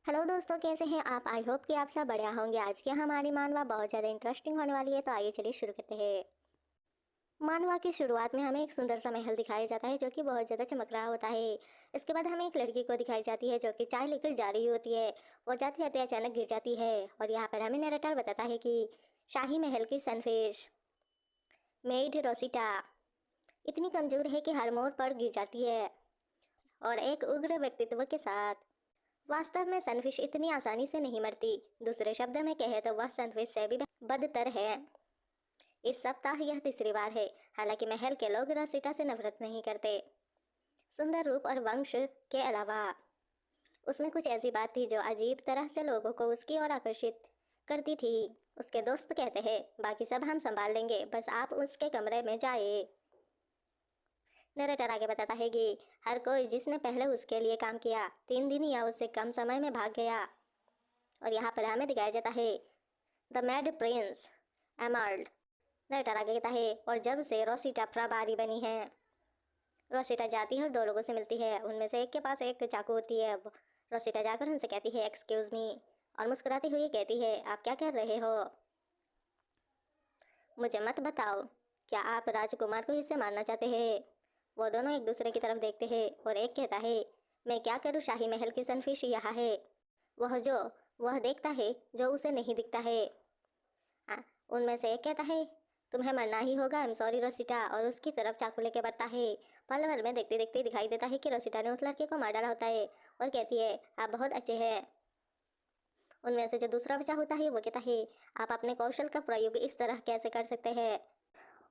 Hello दोस्तों, कैसे हैं आप? आई होप कि आप सब बढ़िया होंगे। आज की हमारी मानवा बहुत ज़्यादा इंटरेस्टिंग होने वाली है, तो आइए चलिए शुरू करते हैं। मानवा की शुरुआत में हमें एक सुंदर सा महल दिखाया जाता है जो कि बहुत ज़्यादा चमक रहा होता है। इसके बाद हमें एक लड़की को दिखाई जाती है जो कि चाय लेकर जा रही होती है। वो जाते जाते अचानक गिर जाती है और यहाँ पर हमें नरेटर बताता है कि शाही महल की सनफिश मेड रोसिटा इतनी कमज़ोर है कि हर मोड़ पर गिर जाती है और एक उग्र व्यक्तित्व के साथ। वास्तव में सनफिश इतनी आसानी से नहीं मरती। दूसरे शब्द में कहे तो वह सनफिश से भी बदतर है। इस सप्ताह यह तीसरी बार है। हालांकि महल के लोग रसिटा से नफरत नहीं करते, सुंदर रूप और वंश के अलावा उसमें कुछ ऐसी बात थी जो अजीब तरह से लोगों को उसकी ओर आकर्षित करती थी। उसके दोस्त कहते हैं, बाकी सब हम संभाल लेंगे, बस आप उसके कमरे में जाए। नरेटर आगे बताता है कि हर कोई जिसने पहले उसके लिए काम किया 3 दिन या उससे कम समय में भाग गया। और यहाँ पर हमें दिखाया जाता है द मैड प्रिंस एमर्ल्ड। नरेटर आगे कहता है, और जब से रोसिटा प्रभारी बनी है। रोसिटा जाती है और दो लोगों से मिलती है। उनमें से एक के पास एक चाकू होती है। रोसिटा जाकर उनसे कहती है एक्सक्यूज मी, और मुस्कुराती हुई कहती है आप क्या कर रहे हो? मुझे मत बताओ, क्या आप राजकुमार को इससे मारना चाहते हैं? वो दोनों एक दूसरे की तरफ देखते हैं और एक कहता है मैं क्या करूँ, शाही महल की सनफिश यहाँ है। वह जो वह देखता है जो उसे नहीं दिखता है। उनमें से एक कहता है तुम्हें मरना ही होगा, आई एम सॉरी रोसिटा, और उसकी तरफ चाकू लेके बढ़ता है। पल भर में देखते देखते दिखाई देता है कि रोसिटा ने उस लड़के को मार डाला होता है और कहती है आप बहुत अच्छे हैं। उनमें से जो दूसरा बचा होता है वो कहता है आप अपने कौशल का प्रयोग इस तरह कैसे कर सकते हैं?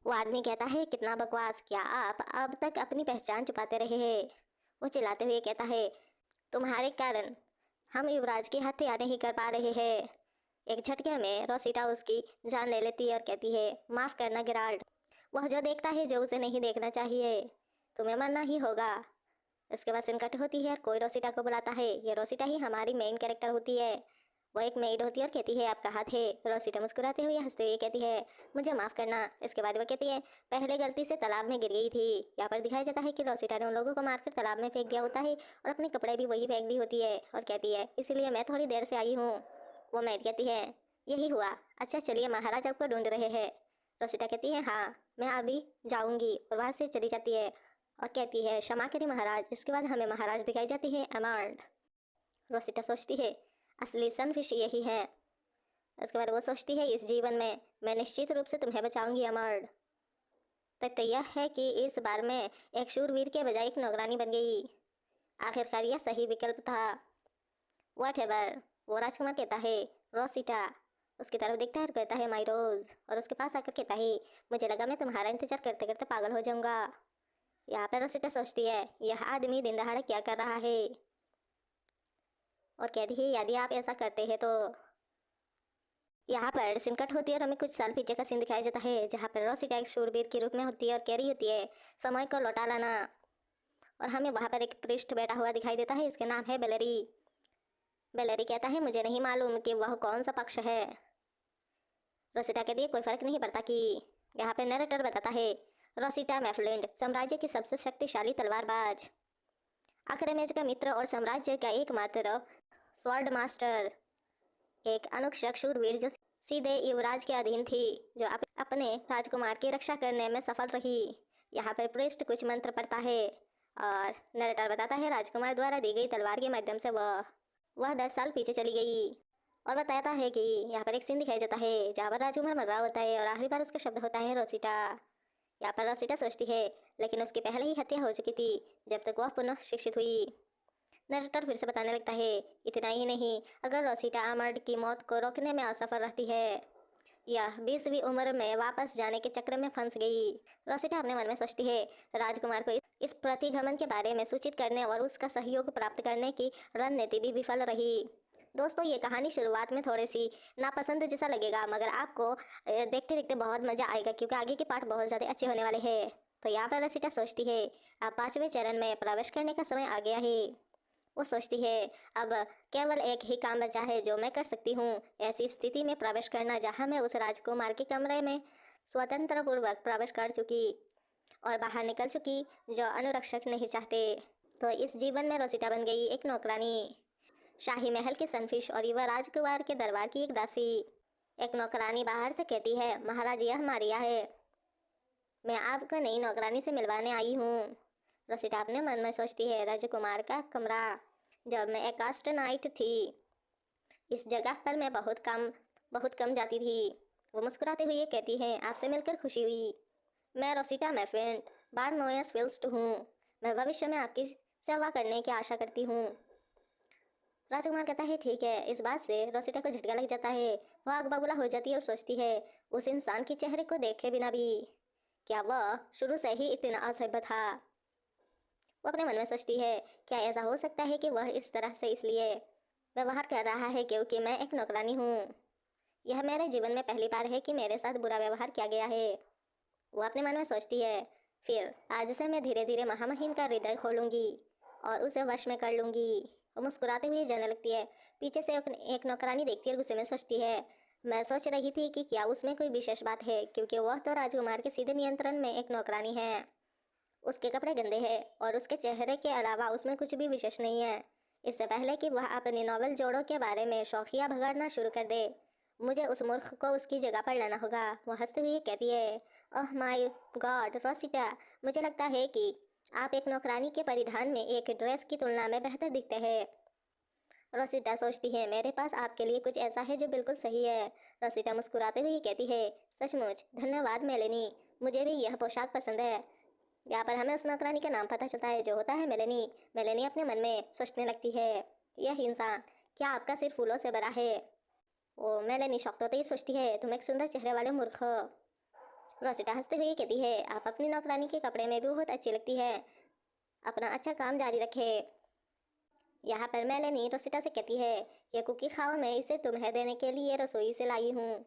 वो आदमी कहता है कितना बकवास, क्या आप अब तक अपनी पहचान छुपाते रहे हैं? वो चिल्लाते हुए कहता है तुम्हारे कारण हम युवराज की हत्या नहीं कर पा रहे हैं। एक झटके में रोसिटा उसकी जान ले लेती है और कहती है माफ करना गिराल्ड। वह जो देखता है जो उसे नहीं देखना चाहिए, तुम्हें मरना ही होगा। इसके बाद सिनकट होती है और कोई रोसिटा को बुलाता है। ये रोसिटा ही हमारी मेन कैरेक्टर होती है। वो एक मेड होती है और कहती है आप कहाँ थे? रोसिटा मुस्कुराते हुए हंसते हुए कहती है मुझे माफ़ करना। इसके बाद वो कहती है पहले गलती से तालाब में गिर गई थी। यहाँ पर दिखाया जाता है कि रोसिटा ने उन लोगों को मारकर तालाब में फेंक दिया होता है और अपने कपड़े भी वही फेंक दी होती है और कहती है इसीलिए मैं थोड़ी देर से आई हूँ। वो मेड कहती है यही हुआ, अच्छा चलिए महाराज आपको ढूंढ रहे हैं। रोसिटा कहती है हाँ मैं अभी जाऊंगी, और वहाँ से चली जाती है और कहती है क्षमा करिए महाराज। इसके बाद हमें महाराज दिखाई जाती है एमार्ड। रोसिटा सोचती है असली सनफिश यही है। उसके बाद वो सोचती है इस जीवन में मैं निश्चित रूप से तुम्हें बचाऊंगी अमर्ड। तथ्य यह है कि इस बार मैं एक शूरवीर के बजाय एक नौकरानी बन गई। आखिरकार यह सही विकल्प था। व्हाटएवर, वो राजकुमार कहता है रोसिटा उसकी तरफ देखता है और कहता है माई रोज, और उसके पास आकर कहता है मुझे लगा मैं तुम्हारा इंतजार करते करते पागल हो जाऊंगा। यहाँ पर रोसिटा सोचती है यह आदमी दिन दहाड़े क्या कर रहा है, और कहती है यदि आप ऐसा करते हैं तो। यहाँ पर सिनकट होती है और हमें कुछ साल पीछे का सीन दिखाया जाता है जहाँ पर रोसिटा एक शूरवीर के रूप में होती है और कह रही होती है समय को लौटा लाना। और हमें वहाँ पर एक पृष्ठ बैठा हुआ दिखाई देता है, इसके नाम है बेलेरी। बेलेरी कहता है मुझे नहीं मालूम कि वह कौन सा पक्ष है। रोसिटा कहती है कोई फर्क नहीं पड़ता कि। यहाँ पे नरेटर बताता है रोसिटा मैफलिंड साम्राज्य की सबसे शक्तिशाली तलवारबाज, आक्रमेज का मित्र और साम्राज्य का एकमात्र स्वॉर्ड मास्टर, एक अनुक्षक शूरवीर जो सीधे युवराज के अधीन थी, जो अपने राजकुमार की रक्षा करने में सफल रही। यहाँ पर पृष्ठ कुछ मंत्र पढ़ता है और नरेटर बताता है राजकुमार द्वारा दी गई तलवार के माध्यम से वह 10 साल पीछे चली गई। और बताता है कि यहाँ पर एक सीन दिखाया जाता है जहाँ पर राजकुमार मर रहा होता है और आखिरी बार उसका शब्द होता है रोसिटा। यहाँ पर रोसिटा सोचती है लेकिन उसकी पहले ही हत्या हो चुकी थी जब तक वह पुनः शिक्षित हुई। नरेटर फिर से बताने लगता है इतना ही नहीं, अगर रोसिटा अमर्ड की मौत को रोकने में असफल रहती है, यह 20वीं उम्र में वापस जाने के चक्र में फंस गई। रोसिटा अपने मन में सोचती है राजकुमार को इस प्रतिगमन के बारे में सूचित करने और उसका सहयोग प्राप्त करने की रणनीति भी विफल रही। दोस्तों ये कहानी शुरुआत में थोड़ी सी नापसंद जैसा लगेगा, मगर आपको देखते देखते बहुत मजा आएगा क्योंकि आगे के पार्ट बहुत ज़्यादा अच्छे होने वाले हैं। तो यहाँ पर रोसिटा सोचती है अब 5वें चरण में प्रवेश करने का समय आ गया है। वो सोचती है अब केवल एक ही काम बचा है जो मैं कर सकती हूँ, ऐसी स्थिति में प्रवेश करना जहाँ मैं उस राजकुमार के कमरे में स्वतंत्र पूर्वक प्रवेश कर चुकी और बाहर निकल चुकी जो अनुरक्षक नहीं चाहते। तो इस जीवन में रोसिटा बन गई एक नौकरानी। शाही महल के सनफिश और युवा राजकुमार के दरबार की एक दासी। एक नौकरानी बाहर से कहती है, महाराज यह मारिया है, मैं आपको नई नौकरानी से मिलवाने आई हूँ। रोसिटा अपने मन में सोचती है, राजकुमार का कमरा। जब मैं एक कास्ट नाइट थी इस जगह पर मैं बहुत कम जाती थी। वो मुस्कुराते हुए कहती है, आपसे मिलकर खुशी हुई। मैं रोसिटा मैफेंट बारनोयस फिल्स्ट हूँ। मैं भविष्य में आपकी सेवा करने की आशा करती हूँ। राजकुमार कहता है, ठीक है। इस बात से रोसिटा को झटका लग जाता है। वह आग बबूला हो जाती है और सोचती है, उस इंसान के चेहरे को देखे बिना भी क्या वह शुरू से ही इतना असभ्य था। वो अपने मन में सोचती है, क्या ऐसा हो सकता है कि वह इस तरह से इसलिए व्यवहार कर रहा है क्योंकि मैं एक नौकरानी हूँ। यह मेरे जीवन में पहली बार है कि मेरे साथ बुरा व्यवहार किया गया है। वो अपने मन में सोचती है, फिर आज से मैं धीरे धीरे महामहिम का हृदय खोलूंगी और उसे वश में कर लूंगी। वो मुस्कुराते हुए जाने लगती है। पीछे से एक नौकरानी देखती है और गुस्से में सोचती है, मैं सोच रही थी कि क्या उसमें कोई विशेष बात है क्योंकि वह तो राजकुमार के सीधे नियंत्रण में एक नौकरानी है। उसके कपड़े गंदे हैं और उसके चेहरे के अलावा उसमें कुछ भी विशेष नहीं है। इससे पहले कि वह अपने नॉवल जोड़ों के बारे में शौकिया भगाड़ना शुरू कर दे, मुझे उस मूर्ख को उसकी जगह पर लाना होगा। वह हंसते हुए कहती है, ओह माय गॉड रोसिटा, मुझे लगता है कि आप एक नौकरानी के परिधान में एक ड्रेस की तुलना में बेहतर दिखते हैं। रोसिटा सोचती है, मेरे पास आपके लिए कुछ ऐसा है जो बिल्कुल सही है। रोसिटा मुस्कुराते हुए कहती है, सचमुच धन्यवाद मेलेनी, मुझे भी यह पोशाक पसंद है। यहाँ पर हमें उस नौकरानी का नाम पता चलता है जो होता है मेलेनी। मेलेनी अपने मन में सोचने लगती है, यह इंसान क्या आपका सिर फूलों से भरा है। ओ मेलेनी शॉक्ट होते ही सोचती है, तुम एक सुंदर चेहरे वाले मूर्ख हो। रोसिटा हंसते हुए कहती है, आप अपनी नौकरानी के कपड़े में भी बहुत अच्छी लगती है। अपना अच्छा काम जारी रखे। यहाँ पर मेलेनी रोसिटा से कहती है, यह कुकी खाओ, मैं इसे तुम्हें देने के लिए रसोई से लाई हूँ।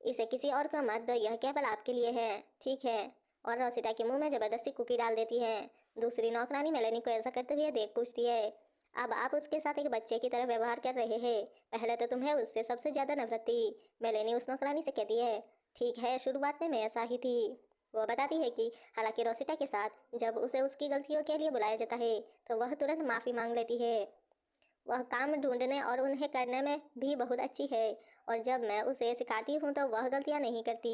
इसे किसी और को मत दो, यह केवल आपके लिए है, ठीक है। और रोसिटा के मुंह में जबरदस्ती कुकी डाल देती है। दूसरी नौकरानी मेलेनी को ऐसा करते हुए देख पूछती है, अब आप उसके साथ एक बच्चे की तरह व्यवहार कर रहे हैं। पहले तो तुम्हें उससे सबसे ज्यादा नफरत थी। मेलेनी उस नौकरानी से कहती है, ठीक है, शुरुआत में मैं ऐसा ही थी। वो बताती है कि हालांकि रोसिटा के साथ जब उसे उसकी गलतियों के लिए बुलाया जाता है तो वह तुरंत माफ़ी मांग लेती है। वह काम ढूंढने और उन्हें करने में भी बहुत अच्छी है और जब मैं उसे सिखाती हूँ तो वह गलतियाँ नहीं करती।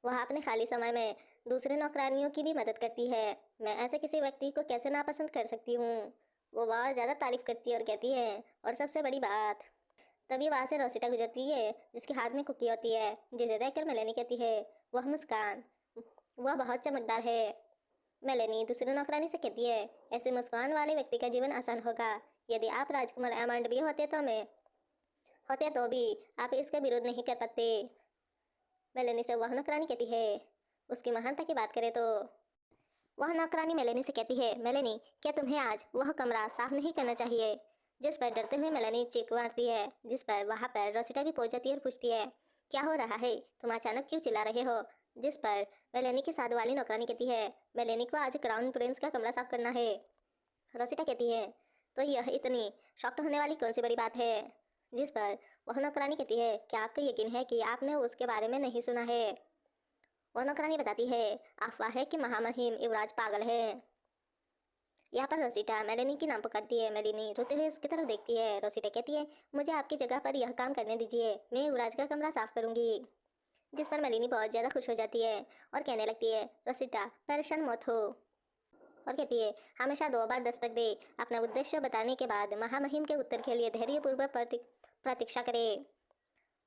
वह अपने खाली समय में दूसरे नौकरानियों की भी मदद करती है। मैं ऐसे किसी व्यक्ति को कैसे नापसंद कर सकती हूँ। वो बहुत ज़्यादा तारीफ करती है और कहती है, और सबसे बड़ी बात। तभी वहाँ से रोसिटा गुजरती है जिसके हाथ में कुकी होती है, जिसे देखकर मेलेनी कहती है, वह मुस्कान, वह बहुत चमकदार है। मेलेनी दूसरी नौकरानी से कहती है, ऐसे मुस्कान वाले व्यक्ति का जीवन आसान होगा। यदि आप राजकुमार एमंड भी होते तो भी आप इसका विरोध नहीं कर पाते। मेलेनी से वह नौकरानी कहती है, उसकी महानता की बात करें तो। वह नौकरानी मेलेनी से कहती है, मेलेनी क्या तुम्हें आज वह कमरा साफ नहीं करना चाहिए। जिस पर डरते हुए मेलेनी चीख मारती है, जिस पर वहाँ पर रोसिटा भी पहुंच जाती है और पूछती है, क्या हो रहा है, तुम अचानक क्यों चिल्ला रहे हो। जिस पर मेलेनी की साधु वाली नौकरानी कहती है, मेलेनी को आज क्राउन प्रिंस का कमरा साफ करना है। रोसिटा कहती है, तो यह इतनी शॉक्ट होने वाली कौन सी बड़ी बात है। जिस पर वह नौकरानी कहती है, क्या आपको यकीन है कि आपने उसके बारे में नहीं सुना है। वह नौकरानी बताती है, अफवाह है कि महामहिम युवराज पागल है। यहाँ पर रोसिटा मेलेनी की नाम पुकारती है। मेलेनी रोते हुए उसकी तरफ देखती है। रोसिटा कहती है, मुझे आपकी जगह पर यह काम करने दीजिए, मैं युवराज का कमरा साफ करूंगी। जिस पर मेलेनी बहुत ज़्यादा खुश हो जाती है और कहने लगती है, रोसिटा परेशान मत हो। और कहती है, हमेशा 2 बार दस्तक दे। अपना उद्देश्य बताने के बाद महामहिम के उत्तर के लिए धैर्यपूर्वक प्रतीक्षा करे।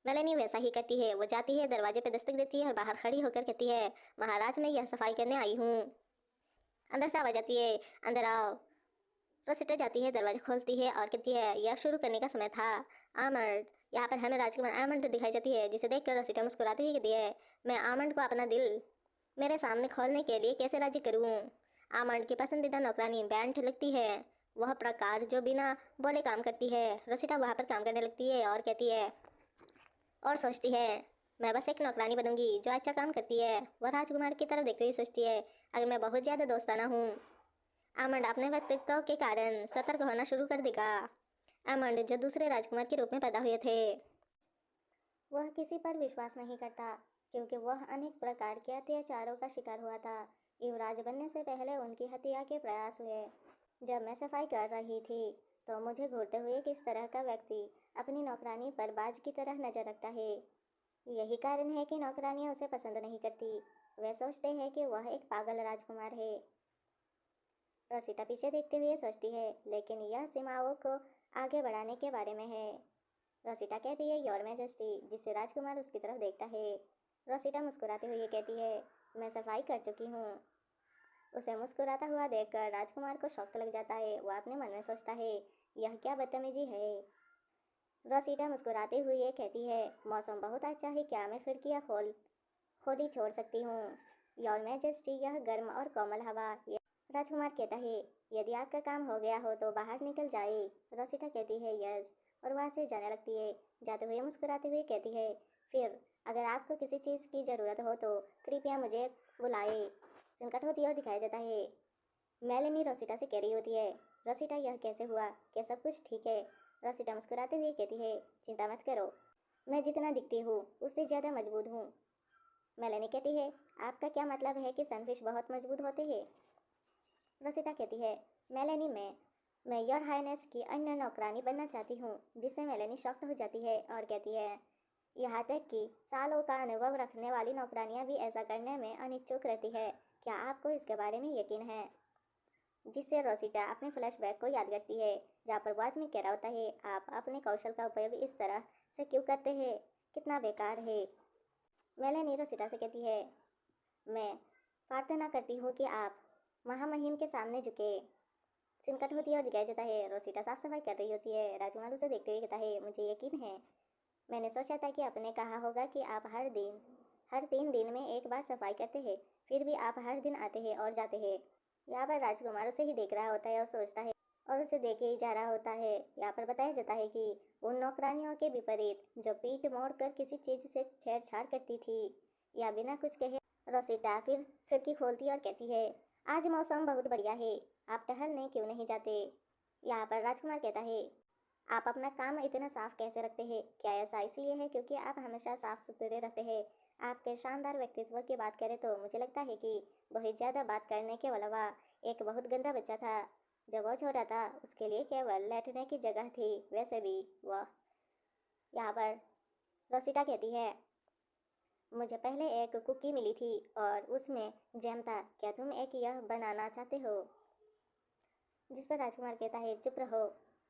मेलेनी वैसा ही करती है। वो जाती है, दरवाजे पर दस्तक देती है और बाहर खड़ी होकर कहती है, महाराज मैं यह सफाई करने आई हूँ। अंदर से आवाज आती है, अंदर आओ। रोसिटा जाती है, दरवाजा खोलती है और कहती है, यह शुरू करने का समय था। आमंड। यहाँ पर हमें राजकुमार आमंड दिखाई जाती है, जिसे देखकर रोसिटा मुस्कुराती हुई कहती है, मैं आमंड को अपना दिल मेरे सामने खोलने के लिए कैसे राजी करूँ। आमंड की पसंदीदा नौकरानी बैंड लगती है, वह प्रकार जो बिना बोले काम करती है। रोसिटा वहाँ पर काम करने लगती है और कहती है और सोचती है, मैं बस एक नौकरानी बनूंगी जो अच्छा काम करती है। वह राजकुमार की तरफ देखते हुए सोचती है, अगर मैं बहुत ज़्यादा दोस्ताना हूँ, आमंड अपने व्यक्तित्व के कारण सतर्क होना शुरू कर देगा। आमंड जो दूसरे राजकुमार के रूप में पैदा हुए थे, वह किसी पर विश्वास नहीं करता क्योंकि वह अनेक प्रकार के अत्याचारों का शिकार हुआ था। युवराज बनने से पहले उनकी हत्या के प्रयास हुए। जब मैं सफाई कर रही थी तो मुझे घूरते हुए किस तरह का व्यक्ति अपनी नौकरानी पर बाज की तरह नजर रखता है। यही कारण है कि नौकरानियां उसे पसंद नहीं करती। वे सोचते हैं कि वह एक पागल राजकुमार है। रोसिटा पीछे देखते हुए सोचती है, लेकिन यह सीमाओं को आगे बढ़ाने के बारे में है। रोसिटा कहती है, योर मैजेस्टी, जिससे राजकुमार उसकी तरफ देखता है। रोसिटा मुस्कुराते हुए कहती है, मैं सफाई कर चुकी हूँ। उसे मुस्कुराता हुआ देखकर राजकुमार को शौक लग जाता है। वह अपने मन में सोचता है, यह क्या बदतमीजी है। रोसिटा मुस्कुराते हुए कहती है, मौसम बहुत अच्छा है, क्या मैं खिड़कियाँ खोली छोड़ सकती हूँ। योर मैजेस्टी, यह गर्म और कोमल हवा। राजकुमार कहता है, यदि आपका काम हो गया हो तो बाहर निकल जाए। रोसिटा कहती है, यस, और वहाँ से जाने लगती है। जाते हुए मुस्कुराते हुए कहती है, फिर अगर आपको किसी चीज़ की ज़रूरत हो तो कृपया मुझे बुलाए। संकट होती है और दिखाया जाता है। मेलेनी रोसिटा से कह रही होती है, रोसिटा, यह कैसे हुआ, क्या सब कुछ ठीक है। रोसिटा मुस्कुराते हुए कहती है, चिंता मत करो, मैं जितना दिखती हूँ उससे ज़्यादा मजबूत हूँ। मेलेनी कहती है, आपका क्या मतलब है कि सनफिश बहुत मजबूत होते हैं। रोसिटा कहती है, मेलेनी, मैं योर हाइनेस की अन्य नौकरानी बनना चाहती हूँ। जिससे मेलेनी शॉक्ड हो जाती है और कहती है, यहाँ तक कि सालों का अनुभव रखने वाली नौकरानियाँ भी ऐसा करने में अनिच्छुक रहती है। क्या आपको इसके बारे में यकीन है। जिससे रोसिटा अपने फ्लैशबैक को याद करती है, जहाँ पर वाच में कह रहा होता है, आप अपने कौशल का उपयोग इस तरह से क्यों करते हैं, कितना बेकार है। मेलेनी रोसिटा से कहती है, मैं प्रार्थना करती हूँ कि आप महामहिम के सामने झुके। सिनकट होती है और दिखाया जाता है, रोसिटा साफ सफाई कर रही होती है। राजकुमार उसे देखते हुए कहता है, मुझे यकीन है, मैंने सोचा था कि आपने कहा होगा कि आप हर 3 दिन में एक बार सफाई करते हैं, फिर भी आप हर दिन आते हैं और जाते हैं। यहाँ पर राजकुमार उसे ही देख रहा होता है और सोचता है, और उसे देखे ही जा रहा होता है। यहाँ पर बताया जाता है कि उन नौकरानियों के विपरीत जो पीठ मोड़ कर किसी चीज़ से छेड़छाड़ करती थी या बिना कुछ कहे, रोसिटा फिर खिड़की खोलती और कहती है, आज मौसम बहुत बढ़िया है, आप टहलने क्यों नहीं जाते। यहाँ पर राजकुमार कहता है, आप अपना काम इतना साफ कैसे रखते हैं। क्या ऐसा इसलिए है क्योंकि आप हमेशा साफ सुथरे रहते हैं। आपके शानदार व्यक्तित्व की बात करें तो मुझे लगता है कि बहुत ज़्यादा बात करने के अलावा एक बहुत गंदा बच्चा था। जब वो छोटा था उसके लिए केवल लेटने की जगह थी। वैसे भी वह, यहाँ पर रोसिटा कहती है, मुझे पहले एक कुकी मिली थी और उसमें जैम था। क्या तुम एक यह बनाना चाहते हो। जिस पर राजकुमार कहता है, चुप रहो।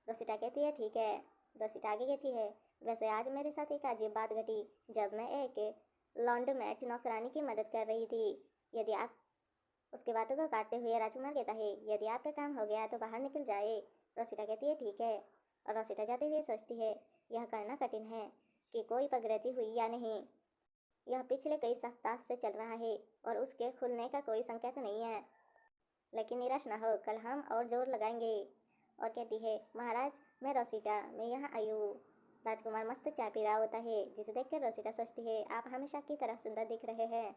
रोसिटा कहती है, ठीक है। रोसिटा आगे कहती है, वैसे आज मेरे साथ एक अजीब बात घटी जब मैं एक लॉन्ड्रोमैट नौकरानी की मदद कर रही थी। यदि आप उसके बातों को काटते हुए राजकुमार कहता है, यदि आपका काम हो गया तो बाहर निकल जाए। रोसिटा कहती है, ठीक है। और रोसिटा जाते हुए सोचती है, यह करना कठिन है कि कोई प्रगति हुई या नहीं। यह पिछले कई सप्ताह से चल रहा है और उसके खुलने का कोई संकेत नहीं है। लेकिन निराश न हो, कल हम और जोर लगाएंगे। और कहती है, महाराज, मैं रोसिटा, मैं यहाँ आई हूँ। राजकुमार मस्त चाय पी रहा होता है, जिसे देखकर रोसिटा सोचती है, आप हमेशा की तरह सुंदर दिख रहे हैं।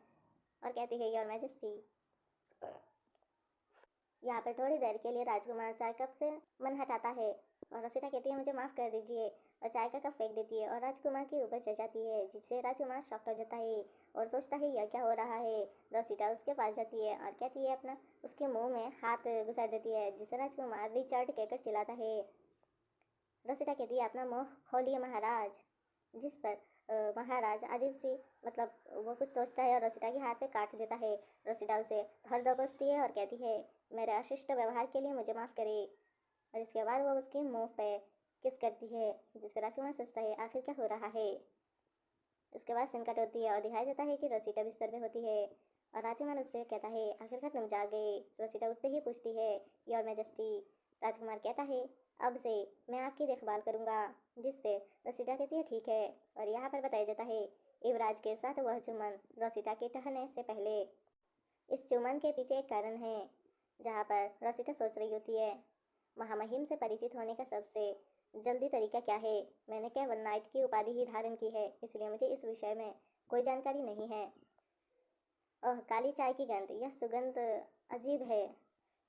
और कहती है, योर मैजेस्टी। यहाँ पर थोड़ी देर के लिए राजकुमार चाय कप से मन हटाता है और रोसिटा कहती है, मुझे माफ़ कर दीजिए, और चाय का कप फेंक देती है और राजकुमार के ऊपर चढ़ जाती है, जिससे राजकुमार शॉक्ड हो जाता है और सोचता है, यह क्या हो रहा है। रोसिटा उसके पास जाती है और कहती है, अपना उसके मुंह में हाथ घुसा देती है, जिससे राजकुमार रिचर्ड कहकर चिल्लाता है। रोसिटा कहती है, अपना मुंह खोलिए महाराज। जिस पर महाराज अजीब सी, मतलब वो कुछ सोचता है और रोसिटा के हाथ पे काट देता है। रोसिटा उसे धर दबोचती है और कहती है, मेरे अशिष्ट व्यवहार के लिए मुझे माफ़ करे। और इसके बाद वो उसके मुंह पे किस करती है, जिस पर राजकुमार सोचता है, आखिर क्या हो रहा है। इसके बाद संकट होती है और दिखाया जाता है कि रोसिटा बिस्तर में होती है और राजकुमार उससे कहता है, आखिरकार तुम जाग गए। रोसिटा उठते ही पूछती है, योर मैजेस्टी। राजकुमार कहता है, अब से मैं आपकी देखभाल करूंगा। जिस पे रोसिटा कहती है, ठीक है। और यहाँ पर बताया जाता है, युवराज के साथ वह चुमन रोसिटा के ठहरने से पहले। इस चुमन के पीछे एक कारण है। जहाँ पर रोसिटा सोच रही होती है, महामहिम से परिचित होने का सबसे जल्दी तरीका क्या है। मैंने केवल नाइट की उपाधि ही धारण की है, इसलिए मुझे इस विषय में कोई जानकारी नहीं है। ओह, काली चाय की गंध, यह सुगंध अजीब है।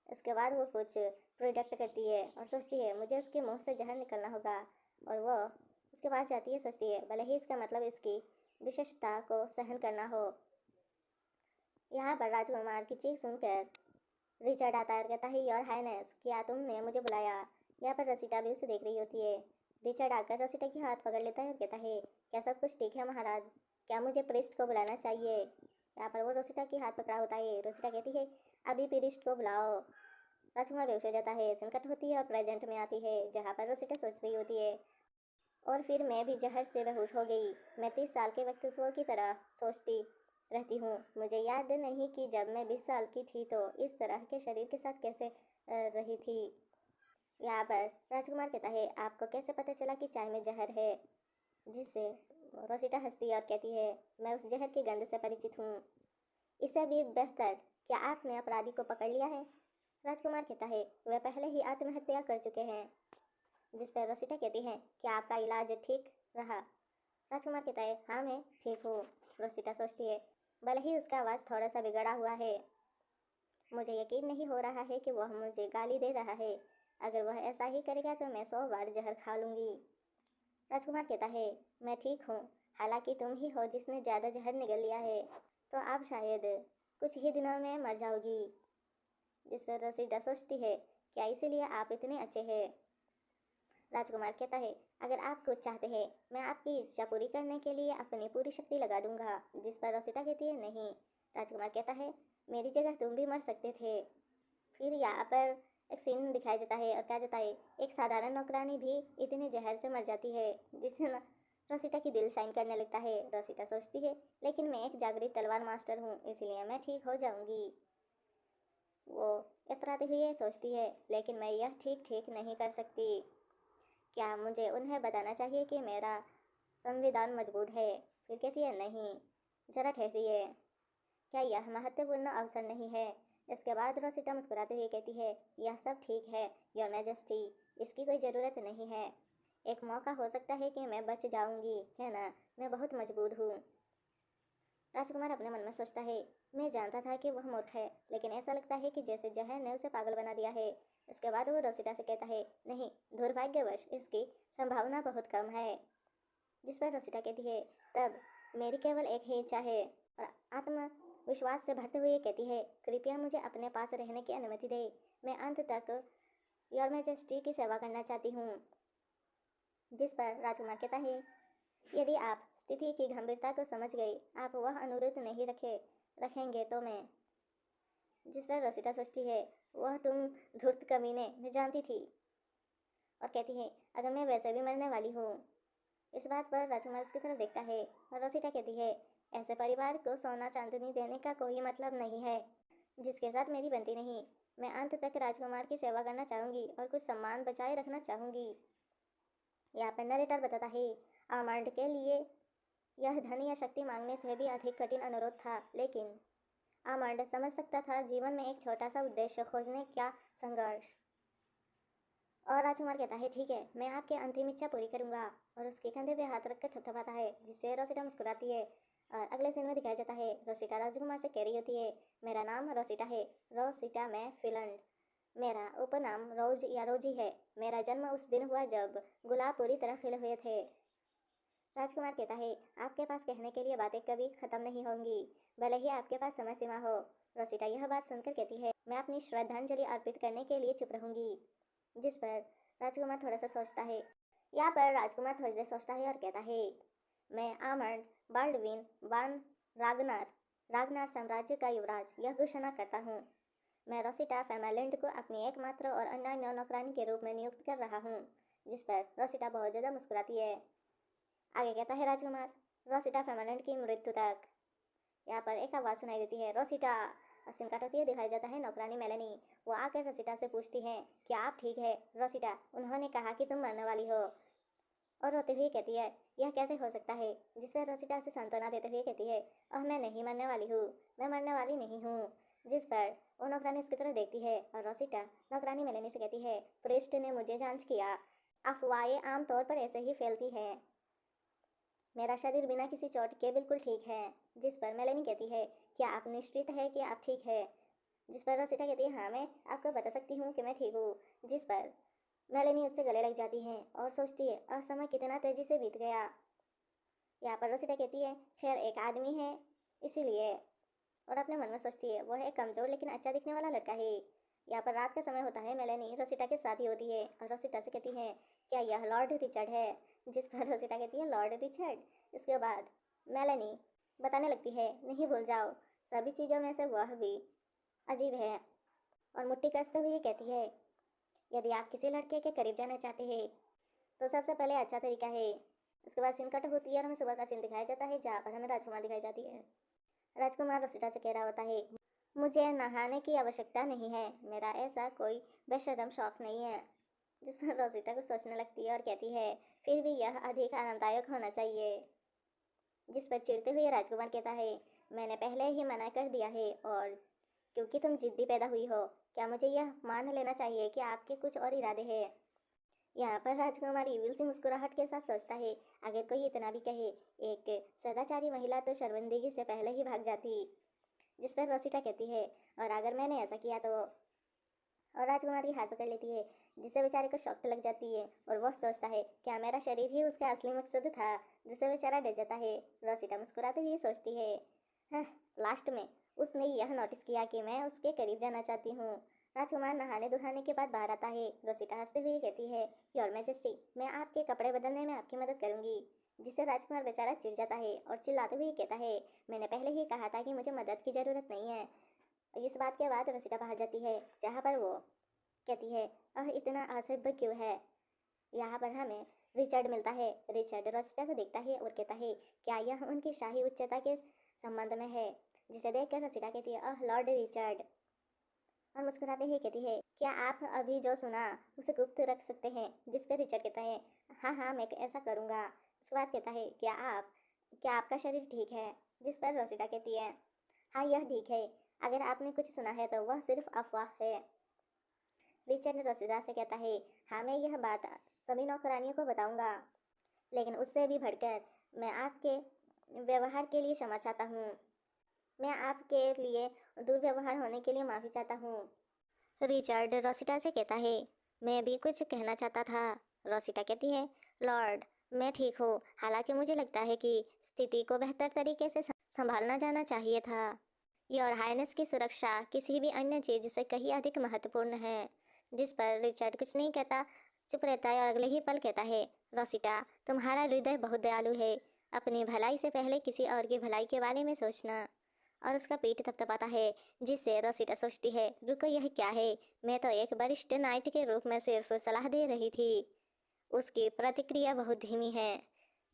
इसके बाद वो कुछ प्रोडक्ट करती है और सोचती है, मुझे उसके मुंह से जहर निकलना होगा। और वो उसके पास जाती है, सोचती है, भले ही इसका मतलब इसकी विशेषता को सहन करना हो। यहाँ पर राजकुमार की चीख सुनकर रिचर्ड आता है और कहता है, योर हाइनेस, क्या तुमने मुझे बुलाया। यहाँ पर रोसिटा भी उसे देख रही होती है। रिचर्ड आकर रोसिटा की हाथ पकड़ लेता है और कहता है, क्या सब कुछ ठीक है महाराज? क्या मुझे प्रिस्ट को बुलाना चाहिए? यहाँ पर वो रोसिटा की हाथ पकड़ा होता है। रोसिटा कहती है, अभी प्रिस्ट को बुलाओ। राजकुमार बेहोश हो जाता है। संकट होती है और प्रेजेंट में आती है, जहाँ पर रोसिटा सोच रही होती है, और फिर मैं भी जहर से बेहोश हो गई। मैं 30 साल के व्यक्तित्व की तरह सोचती रहती हूँ। मुझे याद नहीं कि जब मैं 20 साल की थी तो इस तरह के शरीर के साथ कैसे रही थी। यहाँ पर राजकुमार कहता है, आपको कैसे पता चला कि चाय में जहर है? जिससे रोसिटा हंसती है और कहती है, मैं उस जहर की गंध से परिचित हूँ। इससे भी बेहतर, क्या आपने अपराधी को पकड़ लिया है? राजकुमार कहता है, वे पहले ही आत्महत्या कर चुके हैं। जिस पर रोसिटा कहती है, क्या आपका इलाज ठीक रहा? राजकुमार कहता है, हाँ मैं ठीक हूँ। रोसिटा सोचती है, भले ही उसका आवाज़ थोड़ा सा बिगड़ा हुआ है, मुझे यकीन नहीं हो रहा है कि वह मुझे गाली दे रहा है। अगर वह ऐसा ही करेगा तो मैं 100 बार जहर खा लूँगी। राजकुमार कहता है, मैं ठीक हूँ, हालांकि तुम ही हो जिसने ज़्यादा जहर निगल लिया है, तो आप शायद कुछ ही दिनों में मर जाओगी। जिस पर रोसिटा सोचती है, क्या इसीलिए आप इतने अच्छे हैं? राजकुमार कहता है, अगर आप कुछ चाहते हैं, मैं आपकी इच्छा पूरी करने के लिए अपनी पूरी शक्ति लगा दूंगा। जिस पर रोसिटा कहती है, नहीं। राजकुमार कहता है, मेरी जगह तुम भी मर सकते थे। फिर यहाँ पर एक सीन दिखाया जाता है और कहा जाता है, एक साधारण नौकरानी भी इतने जहर से मर जाती है, जिससे रोसिटा की दिल शाइन करने लगता है। रोसिटा सोचती है, लेकिन मैं एक जागृत तलवार मास्टर हूँ, इसलिए मैं ठीक हो जाऊंगी। वो इतराती हुई सोचती है, लेकिन मैं यह ठीक ठीक नहीं कर सकती। क्या मुझे उन्हें बताना चाहिए कि मेरा संविधान मजबूत है? फिर कहती है, नहीं, जरा ठहरिए, क्या यह महत्वपूर्ण अवसर नहीं है? इसके बाद रोसिटा मुस्कुराते हुए कहती है, यह सब ठीक है योर मैजेस्टी, इसकी कोई ज़रूरत नहीं है। एक मौका हो सकता है कि मैं बच जाऊंगी, है ना? मैं बहुत मजबूत हूँ। राजकुमार अपने मन में सोचता है, मैं जानता था कि वह मूर्ख है, लेकिन ऐसा लगता है कि जैसे जहर ने उसे पागल बना दिया है। इसके बाद वो रोसिटा से कहता है, नहीं, दुर्भाग्यवश इसकी संभावना बहुत कम है। जिस पर रोसिटा कहती है, तब मेरी केवल एक ही इच्छा है, और आत्मविश्वास से भरते हुए कहती है, कृपया मुझे अपने पास रहने की अनुमति दे। मैं अंत तक योर मैजेस्टी की सेवा करना चाहती हूँ। जिस पर राजकुमार कहता है, यदि आप स्थिति की गंभीरता को समझ गए, आप वह अनुरोध नहीं रखेंगे तो मैं। जिस पर रोसिटा सोचती है, वह तुम धूर्त कमीने, मैं जानती थी। और कहती है, अगर मैं वैसे भी मरने वाली हूँ। इस बात पर राजकुमार उसकी तरफ देखता है और रोसिटा कहती है, ऐसे परिवार को सोना चांदनी देने का कोई मतलब नहीं है जिसके साथ मेरी बनती नहीं। मैं अंत तक राजकुमार की सेवा करना चाहूँगी और कुछ सम्मान बचाए रखना चाहूँगी। यहाँ पर नरेटर बताता है, आर्मांड के लिए यह धन या शक्ति मांगने से भी अधिक कठिन अनुरोध था, लेकिन आर्मांड समझ सकता था जीवन में एक छोटा सा उद्देश्य खोजने का संघर्ष। और राजकुमार कहता है, ठीक है, मैं आपकी अंतिम इच्छा पूरी करूंगा। और उसके कंधे पे हाथ रखकर थपथपाता है, जिससे रोसिटा मुस्कुराती है। और अगले सीन में दिखाया जाता है, रोसिटा राजकुमार से कह रही होती है, मेरा नाम रोसिटा है, रोसिटा मैं फिलंड। मेरा उपनाम रोज या रोजी है। मेरा जन्म उस दिन हुआ जब गुलाब पूरी तरह खिले हुए थे। राजकुमार कहता है, आपके पास कहने के लिए बातें कभी खत्म नहीं होंगी, भले ही आपके पास समय सीमा हो। रोसिटा यह बात सुनकर कहती है, मैं अपनी श्रद्धांजलि अर्पित करने के लिए चुप रहूंगी। जिस पर राजकुमार थोड़ा सा सोचता है। यहाँ पर राजकुमार थोड़ी देर सोचता है और कहता है, मैं आमंड बाल्डविन वान रागनार रागनार साम्राज्य का युवराज यह घोषणा करता हूँ। मैं रोसिटा फेमालैंड को अपनी एकमात्र और अन्य नौकरानी के रूप में नियुक्त कर रहा हूँ। जिस पर रोसिटा बहुत ज़्यादा मुस्कुराती है। आगे कहता है राजकुमार, रोसिटा फेमालैंड की मृत्यु तक। यहाँ पर एक आवाज़ सुनाई देती है, रोसिटा। सिम कट होती है, दिखाई जाता है नौकरानी मेलेनी। वो आकर रोसिटा से पूछती है, क्या आप ठीक है रोसिटा? उन्होंने कहा कि तुम मरने वाली हो। और रोते हुए कहती है, यह कैसे हो सकता है? जिस पर रोसिटा उसे सांत्वना देते हुए कहती है, ओह मैं नहीं मरने वाली हूँ, मैं मरने वाली नहीं हूँ। जिस पर वो नौकरानी उसकी तरफ देखती है और रोसिटा नौकरानी मेलेनी से कहती है, प्रेस्ट ने मुझे जांच किया, अफवाहें आमतौर पर ऐसे ही फैलती है, मेरा शरीर बिना किसी चोट के बिल्कुल ठीक है। जिस पर मेलेनी कहती है, क्या आप निश्चित है कि आप ठीक है? जिस पर रोसिटा कहती है, हाँ मैं आपको बता सकती हूँ कि मैं ठीक हूँ। जिस पर मेलेनी उससे गले लग जाती है और सोचती है, समय कितना तेजी से बीत गया। यहाँ पर रोसिटा कहती है, खैर एक आदमी है इसीलिए। और अपने मन में सोचती है, वह एक कमजोर लेकिन अच्छा दिखने वाला लड़का है। यहाँ पर रात का समय होता है। मेलेनी रोसिटा के साथ ही होती है और रोसिटा से कहती है, क्या यह लॉर्ड रिचर्ड है? जिस पर रोसिटा कहती है, लॉर्ड रिचर्ड। इसके बाद मेलेनी बताने लगती है, नहीं भूल जाओ, सभी चीज़ों में से वह भी अजीब है। और मुट्ठी कसते हुए कहती है, यदि आप किसी लड़के के करीब जाना चाहते हैं तो सबसे पहले अच्छा तरीका है। उसके बाद सीन कट होती है और हमें सुबह का सीन दिखाया जाता है, जहाँ पर हमें राजकुमार दिखाई जाती है। राजकुमार रोसिटा से कह रहा होता है, मुझे नहाने की आवश्यकता नहीं है, मेरा ऐसा कोई बेशर्म शौक नहीं है। जिस पर रोसिटा को सोचने लगती है और कहती है, फिर भी यह अधिक आरामदायक होना चाहिए। जिस पर चिढ़ते हुए राजकुमार कहता है, मैंने पहले ही मना कर दिया है, और क्योंकि तुम जिद्दी पैदा हुई हो, क्या मुझे यह मान लेना चाहिए कि आपके कुछ और इरादे हैं? यहाँ पर राजकुमार इविल सी मुस्कुराहट के साथ सोचता है, अगर कोई इतना भी कहे, एक सदाचारी महिला तो शर्मिंदगी से पहले ही भाग जाती। जिस पर रोसिटा कहती है, और अगर मैंने ऐसा किया तो? और राजकुमार की हाथ पकड़ लेती है, जिससे बेचारे को शौक लग जाती है और वह सोचता है, क्या मेरा शरीर ही उसका असली मकसद था? जिससे बेचारा डर जाता है। रोसिटा मुस्कुराते हुए सोचती है, हाँ, लास्ट में उसने यह नोटिस किया कि मैं उसके करीब जाना चाहती हूँ। राजकुमार नहाने धुलाने के बाद बाहर आता है। रोसिटा हंसते हुए कहती है, योर मैजेस्टी, मैं आपके कपड़े बदलने में आपकी मदद करूंगी। जिससे राजकुमार बेचारा चिढ़ जाता है और चिल्लाते हुए कहता है, मैंने पहले ही कहा था कि मुझे मदद की ज़रूरत नहीं है। इस बात के बाद रोसिटा बाहर जाती है, जहाँ पर वो कहती है, इतना असभ्य क्यों है? यहाँ पर हमें रिचर्ड मिलता है। रिचर्ड रोसिटा को देखता है और कहता है, क्या यह उनकी शाही उच्चता के संबंध में है? जिसे देखकर रोसिटा कहती है, लॉर्ड रिचर्ड। और मुस्कुराते हुए कहती है, क्या आप अभी जो सुना उसे गुप्त रख सकते हैं? जिस पर रिचर्ड कहता है, हाँ हाँ, मैं ऐसा करूँगा। उसके बाद कहता है, क्या आपका शरीर ठीक है? जिस पर रोसिटा कहती है, हाँ, यह ठीक है, अगर आपने कुछ सुना है तो वह सिर्फ अफवाह है। रिचर्ड रोसिटा से कहता है, हाँ, मैं यह बात सभी नौकरानियों को बताऊंगा, लेकिन उससे भी बढ़कर मैं आपके व्यवहार के लिए क्षमा चाहता हूँ। मैं आपके लिए दुर्व्यवहार होने के लिए माफ़ी चाहता हूँ। रिचर्ड रोसिटा से कहता है, मैं भी कुछ कहना चाहता था। रोसिटा कहती है, लॉर्ड, मैं ठीक हूँ, हालांकि मुझे लगता है कि स्थिति को बेहतर तरीके से संभालना जाना चाहिए था। योर हाइनेस की सुरक्षा किसी भी अन्य चीज़ से कहीं अधिक महत्वपूर्ण है। जिस पर रिचर्ड कुछ नहीं कहता, चुप रहता है और अगले ही पल कहता है, रोसिटा, तुम्हारा हृदय बहुत दयालु है, अपनी भलाई से पहले किसी और की भलाई के बारे में सोचना। और उसका पीठ थपथपाता है, जिससे रोसिटा सोचती है, रुको, यह क्या है? मैं तो एक वरिष्ठ नाइट के रूप में सिर्फ सलाह दे रही थी। उसकी प्रतिक्रिया बहुत धीमी है।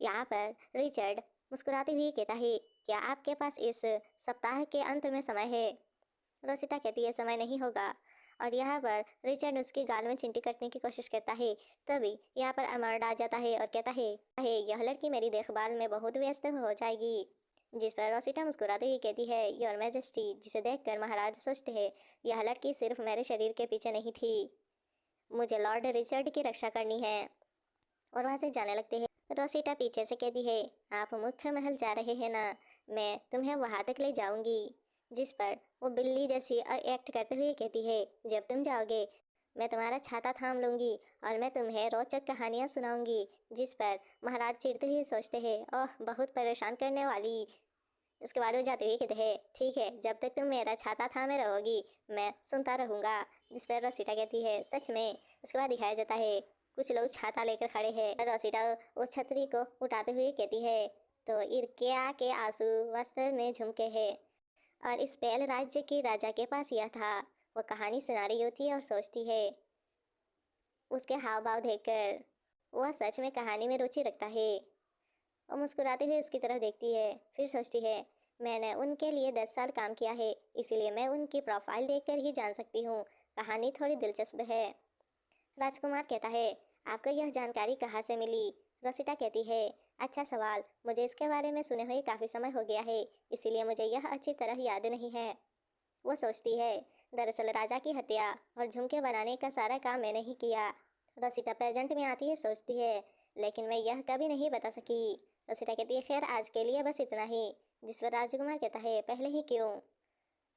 यहाँ पर रिचर्ड मुस्कुराते हुए कहता है, क्या आपके पास इस सप्ताह के अंत में समय है? रोसिटा कहती है, समय नहीं होगा। और यहाँ पर रिचर्ड उसकी गाल में चिंटी कटने की कोशिश करता है। तभी यहाँ पर अमर्ड आ जाता है और कहता है, यह लड़की मेरी देखभाल में बहुत व्यस्त हो जाएगी। जिस पर रोसिटा मुस्कुराते ही कहती है, योर मैजेस्टी। जिसे देखकर महाराज सोचते हैं, यह लड़की सिर्फ मेरे शरीर के पीछे नहीं थी, मुझे लॉर्ड रिचर्ड की रक्षा करनी है। और वहाँ से जाने लगते हैं। रोसिटा पीछे से कहती है, आप मुख्य महल जा रहे हैं ना, मैं तुम्हें वहाँ तक ले जाऊंगी। जिस पर वो बिल्ली जैसी एक्ट करते हुए कहती है, जब तुम जाओगे मैं तुम्हारा छाता थाम लूंगी और मैं तुम्हें रोचक कहानियाँ सुनाऊंगी। जिस पर महाराज चिढ़ते हुए सोचते हैं, ओह, बहुत परेशान करने वाली। उसके बाद वो जाते हुए कहते हैं, ठीक है, जब तक तुम मेरा छाता थामे रहोगी मैं सुनता रहूंगा। जिस पर रोसिटा कहती है, सच में? उसके बाद दिखाया जाता है, कुछ लोग छाता लेकर खड़े हैं। रोसिटा उस छतरी को उठाते हुए कहती है, तो इर्किया के आंसू वास्तव में झुमके हैं, और इस पेल राज्य की राजा के पास यह था। वो कहानी सुना रही होती है और सोचती है, उसके हाव भाव देखकर वह सच में कहानी में रुचि रखता है। वो मुस्कुराते हुए उसकी तरफ देखती है, फिर सोचती है, मैंने उनके लिए 10 साल काम किया है, इसीलिए मैं उनकी प्रोफाइल देखकर ही जान सकती हूँ कहानी थोड़ी दिलचस्प है। राजकुमार कहता है, आपको यह जानकारी कहाँ से मिली? रोसिटा कहती है, अच्छा सवाल, मुझे इसके बारे में सुने हुए काफ़ी समय हो गया है, इसीलिए मुझे यह अच्छी तरह याद नहीं है। वो सोचती है, दरअसल राजा की हत्या और झुमके बनाने का सारा काम मैंने ही किया। रोसिटा प्रेजेंट में आती है, सोचती है, लेकिन मैं यह कभी नहीं बता सकी। रोसिटा कहती है, खैर आज के लिए बस इतना ही। जिस पर राजकुमार कहता है, पहले ही क्यों?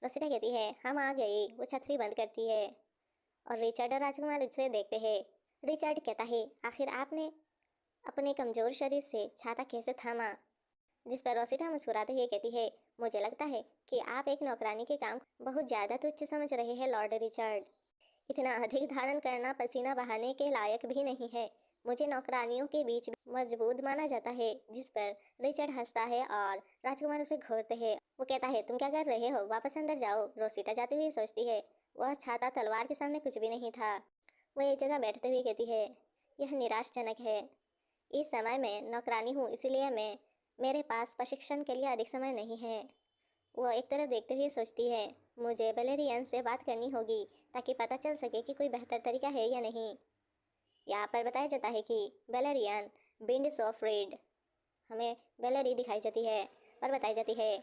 रोसिटा कहती है, हम आ गए। वो छतरी बंद करती है और रिचर्ड और राजकुमार उसे देखते हैं। रिचर्ड कहता है, आखिर आपने अपने कमजोर शरीर से छाता कैसे थामा? जिस पर रोसिटा मुस्कुराते हुए कहती है, मुझे लगता है कि आप एक नौकरानी के काम को बहुत ज़्यादा तुच्छ समझ रहे हैं लॉर्ड रिचर्ड। इतना अधिक धारण करना पसीना बहाने के लायक भी नहीं है। मुझे नौकरानियों के बीच मजबूत माना जाता है। जिस पर रिचर्ड हंसता है और राजकुमार उसे घूरते हैं। वो कहता है, तुम क्या कर रहे हो, वापस अंदर जाओ। रोसिटा जाते हुए सोचती है, वह छाता तलवार के सामने कुछ भी नहीं था। वह एक जगह बैठते हुए कहती है, यह निराशजनक है। इस समय मैं नौकरानी हूँ, इसलिए मेरे पास प्रशिक्षण के लिए अधिक समय नहीं है। वह एक तरफ देखते हुए सोचती है, मुझे बेलेरियन से बात करनी होगी ताकि पता चल सके कि कोई बेहतर तरीका है या नहीं। यहाँ पर बताया जाता है कि बेलेरियन बिंड्स ऑफ रेड, हमें बेलेरी दिखाई जाती है और बताई जाती है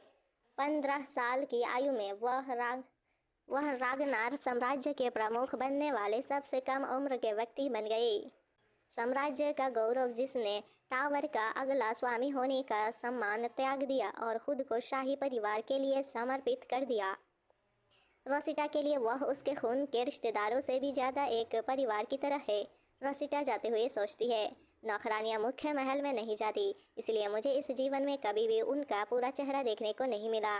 15 साल की आयु में वह रागनार साम्राज्य के प्रमुख बनने वाले सबसे कम उम्र के व्यक्ति बन गए। साम्राज्य का गौरव, जिसने टावर का अगला स्वामी होने का सम्मान त्याग दिया और खुद को शाही परिवार के लिए समर्पित कर दिया। रोसिटा के लिए वह उसके खून के रिश्तेदारों से भी ज़्यादा एक परिवार की तरह है। रोसिटा जाते हुए सोचती है, नौकरानियाँ मुख्य महल में नहीं जाती, इसलिए मुझे इस जीवन में कभी भी उनका पूरा चेहरा देखने को नहीं मिला।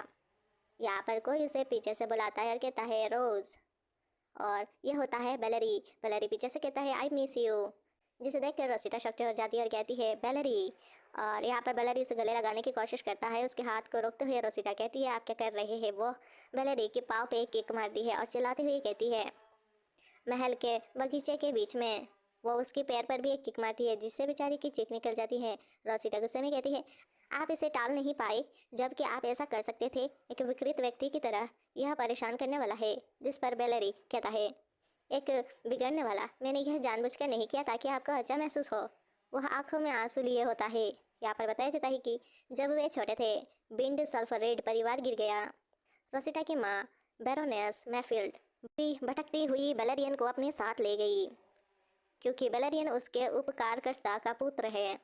यहाँ पर कोई उसे पीछे से बुलाता है और कहता है, रोज़। और यह होता है बेलेरी। बेलेरी पीछे से कहता है, आई मिस यू, जिसे देखकर रोसिटा शॉक्ड हो जाती है और कहती है, बेलेरी। और यहाँ पर बेलेरी उसे गले लगाने की कोशिश करता है। उसके हाथ को रोकते हुए रोसिटा कहती है, आप क्या कर रहे हैं। वो बेलेरी के पाँव पे एक किक मारती है और चिल्लाते हुए कहती है, महल के बगीचे के बीच में। वो उसके पैर पर भी एक किक मारती है, जिससे बेचारी की चीख निकल जाती है। रोसिटा गुस्से में कहती है, आप इसे टाल नहीं पाए, जबकि आप ऐसा कर सकते थे। एक विकृत व्यक्ति की तरह यह परेशान करने वाला है। जिस पर बेलेरी कहता है, एक बिगड़ने वाला, मैंने यह जानबूझकर नहीं किया ताकि आपको अच्छा महसूस हो। वह आंखों में आंसू लिए होता है। यहाँ पर बताया जाता है कि जब वे छोटे थे, बिंड सल्फरेड परिवार गिर गया। रोसिटा की माँ बैरोनेस मैफील्ड भटकती हुई बेलेरियन को अपने साथ ले गई, क्योंकि बेलेरियन उसके उपकारकर्ता का पुत्र है।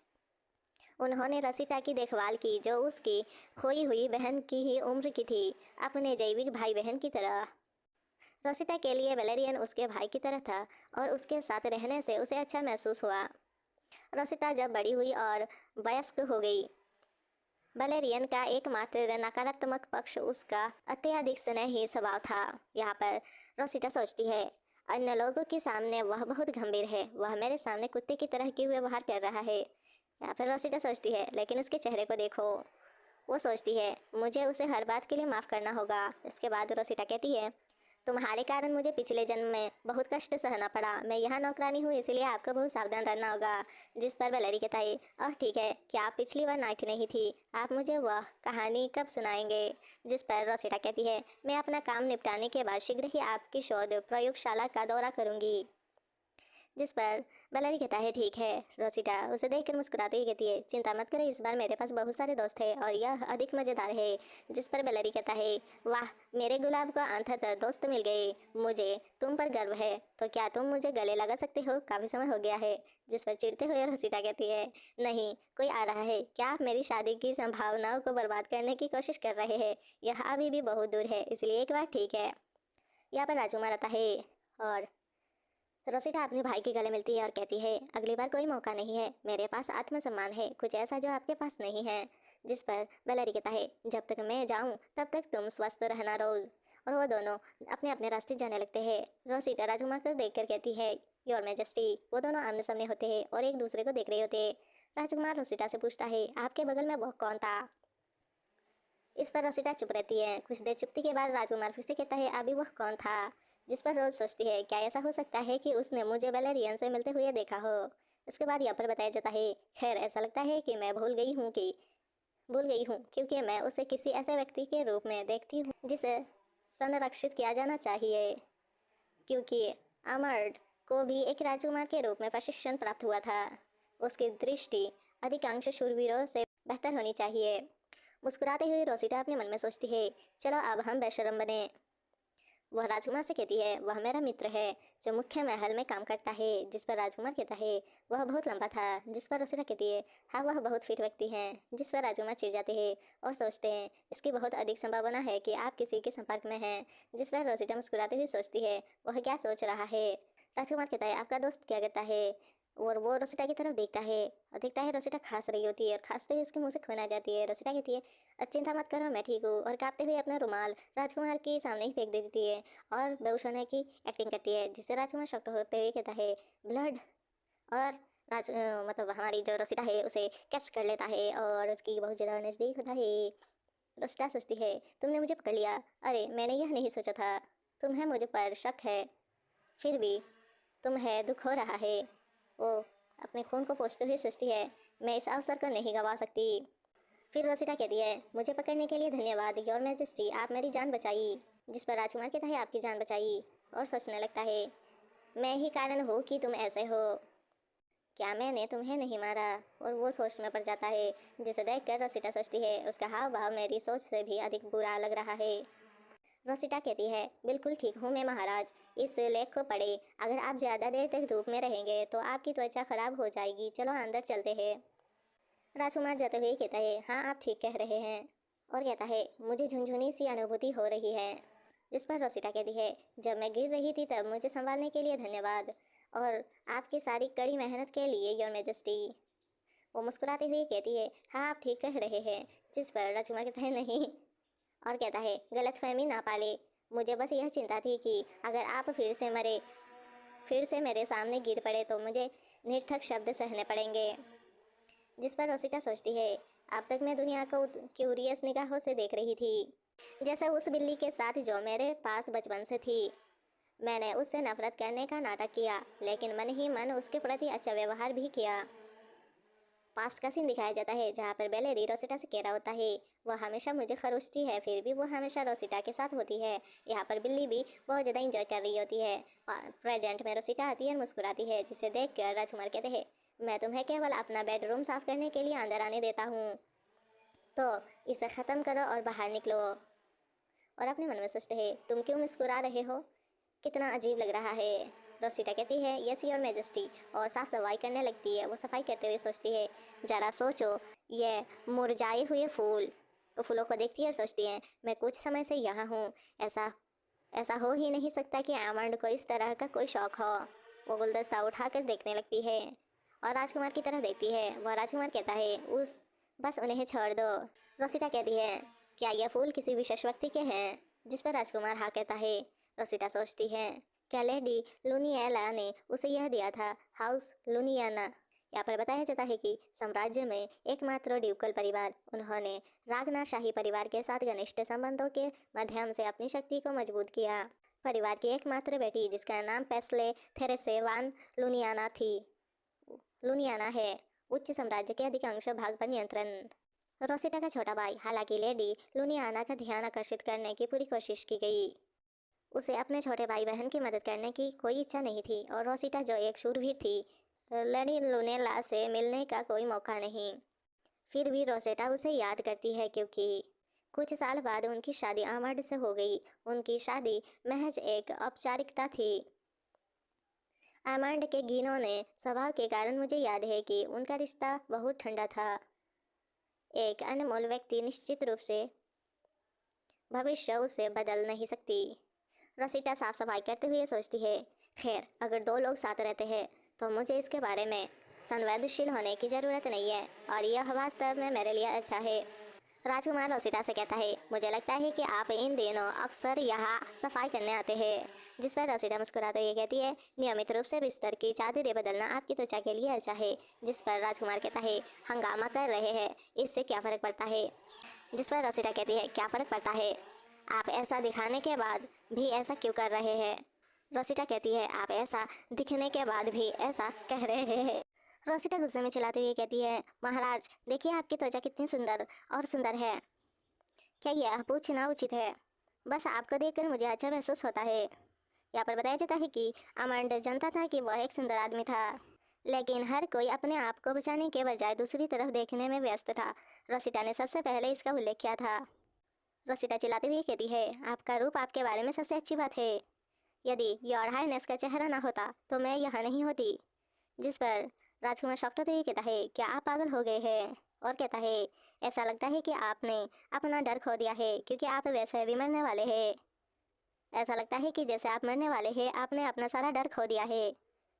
उन्होंने रोसिटा की देखभाल की, जो उसकी खोई हुई बहन की ही उम्र की थी, अपने जैविक भाई बहन की तरह। रोसिटा के लिए बेलेरियन उसके भाई की तरह था और उसके साथ रहने से उसे अच्छा महसूस हुआ। रोसिटा जब बड़ी हुई और वयस्क हो गई, बेलेरियन का एकमात्र नकारात्मक पक्ष उसका अत्यधिक स्नेही स्वभाव था। यहाँ पर रोसिटा सोचती है, अन्य लोगों के सामने वह बहुत गंभीर है, वह मेरे सामने कुत्ते की तरह क्यों व्यवहार कर रहा है। यहाँ पर रोसिटा सोचती है, लेकिन उसके चेहरे को देखो। वो सोचती है, मुझे उसे हर बात के लिए माफ़ करना होगा। इसके बाद रोसिटा कहती है, तुम्हारे कारण मुझे पिछले जन्म में बहुत कष्ट सहना पड़ा। मैं यहाँ नौकरानी हूँ, इसलिए आपको बहुत सावधान रहना होगा। जिस पर बेलेरी कहता है, ठीक है, क्या आप पिछली बार नाइट नहीं थी, आप मुझे वह कहानी कब सुनाएंगे। जिस पर रोसिटा कहती है, मैं अपना काम निपटाने के बाद शीघ्र ही आपकी शोध प्रयोगशाला का दौरा करूँगी। जिस पर बेलेरी कहता है, ठीक है। रोसिटा उसे देखकर मुस्कुराते ही कहती है, चिंता मत करो, इस बार मेरे पास बहुत सारे दोस्त हैं और यह अधिक मज़ेदार है। जिस पर बेलेरी कहता है, वाह, मेरे गुलाब को अंततः दोस्त मिल गए, मुझे तुम पर गर्व है। तो क्या तुम मुझे गले लगा सकते हो, काफ़ी समय हो गया है। जिस पर चिढ़ते हुए रोसिटा कहती है, नहीं, कोई आ रहा है। क्या आप मेरी शादी की संभावनाओं को बर्बाद करने की कोशिश कर रहे हैं। यह अभी भी बहुत दूर है, इसलिए एक बार ठीक है। यहाँ पर राजकुमार आता है और रोसिटा अपने भाई के गले मिलती है और कहती है, अगली बार कोई मौका नहीं है, मेरे पास आत्मसम्मान है, कुछ ऐसा जो आपके पास नहीं है। जिस पर बेलेरी कहता है, जब तक मैं जाऊं तब तक तुम स्वस्थ रहना, रोज। और वो दोनों अपने अपने रास्ते जाने लगते हैं। रोसिटा राजकुमार को देखकर कहती है, योर मैजेस्टी। वो दोनों आमने सामने होते हैं और एक दूसरे को देख रहे होते हैं। राजकुमार रोसिटा से पूछता है, आपके बगल में वो कौन था। इस पर रोसिटा चुप रहती है। कुछ देर चुप्पी के बाद राजकुमार फिर से कहता है, अभी वह कौन था। जिस पर रोज सोचती है, क्या ऐसा हो सकता है कि उसने मुझे बेलेरियन से मिलते हुए देखा हो। इसके बाद यहाँ पर बताया जाता है, खैर ऐसा लगता है कि मैं भूल गई हूँ, क्योंकि मैं उसे किसी ऐसे व्यक्ति के रूप में देखती हूँ जिसे संरक्षित किया जाना चाहिए, क्योंकि अमर्ड को भी एक राजकुमार के रूप में प्रशिक्षण प्राप्त हुआ था। उसकी दृष्टि अधिकांश शूरवीरों से बेहतर होनी चाहिए। मुस्कुराते हुए रोसिटा अपने मन में सोचती है, चलो अब हम बेशरम बने। वह राजकुमार से कहती है, वह मेरा मित्र है जो मुख्य महल में काम करता है। जिस पर राजकुमार कहता है, वह बहुत लंबा था। जिस पर रोसिटा कहती है, हाँ, वह बहुत फिट व्यक्ति है। जिस पर राजकुमार चिढ़ जाते हैं और सोचते हैं, इसकी बहुत अधिक संभावना है कि आप किसी के संपर्क में हैं। जिस पर रोसिटा मुस्कुराते हुए सोचती है, वह क्या सोच रहा है। राजकुमार कहता है, आपका दोस्त क्या करता है। और वो रोसिटा की तरफ देखता है और देखता है रोसिटा खांस रही होती है और खांसते हुए उसके मुंह से खून आ जाती है। रोसिटा कहती है, चिंता मत करो, मैं ठीक हूँ, और कांपते हुए अपना रुमाल राजकुमार के सामने ही फेंक देती है और बेहोश होने की एक्टिंग करती है, जिससे राजकुमार शॉक्ड होते हुए कहता है, ब्लड। और मतलब हमारी जो रोसिटा है उसे कैच कर लेता है और उसकी बहुत ज़्यादा नज़दीक होता है। रोसिटा सोचती है, तुमने मुझे पकड़ लिया, अरे मैंने यह नहीं सोचा था, तुम्हें मुझ पर शक है, फिर भी तुम्हें दुख हो रहा है। वो अपने खून को पोंछते हुए सोचती है, मैं इस अवसर को नहीं गंवा सकती। फिर रोसिटा कहती है, मुझे पकड़ने के लिए धन्यवाद योर मैजेस्टी, आप मेरी जान बचाई। जिस पर राजकुमार कहता है, आपकी जान बचाई, और सोचने लगता है, मैं ही कारण हूँ कि तुम ऐसे हो, क्या मैंने तुम्हें नहीं मारा। और वो सोच में पड़ जाता है, जिसे देखकर रोसिटा सोचती है, उसका हाव भाव मेरी सोच से भी अधिक बुरा लग रहा है। रोसिटा कहती है, बिल्कुल ठीक हूँ मैं महाराज, इस लेख को पढ़े, अगर आप ज़्यादा देर तक धूप में रहेंगे तो आपकी त्वचा खराब हो जाएगी, चलो अंदर चलते हैं। राजकुमार जाते हुए कहता है, हाँ आप ठीक कह रहे हैं, और कहता है, मुझे झुनझुनी सी अनुभूति हो रही है। जिस पर रोसिटा कहती है, जब मैं गिर रही थी तब मुझे संभालने के लिए धन्यवाद, और आपकी सारी कड़ी मेहनत के लिए योर मैजेस्टी। वो मुस्कुराते हुए कहती है, हाँ आप ठीक कह रहे हैं। जिस पर राजकुमार कहता है, नहीं, और कहता है, गलतफहमी ना पाले, मुझे बस यह चिंता थी कि अगर आप फिर से मेरे सामने गिर पड़े तो मुझे निरर्थक शब्द सहने पड़ेंगे। जिस पर रोसिटा सोचती है, अब तक मैं दुनिया को क्यूरियस निगाहों से देख रही थी, जैसे उस बिल्ली के साथ जो मेरे पास बचपन से थी। मैंने उससे नफरत करने का नाटक किया, लेकिन मन ही मन उसके प्रति अच्छा व्यवहार भी किया। पास्ट का सीन दिखाया जाता है जहाँ पर बेलेरी रोसिटा से कह रहा होता है, वह हमेशा मुझे खरोचती है, फिर भी वो हमेशा रोसिटा के साथ होती है। यहाँ पर बिल्ली भी बहुत ज़्यादा इंजॉय कर रही होती है। प्रेजेंट में रोसिटा आती है और मुस्कुराती है, जिसे देख कर राजकुमार कहते हैं, मैं तुम्हें केवल अपना बेडरूम साफ करने के लिए अंदर आने देता हूँ, तो इसे ख़त्म करो और बाहर निकलो। और अपने मन में सोचते हैं, तुम क्यों मुस्कुरा रहे हो, कितना अजीब लग रहा है। रोसिटा कहती है, यस योर मैजेस्टी, और साफ सफाई करने लगती है। वो सफाई करते हुए सोचती है, जरा सोचो, ये मुरझाए हुए फूल। वो फूलों को देखती है और सोचती है, मैं कुछ समय से यहाँ हूँ, ऐसा ऐसा हो ही नहीं सकता कि आमंड को इस तरह का कोई शौक हो। वो गुलदस्ता उठाकर देखने लगती है और राजकुमार की तरफ देखती है। वह राजकुमार कहता है, उस बस उन्हें छोड़ दो। रोसिटा कहती है, क्या यह फूल किसी विशेष व्यक्ति के हैं। जिस पर राजकुमार हाँ कहता है। रोसिटा सोचती है, क्या लेडी लुनियाला ने उसे यह दिया था, हाउस लुनियाना। यहाँ पर बताया जाता है कि साम्राज्य में एकमात्र ड्यूकल परिवार, उन्होंने रागना शाही परिवार के साथ घनिष्ठ संबंधों के माध्यम से अपनी शक्ति को मजबूत किया। परिवार की एकमात्र बेटी, जिसका नाम पेस्ले थेरेसे वान लुनियाना थी, लुनियाना है उच्च साम्राज्य के अधिकांश भाग पर नियंत्रण। रोसिटा का छोटा भाई, हालांकि लेडी लुनियाना का ध्यान आकर्षित करने की पूरी कोशिश की गई, उसे अपने छोटे भाई बहन की मदद करने की कोई इच्छा नहीं थी, और रोसिटा जो एक शूरवीर थी, लेडी लुनेला से मिलने का कोई मौका नहीं। फिर भी रोसेटा उसे याद करती है, क्योंकि कुछ साल बाद उनकी शादी आमंड से हो गई। उनकी शादी महज एक औपचारिकता थी। आमंड के घिनौने स्वभाव के कारण मुझे याद है कि उनका रिश्ता बहुत ठंडा था। एक अनमोल व्यक्ति निश्चित रूप से भविष्य उसे बदल नहीं सकती। रोसिटा साफ सफाई करते हुए सोचती है, खैर अगर दो लोग साथ रहते हैं तो मुझे इसके बारे में संवेदनशील होने की ज़रूरत नहीं है, और यह वास्तव में मेरे लिए अच्छा है। राजकुमार रोसिटा से कहता है, मुझे लगता है कि आप इन दिनों अक्सर यहाँ सफाई करने आते हैं। जिस पर रोसिटा मुस्कुराते हुए कहती है, नियमित रूप से बिस्तर की चादरें बदलना आपकी त्वचा के लिए अच्छा है। जिस पर राजकुमार कहता है, हंगामा कर रहे हैं, इससे क्या फ़र्क पड़ता है। जिस पर रोसिटा कहती है, क्या फ़र्क पड़ता है, आप ऐसा दिखाने के बाद भी ऐसा क्यों कर रहे हैं। रोसिटा कहती है, आप ऐसा दिखने के बाद भी ऐसा कह रहे हैं। रोसिटा गुस्से में चिल्लाते हुए कहती है, महाराज देखिए आपकी त्वचा कितनी सुंदर और सुंदर है, क्या यह पूछना उचित है। बस आपको देखकर मुझे अच्छा महसूस होता है। यहाँ पर बताया जाता है कि आमंड जानता था कि वह एक सुंदर आदमी था, लेकिन हर कोई अपने आप को बचाने के बजाय दूसरी तरफ देखने में व्यस्त था। रोसिटा ने सबसे पहले इसका उल्लेख किया था। रोसिटा चिल्लाती हुई कहती है, आपका रूप आपके बारे में सबसे अच्छी बात है। यदि योर हाइनेस का चेहरा ना होता तो मैं यहाँ नहीं होती। जिस पर राजकुमार शॉक्ट होते हुए कहता है, क्या आप पागल हो गए हैं। और कहता है, ऐसा लगता है कि आपने अपना डर खो दिया है, क्योंकि आप वैसे भी मरने वाले हैं। ऐसा लगता है कि जैसे आप मरने वाले हैं, आपने अपना सारा डर खो दिया है।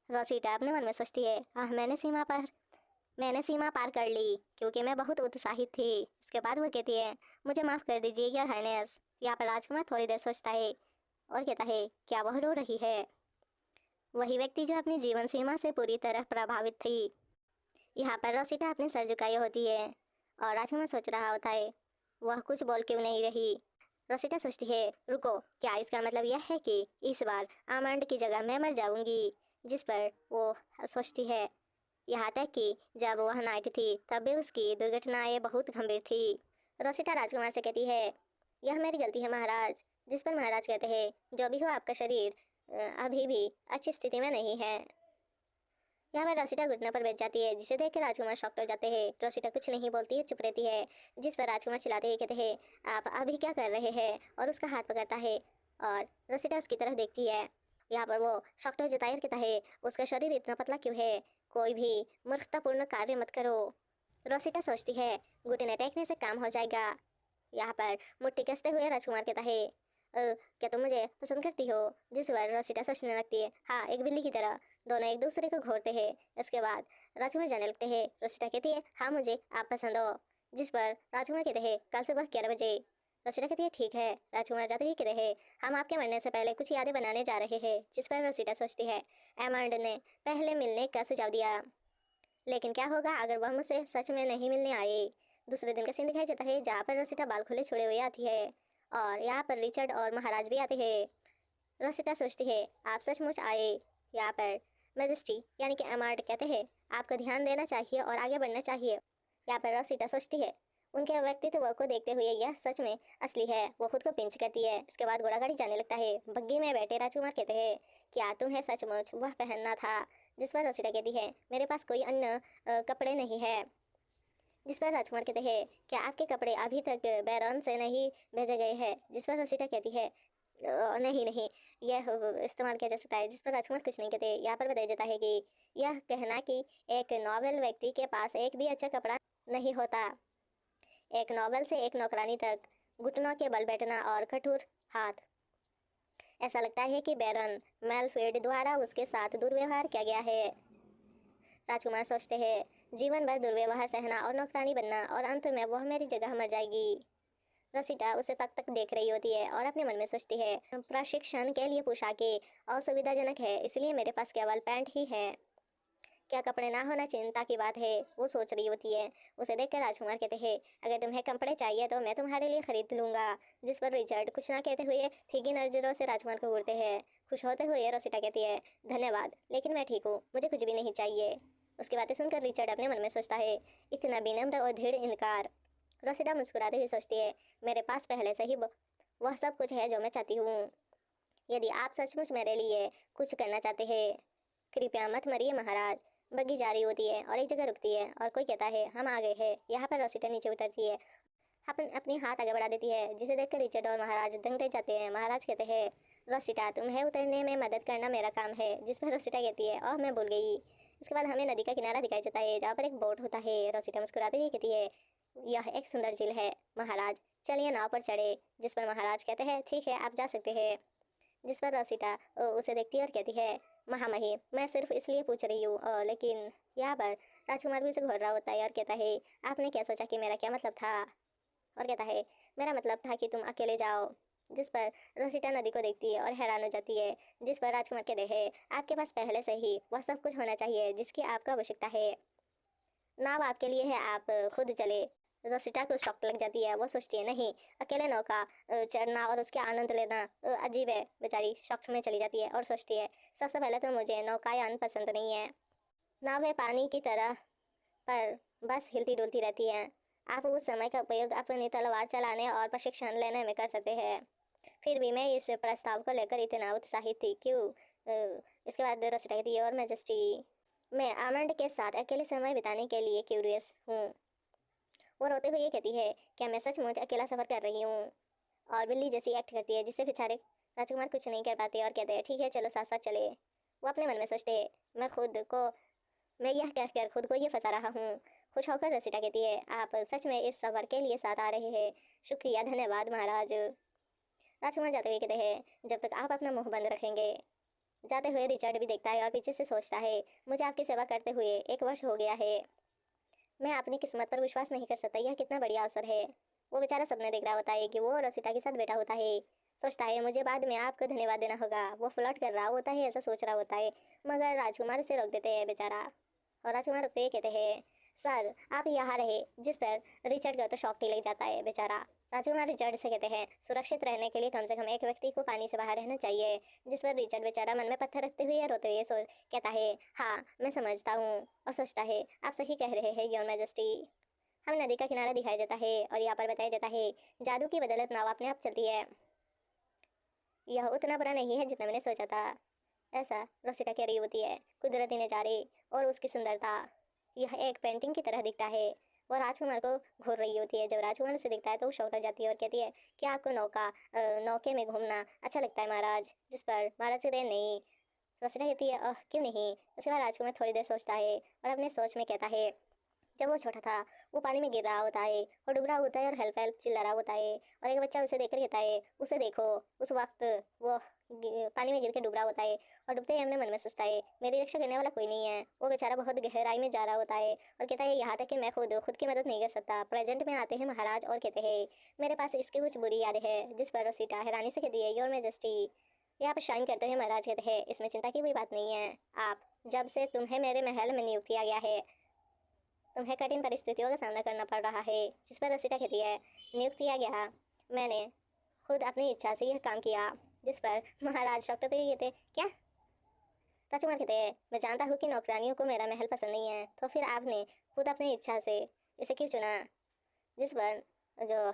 रोसिटा अपने मन में सोचती है, आह मैंने सीमा पार कर ली क्योंकि मैं बहुत उत्साहित थी। इसके बाद वो कहती है, मुझे माफ़ कर दीजिए योर हाइनेस। यहाँ पर राजकुमार थोड़ी देर सोचता है और कहता है, क्या वह रो रही है? वही व्यक्ति जो अपनी जीवन सीमा से पूरी तरह प्रभावित थी। यहाँ पर रोसिटा अपने सर झुकाई होती है और राजकुमार सोच रहा होता है, वह कुछ बोल क्यों नहीं रही। रोसिटा सोचती है, रुको, क्या इसका मतलब यह है कि इस बार आमंड की जगह मैं मर जाऊंगी? जिस पर वो सोचती है, यहाँ तक कि जब वह नाइट थी तब भी उसकी दुर्घटनाएं बहुत गंभीर थी। रोसिटा राजकुमार से कहती है, यह मेरी गलती है महाराज। जिस पर महाराज कहते हैं, जो भी हो आपका शरीर अभी भी अच्छी स्थिति में नहीं है। यहाँ पर रोसिटा घुटने पर बैठ जाती है, जिसे देख कर राजकुमार शॉक्ड हो जाते हैं। रोसिटा कुछ नहीं बोलती है, चुप रहती है। जिस पर राजकुमार चिल्लाते ही कहते हैं, आप अभी क्या कर रहे हैं? और उसका हाथ पकड़ता है और रोसिटा उसकी तरफ देखती है। यहाँ पर वो शॉक्ड हो जाता है और कहता है, उसका शरीर इतना पतला क्यों है? कोई भी मूर्खतापूर्ण कार्य मत करो। रोसिटा सोचती है, घुटने टेकने से काम हो जाएगा। यहाँ पर मुट्ठी कसते हुए राजकुमार कहता है, क्या तुम मुझे पसंद करती हो? जिस पर रोसिटा सोचने लगती है, हाँ, एक बिल्ली की तरह। दोनों एक दूसरे को घूरते हैं। इसके बाद राजकुमार जाने लगते हैं। रोसिटा कहती है, हाँ, मुझे आप पसंद हो। जिस पर राजकुमार कहते हैं, कल सुबह 11 बजे। रोसिटा कहती है, ठीक है। राजकुमार जाते ही कहते हैं, हम आपके मरने से पहले कुछ यादें बनाने जा रहे हैं। जिस पर रोसिटा सोचती है, एमंड ने पहले मिलने का सुझाव दिया, लेकिन क्या होगा अगर वह मुझसे सच में नहीं मिलने आए? दूसरे दिन का सीन दिखाई जाता है, जहाँ पर रोसिटा बाल खुले छोड़े हुए आती है और यहाँ पर रिचर्ड और महाराज भी आते हैं। रोसिटा सोचती है, आप सचमुच आए। यहाँ पर मैजेस्टी यानी कि एमार्ड कहते हैं, आपको ध्यान देना चाहिए और आगे बढ़ना चाहिए। यहाँ पर रोसिटा सोचती है, उनके व्यक्तित्व को देखते हुए यह सच में असली है। वो खुद को पिंच करती है। इसके बाद घोड़ा गाड़ी जाने लगता है। बग्गी में बैठे राजकुमार कहते हैं, क्या तुम्हें सचमुच वह पहनना था? जिस पर रोसिटा कहती है, मेरे पास कोई अन्य कपड़े नहीं है। जिस पर राजकुमार कहते हैं, क्या आपके कपड़े अभी तक बैरन से नहीं भेजे गए हैं? जिस पर रोसिटा कहती है, नहीं नहीं, यह इस्तेमाल किया जा सकता है। जिस पर राजकुमार कुछ नहीं कहते। यहाँ पर बताया जाता है कि यह कहना कि एक नॉबल व्यक्ति के पास एक भी अच्छा कपड़ा नहीं होता। एक नॉबल से एक नौकरानी तक, घुटनों के बल बैठना और कठोर हाथ। ऐसा लगता है कि बैरन मेलफील्ड द्वारा उसके साथ दुर्व्यवहार किया गया है। राजकुमार सोचते हैं, जीवन भर दुर्व्यवहार सहना और नौकरानी बनना, और अंत में वह मेरी जगह मर जाएगी। रसिटा उसे तक तक देख रही होती है और अपने मन में सोचती है, प्रशिक्षण के लिए पोशाकें असुविधाजनक है, इसलिए मेरे पास केवल पैंट ही है। क्या कपड़े ना होना चिंता की बात है? वो सोच रही होती है। उसे देखकर राजकुमार कहते हैं, अगर तुम्हें कपड़े चाहिए तो मैं तुम्हारे लिए खरीद लूंगा। जिस पर रिचर्ड कुछ ना कहते हुए फीकी नजरों से राजकुमार को घूरते हैं। खुश होते हुए रोसिटा कहती है, धन्यवाद, लेकिन मैं ठीक हूँ, मुझे कुछ भी नहीं चाहिए। उसकी बातें सुनकर रिचर्ड अपने मन में सोचता है, इतना विनम्र और दृढ़ इनकार। रोसिटा मुस्कुराते हुए सोचती है, मेरे पास पहले से ही वह सब कुछ है जो मैं चाहती हूँ। यदि आप सचमुच मेरे लिए कुछ करना चाहते हैं, कृपया मत मरिए महाराज। बग्गी जा रही होती है और एक जगह रुकती है और कोई कहता है, हम आ गए हैं। यहाँ पर रोसिटा नीचे उतरती है, अपनी हाथ आगे बढ़ा देती है, जिसे देखकर रिचर्ड और महाराज दंग रह जाते हैं। महाराज कहते हैं, रोसिटा, तुम्हें उतरने में मदद करना मेरा काम है। जिस पर रोसिटा कहती है, ओह, मैं भूल गई। इसके बाद हमें नदी का किनारा दिखाई जाता है, जहाँ पर एक बोट होता है। रोसिटा मुस्कुराती हुई कहती है, यह एक सुंदर झील है महाराज, चलिए नाव पर चढ़े। जिस पर महाराज कहते हैं, ठीक है, आप जा सकते हैं। जिस पर रोसिटा उसे देखती है और कहती है, महामहिम, मैं सिर्फ इसलिए पूछ रही हूँ, लेकिन यहाँ पर राजकुमार भी उसे घूर रहा होता है और कहता है, आपने क्या सोचा कि मेरा क्या मतलब था? और कहता है, मेरा मतलब था कि तुम अकेले जाओ। जिस पर रोसिटा नदी को देखती है और हैरान हो जाती है। जिस पर राजकुमार कहते हैं, आपके पास पहले से ही वह सब कुछ होना चाहिए जिसकी आपको आवश्यकता है। नाव आपके लिए है, आप खुद चले। रोसिटा को शौक लग जाती है। वो सोचती है, नहीं, अकेले नौका चढ़ना और उसके आनंद लेना अजीब है। बेचारी शौक में चली जाती है और सोचती है, सबसे पहले तो मुझे नौकायान पसंद नहीं है। नावें पानी की तरह पर बस हिलती डुलती रहती हैं। आप उस समय का उपयोग अपनी तलवार चलाने और प्रशिक्षण लेने में कर सकते हैं। फिर भी मैं इस प्रस्ताव को लेकर इतना उत्साहित थी, क्यों? इसके बाद रोसिटा कहती है, और मैजेस्टी, मैं आमंड के साथ अकेले समय बिताने के लिए क्यूरियस हूँ। वो रोते हुए कहती है, क्या मैं सचमुच अकेला सफर कर रही हूँ? और बिल्ली जैसी एक्ट करती है, जिससे बेचारे राजकुमार कुछ नहीं कर पाते और कहते हैं, ठीक है, चलो साथ साथ चले। वो अपने मन में सोचते हैं, मैं यह कहकर खुद को ये फंसा रहा हूँ। खुश होकर रसिटा कहती है, आप सच में इस सफर के लिए साथ आ रहे हैं? शुक्रिया, धन्यवाद महाराज। राजकुमार जाते हुए कहते हैं, जब तक आप अपना मुंह बंद रखेंगे। जाते हुए रिचर्ड भी देखता है और पीछे से सोचता है, मुझे आपकी सेवा करते हुए 1 वर्ष हो गया है। मैं अपनी किस्मत पर विश्वास नहीं कर सकता, यह कितना बढ़िया अवसर है। वो बेचारा सपने देख रहा होता है कि वो रोसिटा के साथ बैठा होता है। सोचता है मुझे बाद में आपको धन्यवाद देना होगा। वो फ्लर्ट कर रहा होता है, ऐसा सोच रहा होता है, मगर राजकुमार उसे रोक देते हैं बेचारा। और राजकुमार रुकते ही कहते हैं, सर आप यहाँ रहे। जिस पर रिचर्ड का तो शॉक ही लग जाता है बेचारा। राजकुमार रिचर्ड से कहते हैं, सुरक्षित रहने के लिए कम से कम एक व्यक्ति को पानी से बाहर रहना चाहिए। जिस पर रिचर्ड बेचारा मन में पत्थर रखते हुए या रोते हुए कहता है, हाँ मैं समझता हूँ। और सोचता है, आप सही कह रहे हैं योर मैजेस्टी। हम नदी का किनारा दिखाया जाता है और यहाँ पर बताया जाता है, जादू की बदौलत नाव अपने आप चलती है। यह उतना बुरा नहीं है जितना मैंने सोचा था। ऐसा रोसिटा कह रही होती है, कुदरती नज़ारे और उसकी सुंदरता यह एक पेंटिंग की तरह दिखता है। वो राजकुमार को घूर रही होती है। जब राजकुमार उसे दिखता है तो वो शौक हो जाती है और कहती है, क्या आपको नौके में घूमना अच्छा लगता है महाराज? जिस पर महाराज कहते हैं, नहीं। रोसिटा कहती है, क्यों नहीं? उसके बाद राजकुमार थोड़ी देर सोचता है और अपने सोच में कहता है, जब वो छोटा था वो पानी में गिर रहा होता है और डूब रहा होता है और हेल्प हेल्प चिल्ला रहा होता है। और एक बच्चा उसे देखकर कहता है, उसे देखो। उस वक्त वो पानी में गिर के डूब रहा होता है और डूबते ही अपने मन में सोचता है, मेरी रक्षा करने वाला कोई नहीं है। वो बेचारा बहुत गहराई में जा रहा होता है और कहता है, यहाँ तक कि मैं खुद की मदद नहीं कर सकता। प्रेजेंट में आते हैं महाराज और कहते हैं, मेरे पास इसकी कुछ बुरी यादें हैं। जिस पर रोसिटा हैरानी से कहती है, योर मैजेस्टी। यहाँ पर शाइन करते हुए महाराज कहते हैं, इसमें चिंता की कोई बात नहीं है। आप जब से तुम्हें मेरे महल में नियुक्त किया गया है, तुम्हें कठिन परिस्थितियों का सामना करना पड़ रहा है। जिस पर रोसिटा कहती है, नियुक्त किया गया? मैंने खुद अपनी इच्छा से यह काम किया। जिस पर महाराज डॉक्टर तो ये कहते, क्या? राजकुमार कहते हैं, मैं जानता हूँ कि नौकरानियों को मेरा महल पसंद नहीं है, तो फिर आपने खुद अपनी इच्छा से इसे क्यों चुना? जिस पर जो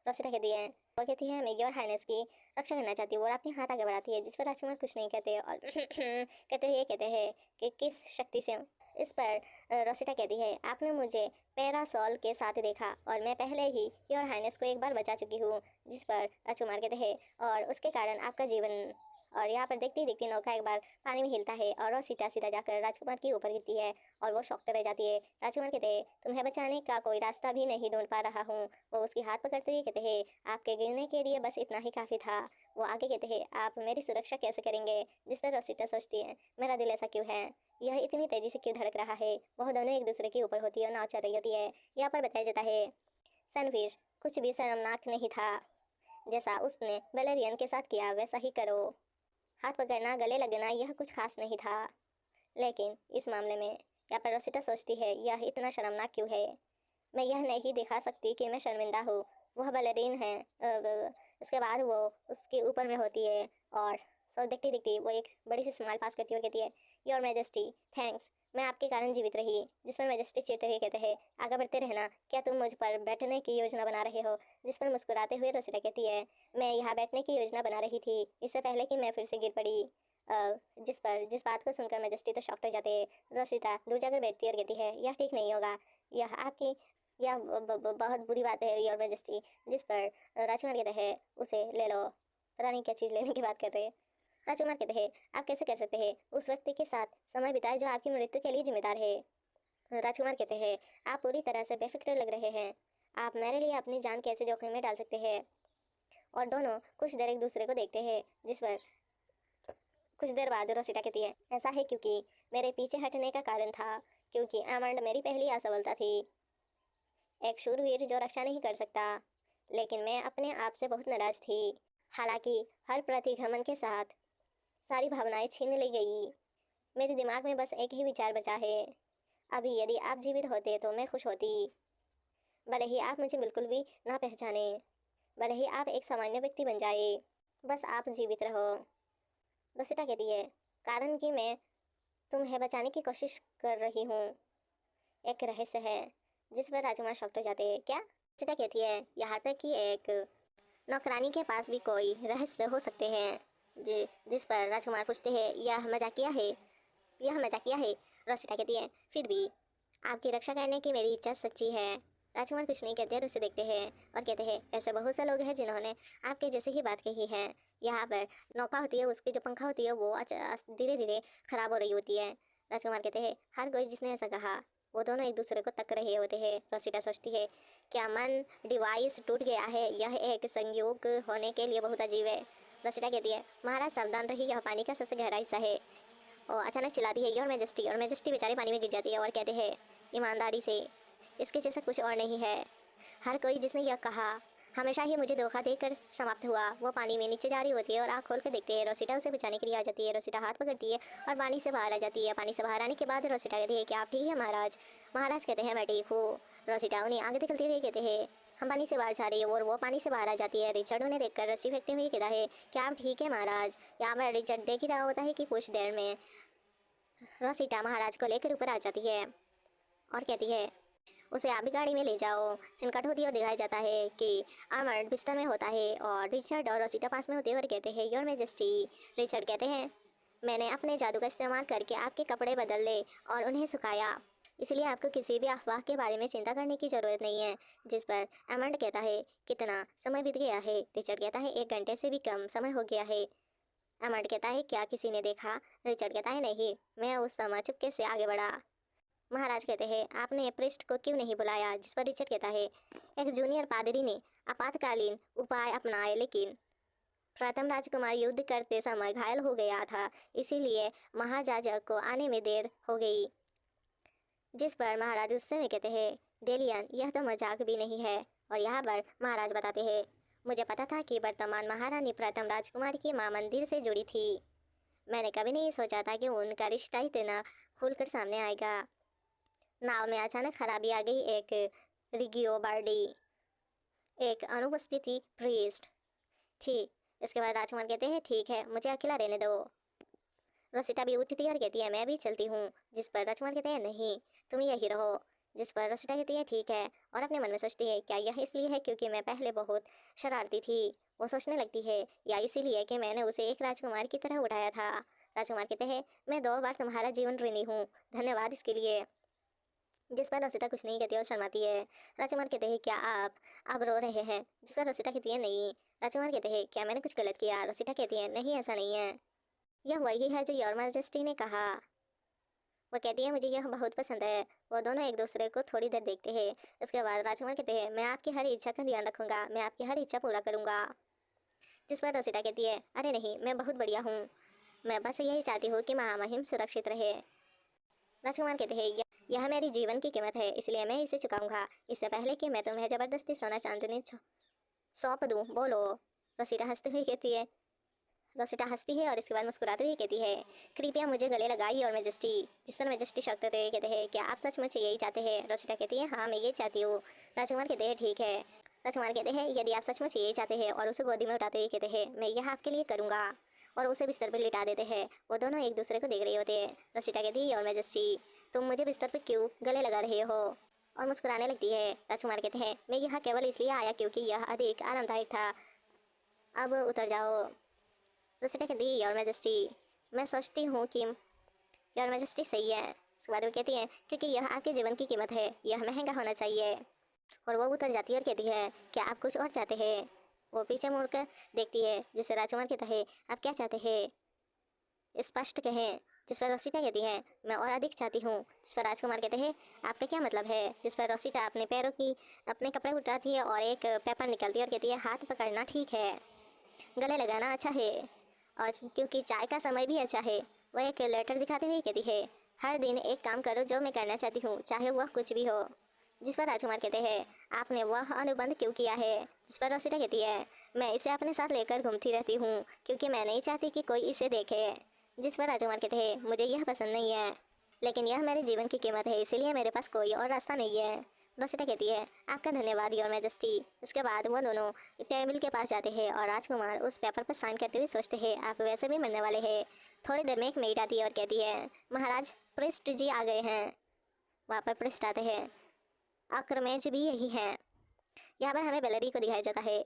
रोसिटा कहती है, वो कहती है, मैं योर हाइनेस की रक्षा करना चाहती हूँ। और अपने हाथ आगे बढ़ाती है। जिस पर राजकुमार कुछ नहीं कहते और कहते हैं कि किस शक्ति से? इस पर रोसिटा कहती है, आपने मुझे पैरासॉल के साथ देखा और मैं पहले ही योर हाइनेस को एक बार बचा चुकी हूँ। जिस पर राजकुमार कहते हैं, और उसके कारण आपका जीवन। और यहाँ पर देखती देखती नौका एक बार पानी में हिलता है और रोसिटा सीधा जाकर राजकुमार के ऊपर गिरती है और वो शॉक्ड रह जाती है। राजकुमार कहते हैं, तुम्हें बचाने का कोई रास्ता भी नहीं ढूंढ पा रहा हूँ। वो उसकी हाथ पकड़ते हुए कहते हैं, आपके गिरने के लिए बस इतना ही काफ़ी था। वो आगे कहते हैं, आप मेरी सुरक्षा कैसे करेंगे? जिस पर रोसिटा सोचती है, मेरा दिल ऐसा क्यों है? यह इतनी तेजी से क्यों धड़क रहा है? वह दोनों एक दूसरे के ऊपर होती है और नाव चल रही होती है। यहाँ पर बताया जाता है, सनफिश कुछ भी शर्मनाक नहीं था। जैसा उसने बेलेरियन के साथ किया वैसा ही करो। हाथ पकड़ना, गले लगना, यह कुछ खास नहीं था। लेकिन इस मामले में यहाँ पर रोसिटा सोचती है, यह इतना शर्मनाक क्यों है? मैं यह नहीं दिखा सकती कि मैं शर्मिंदा हूँ। वह बैलेरिन है। उसके बाद वो उसके ऊपर में होती है और सो देखती देखती वो एक बड़ी सी स्माइल पास करती है और कहती है, योर मैजेस्टी थैंक्स, मैं आपके कारण जीवित रही। जिस पर मैजेस्टी चिढ़ते हुए कहते हैं, आगे बढ़ते रहना, क्या तुम मुझ पर बैठने की योजना बना रहे हो? जिस पर मुस्कुराते हुए रोसिटा कहती है, मैं यहाँ बैठने की योजना बना रही थी इससे पहले कि मैं फिर से गिर पड़ी। जिस बात को सुनकर मैजेस्टी तो शॉक्ट हो जाते हैं। रोसिटा दूर जाकर बैठती है और कहती है, यह ठीक नहीं होगा। यह आपकी यह बहुत बुरी बात है योर मैजेस्टी। जिस पर राजकुमार कहते हैं, उसे ले लो। पता नहीं क्या चीज़ लेने की बात कर रहे हैं। राजकुमार कहते हैं, आप कैसे कर सकते हैं उस व्यक्ति के साथ समय बिताए जो आपकी मृत्यु के लिए जिम्मेदार है? राजकुमार कहते हैं, आप पूरी तरह से बेफिक्र लग रहे हैं। आप मेरे लिए अपनी जान कैसे जोखिम में डाल सकते हैं? और दोनों कुछ देर एक दूसरे को देखते हैं। जिस पर कुछ देर बाद रोसिटा कहती है, ऐसा है क्योंकि मेरे पीछे हटने का कारण था, क्योंकि आमंड मेरी पहली असफलता थी। एक शूरवीर जो रक्षा नहीं कर सकता। लेकिन मैं अपने आप से बहुत नाराज थी। हालांकि हर प्रतिगमन के साथ सारी भावनाएं छीन ली गई। मेरे दिमाग में बस एक ही विचार बचा है, अभी यदि आप जीवित होते तो मैं खुश होती। भले ही आप मुझे बिल्कुल भी ना पहचाने, भले ही आप एक सामान्य व्यक्ति बन जाए, बस आप जीवित रहो। रोसिटा कहती है, कारण कि मैं तुम्हें बचाने की कोशिश कर रही हूँ एक रहस्य है। जिस पर राजकुमार शॉक्ट हो जाते हैं, क्या? रोसिटा कहती है, यहाँ तक कि एक नौकरानी के पास भी कोई रहस्य हो सकते हैं। जिस पर राजकुमार पूछते हैं, यह मजाकिया है? यह मजाकिया है? रोसिटा कहती है, फिर भी आपकी रक्षा करने की मेरी इच्छा सच्ची है। राजकुमार कुछ नहीं कहते और उसे देखते हैं और कहते हैं, ऐसे बहुत से लोग हैं जिन्होंने आपके जैसे ही बात कही है। यहाँ पर नौका होती है, उसकी जो पंखा होती है वो धीरे धीरे खराब हो रही होती है। राजकुमार कहते हैं, हर कोई जिसने ऐसा कहा वो दोनों एक दूसरे को तक रहे होते हैं। रोसिटा सोचती है, क्या मन डिवाइस टूट गया है? यह एक संयोग होने के लिए बहुत अजीब है। रोसिटा कहती है, महाराज सावधान रहिए, यह पानी का सबसे गहरा हिस्सा है। और अचानक चिल्लाती है, योर मैजेस्टी। और मैजेस्टी बेचारे पानी में गिर जाती है और कहते हैं ईमानदारी से, इसके जैसा कुछ और नहीं है। हर कोई जिसने यह कहा हमेशा ही मुझे धोखा देकर समाप्त हुआ। वो पानी में नीचे जा रही होती है और आँख खोल कर देखते हैं। रोसिटा उसे बचाने के लिए आ जाती है। रोसिटा हाथ पकड़ती है और पानी से बाहर आ जाती है। पानी से बाहर आने के बाद रोसिटा कहती है, क्या आप ठीक है महाराज? महाराज कहते हैं, मैं ठीक हूँ। रोसिटा उन्हें आगे निकलते हुए कहते हैं, हम पानी से बाहर जा रही है। और वो पानी से बाहर आ जाती है। रिचर्ड उन्हें देखकर रस्सी फेंकते हुए कहता है, क्या आप ठीक है महाराज? यहाँ पर रिचर्ड देख ही रहा होता है कि कुछ देर में रोसिटा महाराज को लेकर ऊपर आ जाती है और कहती है, उसे आप भी गाड़ी में ले जाओ। सीन कट होती है और दिखाया जाता है कि आर्मर्ड बिस्तर में होता है और रिचर्ड और रोसिटा पास में होते हैं और कहते हैं, योर मैजेस्टी। रिचर्ड कहते हैं, मैंने अपने जादू का इस्तेमाल करके आपके कपड़े बदल ले और उन्हें सुखाया, इसलिए आपको किसी भी अफवाह के बारे में चिंता करने की ज़रूरत नहीं है। जिस पर आर्मर्ड कहता है, कितना समय बीत गया है? रिचर्ड कहता है, 1 घंटे से भी कम समय हो गया है। आर्मर्ड कहता है, क्या किसी ने देखा? रिचर्ड कहता है, नहीं। मैं उस समय चुपके से आगे बढ़ा। महाराज कहते हैं, आपने प्रिस्ट को क्यों नहीं बुलाया? जिस पर रिचर्ड कहता है, एक जूनियर पादरी ने आपातकालीन उपाय अपनाए, लेकिन प्रथम राजकुमार युद्ध करते समय घायल हो गया था, इसीलिए महाजाजक को आने में देर हो गई। जिस पर महाराज गुस्से में कहते हैं, डेलियन, यह तो मजाक भी नहीं है। और यहाँ पर महाराज बताते हैं, मुझे पता था कि वर्तमान महारानी प्रथम राजकुमार की माँ मंदिर से जुड़ी थी। मैंने कभी नहीं सोचा था कि उनका रिश्ता इतना खुलकर सामने आएगा। नाव में अचानक खराबी आ गई। एक रिगियो बार्डी, एक अनुपस्थिति प्रीस्ट थी। इसके बाद राजकुमार कहते हैं, ठीक है, मुझे अकेला रहने दो। रोसिटा भी उठती है और कहती है, मैं भी चलती हूँ। जिस पर राजकुमार कहते हैं, नहीं, तुम यही रहो। जिस पर रोसिटा कहती है, ठीक है। और अपने मन में सोचती है, क्या यह इसलिए है क्योंकि मैं पहले बहुत शरारती थी? वो सोचने लगती है, या इसीलिए कि मैंने उसे एक राजकुमार की तरह उठाया था? राजकुमार कहते हैं, मैं 2 बार तुम्हारा जीवन ऋणी हूँ, धन्यवाद इसके लिए। जिस पर रोसिटा कुछ नहीं कहती और शर्माती है। राजकुमार कहते हैं, क्या आप रो रहे हैं? जिस पर रोसिटा कहती है, नहीं। राजकुमार कहते हैं, क्या मैंने कुछ गलत किया? रोसिटा कहती है, नहीं, ऐसा नहीं है। यह वही है जो योर मैजेस्टी ने कहा। वो कहती है, मुझे यह बहुत पसंद है। वो दोनों एक दूसरे को थोड़ी देर देखते हैं। इसके बाद राजकुमार कहते हैं, मैं आपकी हर इच्छा का ध्यान रखूंगा, मैं आपकी हर इच्छा पूरा करूंगा। जिस पर रोसिटा कहती है, अरे नहीं, मैं बहुत बढ़िया हूँ, मैं बस यही चाहती हूँ कि महामहिम सुरक्षित रहे। राजकुमार कहते हैं, यह मेरी जीवन की कीमत है, इसलिए मैं इसे चुकाऊंगा। इससे पहले कि मैं तुम्हें जबरदस्ती सोना चांदनी सौंप दूं, बोलो। रोसिटा हंसते हुए कहती है रोसिटा हंसती है और इसके बाद मुस्कुराते हुए कहती है, कृपया मुझे गले लगाइए और मैजेस्टी। जिस पर मैजेस्टी शक होते हुए कहते हैं, क्या आप सचमुच यही चाहते हैं? रोसिटा कहती है, हाँ, मैं ये चाहती हूँ। राजकुमार कहते हैं, ठीक है। राजकुमार कहते हैं, यदि आप सचमुच यही चाहते हैं, और उसे गोदी में उठाते हुए कहते हैं, मैं यह आपके लिए करूँगा। और उसे बिस्तर पर लिटा देते हैं। वो दोनों एक दूसरे को देख रहे होते हैं। रोसिटा कहती है, और मैजेस्टी, तुम मुझे बिस्तर पर क्यों गले लगा रहे हो? और मुस्कुराने लगती है। राजकुमार कहते हैं, मैं यहाँ केवल इसलिए आया क्योंकि यह अधिक आरामदायक था। अब उतर जाओ। रोसिटा कहती है, योर मैजेस्टी, मैं सोचती हूँ कि योर मैजेस्टी सही है। उसके बाद वो कहती है, क्योंकि यह आपके जीवन की कीमत है, यह महंगा होना चाहिए। और वो उतर जाती है और कहती है, क्या आप कुछ और चाहते हैं? वो पीछे मुड़कर देखती है, जिससे राजकुमार कहता है, आप क्या चाहते हैं? स्पष्ट कहें। जिस पर रोसिटा कहती है, मैं और अधिक चाहती हूँ। जिस पर राजकुमार कहते हैं, आपका क्या मतलब है? जिस पर रोसिटा अपने पैरों की अपने कपड़े उठाती है और एक पेपर निकलती है और कहती है, हाथ पकड़ना ठीक है, गले लगाना अच्छा है, और क्योंकि चाय का समय भी अच्छा है। वह एक लेटर दिखाते हुए कहती है, हर दिन एक काम करो जो मैं करना चाहती हूँ, चाहे वह कुछ भी हो। जिस पर राजकुमार कहते हैं, आपने वह अनुबंध क्यों किया है? जिस पर रोसिटा कहती है, मैं इसे अपने साथ लेकर घूमती रहती हूँ क्योंकि मैं नहीं चाहती कि कोई इसे देखे। जिस पर राजकुमार कहते हैं, मुझे यह पसंद नहीं है, लेकिन यह मेरे जीवन की कीमत है, इसीलिए मेरे पास कोई और रास्ता नहीं है। रोसिटा कहती है, आपका धन्यवाद योर मैजेस्टी। उसके बाद वो दोनों टेबल के पास जाते हैं और राजकुमार उस पेपर पर साइन करते हुए सोचते हैं, आप वैसे भी मरने वाले हैं। थोड़ी देर में एक मेड आती है और कहती है, महाराज प्रिस्ट जी आ गए हैं। वहाँ पर प्रिस्ट आते हैं। आक्रमेज भी यही है। यहाँ पर हमें बेलेरी को दिखाया जाता है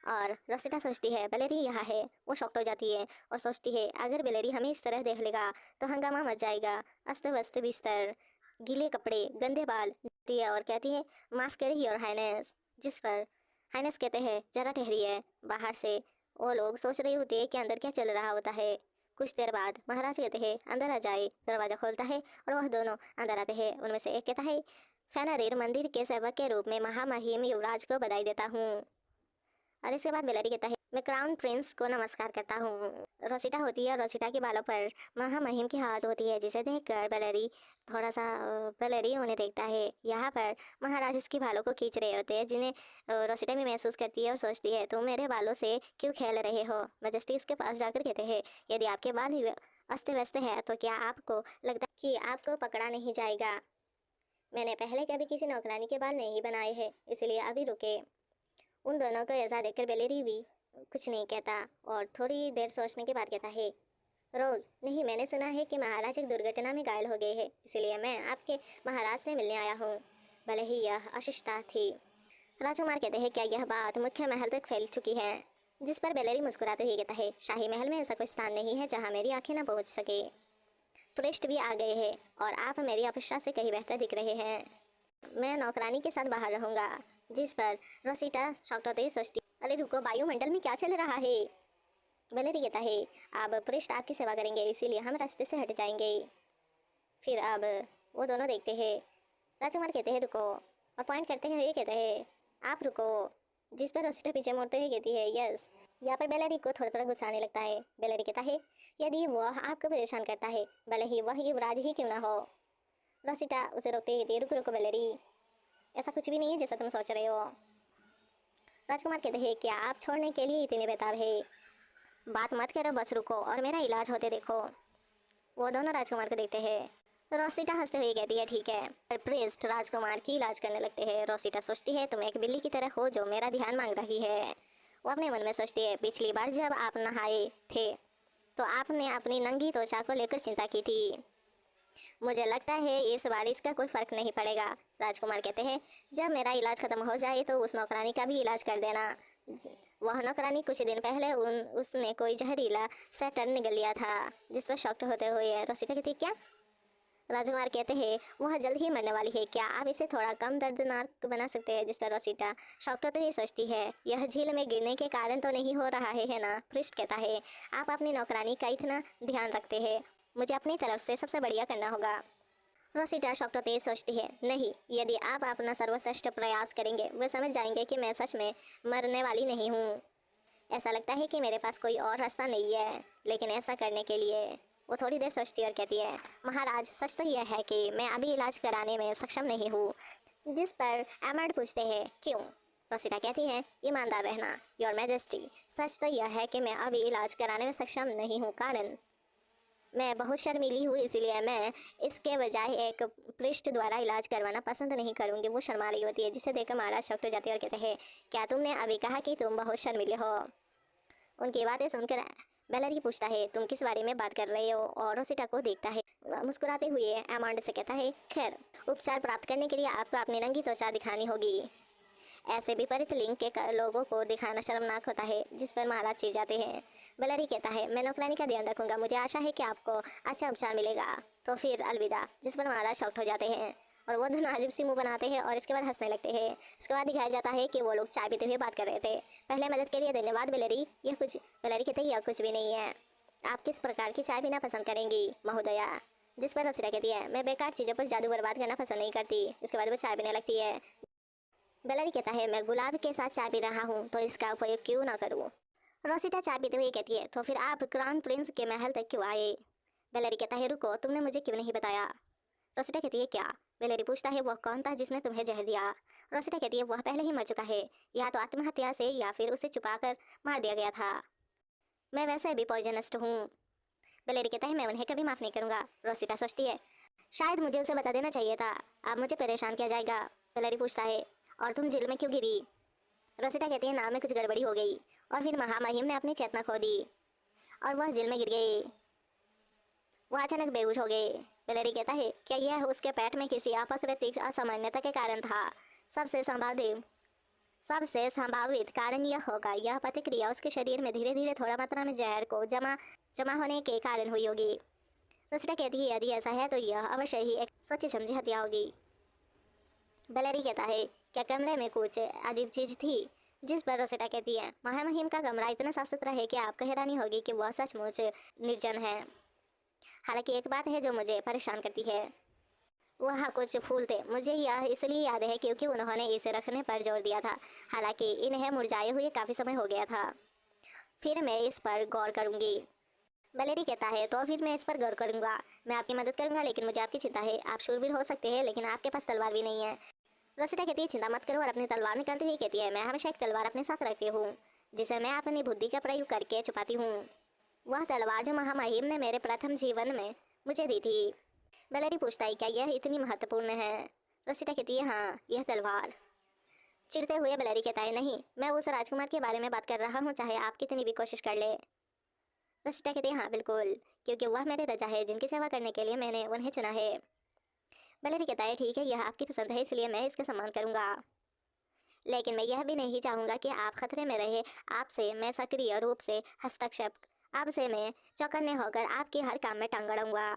और रोसिटा सोचती है, बेलेरी यहाँ है। वो शॉक्ट हो जाती है और सोचती है, अगर बेलेरी हमें इस तरह देख लेगा तो हंगामा मच जाएगा। अस्त व्यस्त बिस्तर, गीले कपड़े, गंदे बाल दिखती है और कहती है, माफ़ करिए योर हाइनेस। जिस पर हाइनेस कहते हैं, जरा ठहरिए। बाहर से वो लोग सोच रहे होते हैं कि अंदर क्या चल रहा होता है। कुछ देर बाद महाराज कहते हैं, अंदर आ जाए। दरवाज़ा खोलता है और वह दोनों अंदर आते हैं। उनमें से एक कहता है, फेनारिर मंदिर के सेवक के रूप में महामहिम युवराज को बधाई देता हूँ। और इसके बाद बेलेरी कहता है, मैं क्राउन प्रिंस को नमस्कार करता हूँ। रोसिटा होती है और रोसिटा के बालों पर महामहिम की हाथ होती है, जिसे देखकर बेलेरी थोड़ा सा बेलेरी उन्हें देखता है। यहाँ पर महाराज इसके बालों को खींच रहे होते हैं, जिन्हें रोसिटा भी महसूस करती है और सोचती है, तुम मेरे बालों से क्यों खेल रहे हो। मैजेस्टी उसके पास जाकर कहते हैं, यदि आपके बाल ही अस्त व्यस्त है तो क्या आपको लगता है कि आपको पकड़ा नहीं जाएगा। मैंने पहले कभी किसी नौकरानी के बाल नहीं बनाए हैं, इसलिए अभी रुके। उन दोनों को ऐसा देखकर बेलेरी भी कुछ नहीं कहता और थोड़ी देर सोचने के बाद कहता है, रोज नहीं, मैंने सुना है कि महाराज एक दुर्घटना में घायल हो गए हैं, इसलिए मैं आपके महाराज से मिलने आया हूँ, भले ही यह अशिष्टता थी। राजकुमार कहते हैं, क्या यह बात मुख्य महल तक फैल चुकी है। जिस पर बेलेरी मुस्कुराते हुए कहता है, शाही महल में ऐसा कोई स्थान नहीं है जहाँ मेरी आंखें न पहुँच सके। पृष्ठ भी आ गए हैं और आप मेरी अपेक्षा से कहीं बेहतर दिख रहे हैं। मैं नौकरानी के साथ बाहर रहूंगा। जिस पर रोसिटा शॉक्ट होते ही सोचती, अरे रुको, वायुमंडल में क्या चल रहा है। बेलेरी कहता है, अब पृष्ठ आपकी सेवा करेंगे, इसीलिए हम रास्ते से हट जाएंगे। फिर अब वो दोनों देखते हैं। राजकुमार कहते हैं, रुको, और पॉइंट करते हैं, ये कहते हैं, आप रुको। जिस पर रोसिटा पीछे मुड़ते हुए कहती है, यस। यहाँ पर बेलेरी को थोड़ा थोड़ा गुस्सा आने लगता है। बेलेरी कहता है, यदि वह आपको परेशान करता है, भले ही वह युवराज ही क्यों ना हो। रोसिटा उसे रोकते ही, रुको रुको बेलेरी, ऐसा कुछ भी नहीं है जैसा तुम सोच रहे हो। राजकुमार कहते हैं, क्या आप छोड़ने के लिए इतने बेताब है। बात मत करो, बस रुको और मेरा इलाज होते देखो। वो दोनों राजकुमार को देखते हैं। रोसिटा हंसते हुए कहती है, ठीक है। प्रिस्ट राजकुमार की इलाज करने लगते हैं। रोसिटा सोचती है, तुम एक बिल्ली की तरह हो जो मेरा ध्यान मांग रही है। वो अपने मन में सोचती है, पिछली बार जब आप नहाए थे तो आपने अपनी नंगी त्वचा को लेकर चिंता की थी। मुझे लगता है इस बार इसका कोई फर्क नहीं पड़ेगा। राजकुमार कहते हैं, जब मेरा इलाज खत्म हो जाए तो उस नौकरानी का भी इलाज कर देना। वह नौकरानी कुछ दिन पहले उसने कोई जहरीला सैटर्न निगल लिया था। जिस पर शॉक्ट होते हुए रोसिटा कहती, क्या। राजकुमार कहते हैं, वह जल्द ही मरने वाली है, क्या आप इसे थोड़ा कम दर्दनाक बना सकते हैं। जिस पर रोसिटा शॉक्ट होते हुए सोचती है, यह झील में गिरने के कारण तो नहीं हो रहा है ना। पृष्ठ कहता है, आप अपनी नौकरानी का इतना ध्यान रखते हैं, मुझे अपनी तरफ से सबसे बढ़िया करना होगा। रोसिटा शॉक्ट होते ही सोचती है, नहीं, यदि आप अपना सर्वश्रेष्ठ प्रयास करेंगे वे समझ जाएंगे कि मैं सच में मरने वाली नहीं हूँ। ऐसा लगता है कि मेरे पास कोई और रास्ता नहीं है, लेकिन ऐसा करने के लिए वो थोड़ी देर सोचती और कहती है, महाराज सच तो यह है कि मैं अभी इलाज कराने में सक्षम नहीं हूँ। जिस पर एमर्ड पूछते हैं, क्यों। रोसिटा कहती है, ईमानदार रहना योर मैजेस्टी, सच तो यह है कि मैं अभी इलाज कराने में सक्षम नहीं हूँ, कारण मैं बहुत शर्मीली हूँ, इसीलिए मैं इसके बजाय एक पृष्ठ द्वारा इलाज करवाना पसंद नहीं करूँगी। वो शर्मा रही होती है, जिसे देखकर महाराज शॉक्ट हो जाते हैं और कहते हैं, क्या तुमने अभी कहा कि तुम बहुत शर्मीले हो। उनकी बातें सुनकर बेलेरी पूछता है, तुम किस बारे में बात कर रहे हो, और रोसिटा को देखता है। मुस्कुराते हुए एमांड से कहता है, खैर, उपचार प्राप्त करने के लिए आपको अपनी नंगी त्वचा दिखानी होगी। ऐसे विपरीत लिंग के लोगों को दिखाना शर्मनाक होता है। जिस पर महाराज चिढ़ जाते हैं। बेलेरी कहता है, मैं नौकरानी का ध्यान रखूंगा, मुझे आशा है कि आपको अच्छा उपचार मिलेगा, तो फिर अलविदा। जिस पर महाराज शॉक्ट हो जाते हैं और वो दोनों अजीब सी मुंह बनाते हैं और इसके बाद हंसने लगते हैं। इसके बाद दिखाया जाता है कि वो लोग चाय पीते हुए बात कर रहे थे। पहले मदद के लिए धन्यवाद बेलेरी। बेलेरी कहते हैं, यह कुछ भी नहीं है, आप किस प्रकार की चाय पीना पसंद करेंगी महोदया। जिस पर रोसिटा कहती है, मैं बेकार चीज़ों पर जादू बर्बाद करना पसंद नहीं करती। इसके बाद वो चाय पीने लगती है। बेलेरी कहता है, मैं गुलाब के साथ चाय पी रहा हूँ तो इसका उपयोग क्यों ना करूँ। रोसिटा चाय पीते हुए कहती है, तो फिर आप क्राउन प्रिंस के महल तक क्यों आए। बेलेरी कहता है, रुको, तुमने मुझे क्यों नहीं बताया। रोसिटा कहती है, क्या। बेलेरी पूछता है, वह कौन था जिसने तुम्हें जहर दिया। रोसिटा कहती है, वह पहले ही मर चुका है, या तो आत्महत्या से या फिर उसे छुपाकर मार दिया गया था। मैं वैसे भी पॉइजनस्ट हूँ। बेलेरी कहता है, मैं उन्हें कभी माफ़ नहीं करूँगा। रोसिटा सोचती है, शायद मुझे उसे बता देना चाहिए था, अब मुझे परेशान किया जाएगा। बेलेरी पूछता है, और तुम जेल में क्यों गिरी। रोसिटा कहती है, नाम में कुछ गड़बड़ी हो गई और फिर महामहिम ने अपनी चेतना खो दी और वह जेल में गिर गए। वह अचानक बेहोश हो गए। बेलेरी कहता है, क्या यह उसके पेट में किसी अप्राकृतिक असामान्यता के कारण था। सबसे संभावित कारण यह होगा, यह प्रतिक्रिया उसके शरीर में धीरे धीरे थोड़ा मात्रा में जहर को जमा होने के कारण हुई होगी। रोसिटा कहती है, यदि ऐसा है तो यह अवश्य ही एक सोची समझी हत्या होगी। बेलेरी कहता है, क्या कमरे में कुछ अजीब चीज थी। जिस पर रोसिटा कहती है, महामहिम का कमरा इतना साफ सुथरा है कि आपको हैरानी होगी कि वह सचमुच निर्जन है। हालांकि एक बात है जो मुझे परेशान करती है, वहाँ कुछ फूल थे। मुझे यह इसलिए याद है क्योंकि उन्होंने इसे रखने पर जोर दिया था, हालांकि इन्हें मुरझाए हुए काफ़ी समय हो गया था। फिर मैं इस पर गौर करूंगी। वैलेरी कहता है तो फिर मैं इस पर गौर करूंगा। मैं आपकी मदद करूंगा, लेकिन मुझे आपकी चिंता है। आप शूरवीर हो सकते हैं, लेकिन आपके पास तलवार भी नहीं है। रोसिटा कहती है चिंता मत करो, और अपनी तलवार निकालती हुई कहती है मैं हमेशा एक तलवार अपने साथ रखती हूँ, जिसे मैं अपनी बुद्धि का प्रयोग करके छुपाती हूँ। वह तलवार जो महामहिम ने मेरे प्रथम जीवन में मुझे दी थी। वैलेरी पूछता है क्या यह इतनी महत्वपूर्ण है? रोसिटा कहती है हाँ, यह तलवार। चिढ़ते हुए वैलेरी कहता है नहीं, मैं उस राजकुमार के बारे में बात कर रहा हूँ, चाहे आप कितनी भी कोशिश कर ले। रोसिटा कहती है हाँ बिल्कुल, क्योंकि वह मेरे राजा है जिनकी सेवा करने के लिए मैंने उन्हें चुना है। वैलेरी कहता है ठीक है, यह आपकी पसंद है, इसलिए मैं इसका सम्मान करूंगा, लेकिन मैं यह भी नहीं चाहूंगा कि आप खतरे में रहे। आपसे मैं सक्रिय रूप से हस्तक्षेप, आपसे मैं चौकन्ने होकर आपके हर काम में टांग अड़ूंगा।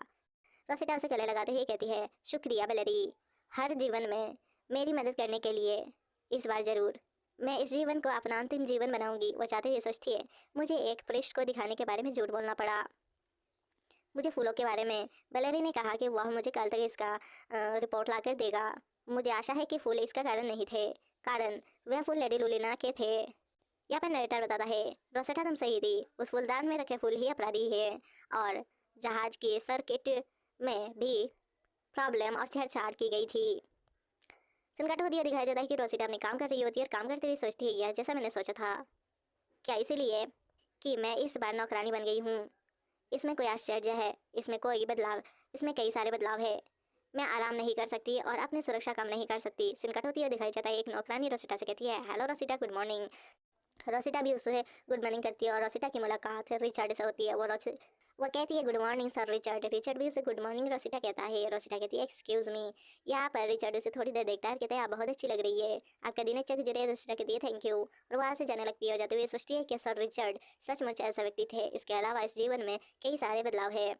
रोसिटा उसे गले लगाते हुए कहती है शुक्रिया वैलेरी, हर जीवन में मेरी मदद करने के लिए। इस बार जरूर, मैं इस जीवन को अपना अंतिम जीवन बनाऊंगी। वो चाहते हुए सोचती है मुझे एक पृष्ठ को दिखाने के बारे में झूठ बोलना पड़ा। मुझे फूलों के बारे में वैलेरी ने कहा कि वह मुझे कल तक इसका रिपोर्ट लाकर देगा। मुझे आशा है कि फूल इसका कारण नहीं थे, कारण वह फूल लेडी लुलिना के थे। यहाँ पर नरेटर बताता है रोसेटा तुम सही थी, उस फूलदान में रखे फूल ही अपराधी है, और जहाज के सर्किट में भी प्रॉब्लम और छेड़छाड़ की गई थी। संकट होती है, दिखाया जाता है कि रोसिटा अपनी काम कर रही होती है और काम करते हुए सोचती है यह जैसा मैंने सोचा था, क्या इसीलिए कि मैं इस बार नौकरानी बन गई हूँ? इसमें कोई आश्चर्य है? इसमें कोई बदलाव, इसमें कई सारे बदलाव है। मैं आराम नहीं कर सकती और अपनी सुरक्षा कम नहीं कर सकती। सिनकट होती है, दिखाई जाता है एक नौकरानी रोसिटा से कहती है हेलो रोसिटा, गुड मॉर्निंग। रोसिटा भी उससे गुड मॉर्निंग करती है और रोसिटा की मुलाकात रिचर्ड से होती है। वो कहती है good morning sir Richard. Richard भी उसे गुड मॉर्निंग रोसिटा कहता है। रोसिटा कहती है एक्सक्यूज मी। यहाँ पर रिचर्ड उसे थोड़ी देर देखता है, कहता है आप बहुत अच्छी लग रही है, आपका दिन अच्छा गुजरे। रोसिटा कहती है थैंक यू, और वहाँ से जाने लगती है। जाते हुए सोचती है कि सर रिचर्ड सचमुच ऐसा व्यक्ति थे। इसके अलावा इस जीवन में कई सारे बदलाव है।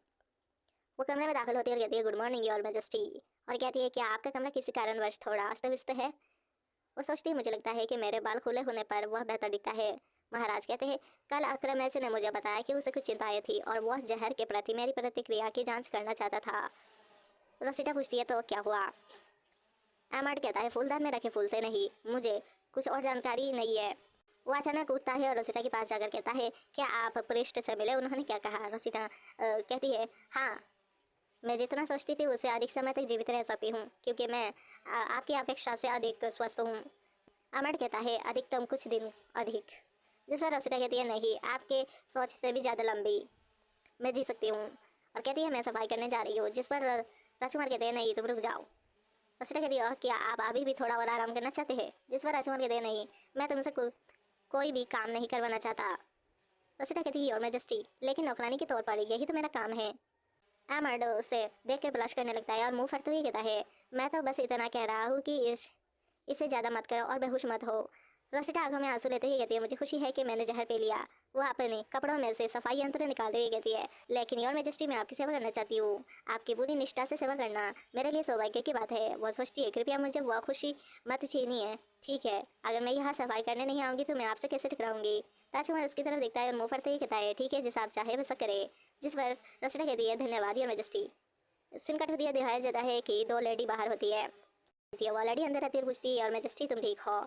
वो कमरे में दाखिल होती है और कहती है गुड मॉर्निंग योर मैजेस्टी, और कहती है क्या आपका कमरा किसी कारणवश थोड़ा अस्त व्यस्त है? वो सोचती है मुझे लगता है कि मेरे बाल खुले होने पर वह बेहतर दिखता है। महाराज कहते हैं कल अक्रमैच ने मुझे बताया कि उसे कुछ चिंताएं थी और वह जहर के प्रति मेरी प्रतिक्रिया की जांच करना चाहता था। रोसिटा पूछती है तो क्या हुआ? एमर्ड कहता है फूलदान में रखे फूल से नहीं, मुझे कुछ और जानकारी नहीं है। वो अचानक उठता है और रोसिटा के पास जाकर कहता है क्या आप पृष्ठ से मिले? उन्होंने क्या कहा? रोसिटा कहती है हाँ, मैं जितना सोचती थी उससे अधिक समय तक जीवित रह सकती हूँ, क्योंकि मैं आपकी अपेक्षा से अधिक स्वस्थ हूँ। अमर कहता है अधिकतम कुछ दिन अधिक। जिस पर रोसिटा कहती है नहीं, आपके सोच से भी ज़्यादा लंबी मैं जी सकती हूँ, और कहती है मैं सफाई करने जा रही हूँ। जिस पर राजकुमार कहते हैं नहीं तुम रुक जाओ। रोसिटा कहती है क्या आप अभी भी थोड़ा और आराम करना चाहते हैं? जिस पर राजकुमार कहते हैं नहीं, मैं तुमसे कोई भी काम नहीं करवाना चाहता। रोसिटा कहती है योर मैजेस्टी, लेकिन नौकरानी के तौर पर यही तो मेरा काम है। एमर्ड उसे देखकर ब्लश करने लगता है और मुंह फटते हुए कहता है मैं तो बस इतना कह रहा हूँ कि इससे ज़्यादा मत करो और बेहोश मत हो। रोसिटा आंखों में आंसू लेते हुए कहती है मुझे खुशी है कि मैंने जहर पी लिया। वो अपने कपड़ों में से सफाई यंत्र निकालते हुए कहती है लेकिन योर मैजेस्टी मैं आपकी सेवा करना चाहती हूँ। आपकी पूरी निष्ठा से सेवा करना मेरे लिए सौभाग्य की बात है। वो सोचती है कृपया मुझे वह खुशी मत छीनिए। ठीक है, अगर मैं यहाँ सफाई करने नहीं आऊँगी तो मैं आपसे कैसे टकराऊंगी? राजकुमार उसकी तरफ देखता है और मुँह फटते हुए कहता है ठीक है, जैसा आप चाहे वैसा करे। जिस पर रोसिटा कहती है धन्यवाद योर मैजेस्टी। सिनकट होती है, दिखाया जाता है कि दो लेडी बाहर होती है। वो लेडी अंदर आती है और पूछती है और मैजेस्टी तुम ठीक हो?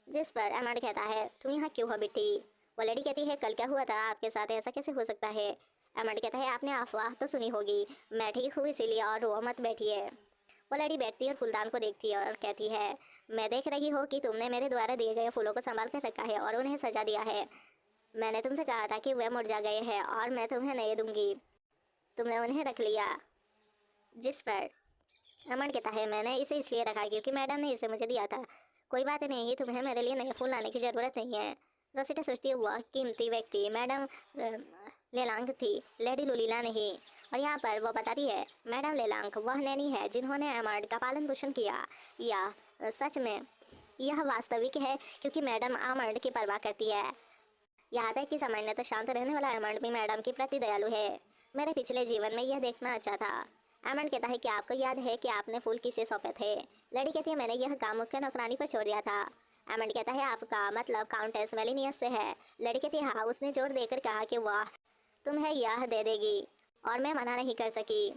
जिस पर एमर्ड कहता है तुम यहाँ क्यों हो बेटी? वो लेडी कहती है कल क्या हुआ था आपके साथ, ऐसा कैसे हो सकता है? एमर्ड कहता है आपने अफवाह तो सुनी होगी, मैं ठीक हूँ इसीलिए, और रो मत बैठिए। वो लेडी बैठती है और फूलदान को देखती है और कहती है मैं देख रही हूँ कि तुमने मेरे द्वारा दिए गए फूलों को संभाल कर रखा है और उन्हें सजा दिया है। मैंने तुमसे कहा था कि वे मुरझा गए हैं और मैं तुम्हें नए दूंगी, तुमने उन्हें रख लिया। जिस पर अमन कहता है मैंने इसे इसलिए रखा क्योंकि मैडम ने इसे मुझे दिया था। कोई बात नहीं, तुम्हें मेरे लिए नए फूल लाने की ज़रूरत नहीं है। रोसिटा सोचती है वह कीमती व्यक्ति मैडम लेलांग थी, लेडी लुलीला नहीं। और यहाँ पर वो बताती है मैडम लेलांग वह नैनी है जिन्होंने एमर्ड का पालन पोषण किया। या सच में यह वास्तविक है क्योंकि मैडम एमर्ड की परवाह करती है। यहाँ तक कि सामान्यतः शांत रहने वाला एमंड भी मैडम के प्रति दयालु है। मेरे पिछले जीवन में यह देखना अच्छा था। एमंड कहता है कि आपको याद है कि आपने फूल किसे सौंपे थे? लड़ी कहती है मैंने यह काम मुख्य नौकरानी पर छोड़ दिया था। एमंड कहता है आपका मतलब काउंटेस मेलिनियस से है? लड़ी कहती है हाँ, उसने जोर देकर कहा कि वाह तुम्हें यह दे देगी और मैं मना नहीं कर सकी।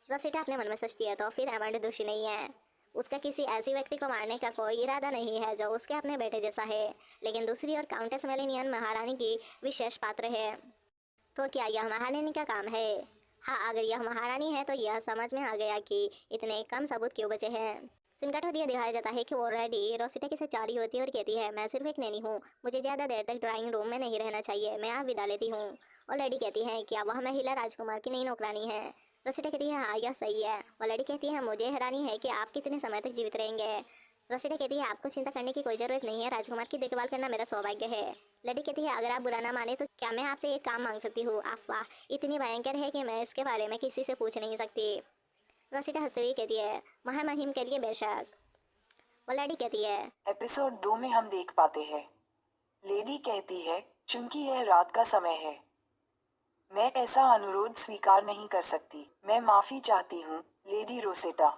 रोसिटा अपने मन में सोचती है तो फिर एमंड दोषी नहीं है। उसका किसी ऐसे व्यक्ति को मारने का कोई इरादा नहीं है जो उसके अपने बेटे जैसा है, लेकिन दूसरी ओर काउंटेस मेलेनियन महारानी की विशेष पात्र है। तो क्या यह महारानी का काम है? हाँ, अगर यह महारानी है तो यह समझ में आ गया कि इतने कम सबूत क्यों बचे हैं। सिनकाटो दिया दिखाया जाता है कि वो रेडी रोसिटा की सच्चारी होती है और कहती है, मैं सिर्फ एक नैनी हूँ, मुझे ज़्यादा देर तक ड्राइंग रूम में नहीं रहना चाहिए, मैं आप विदा लेती हूँ। और लेडी कहती है, क्या वह महिला राजकुमार की नई नौकरानी है? रोसिटा कहती है, हाँ यह सही है। और लेडी कहती है, मुझे हैरानी है कि आप कितने समय तक जीवित रहेंगे। रोसिटा कहती है, आपको चिंता करने की कोई ज़रूरत नहीं है, राजकुमार की देखभाल करना मेरा सौभाग्य है। लेडी कहती है, अगर आप बुरा ना माने तो क्या मैं आपसे एक काम मांग सकती हूँ? अफवाह इतनी भयंकर है कि मैं इसके बारे में किसी से पूछ नहीं सकती। रोसिटा हंसते हुए कहती है, महामहिम के लिए बेशक। वो लेडी कहती है, एपिसोड 2 में हम देख पाते हैं। लेडी कहती है, चूंकि यह रात का समय है, मैं ऐसा अनुरोध स्वीकार नहीं कर सकती। मैं माफी चाहती हूँ, लेडी रोसेटा।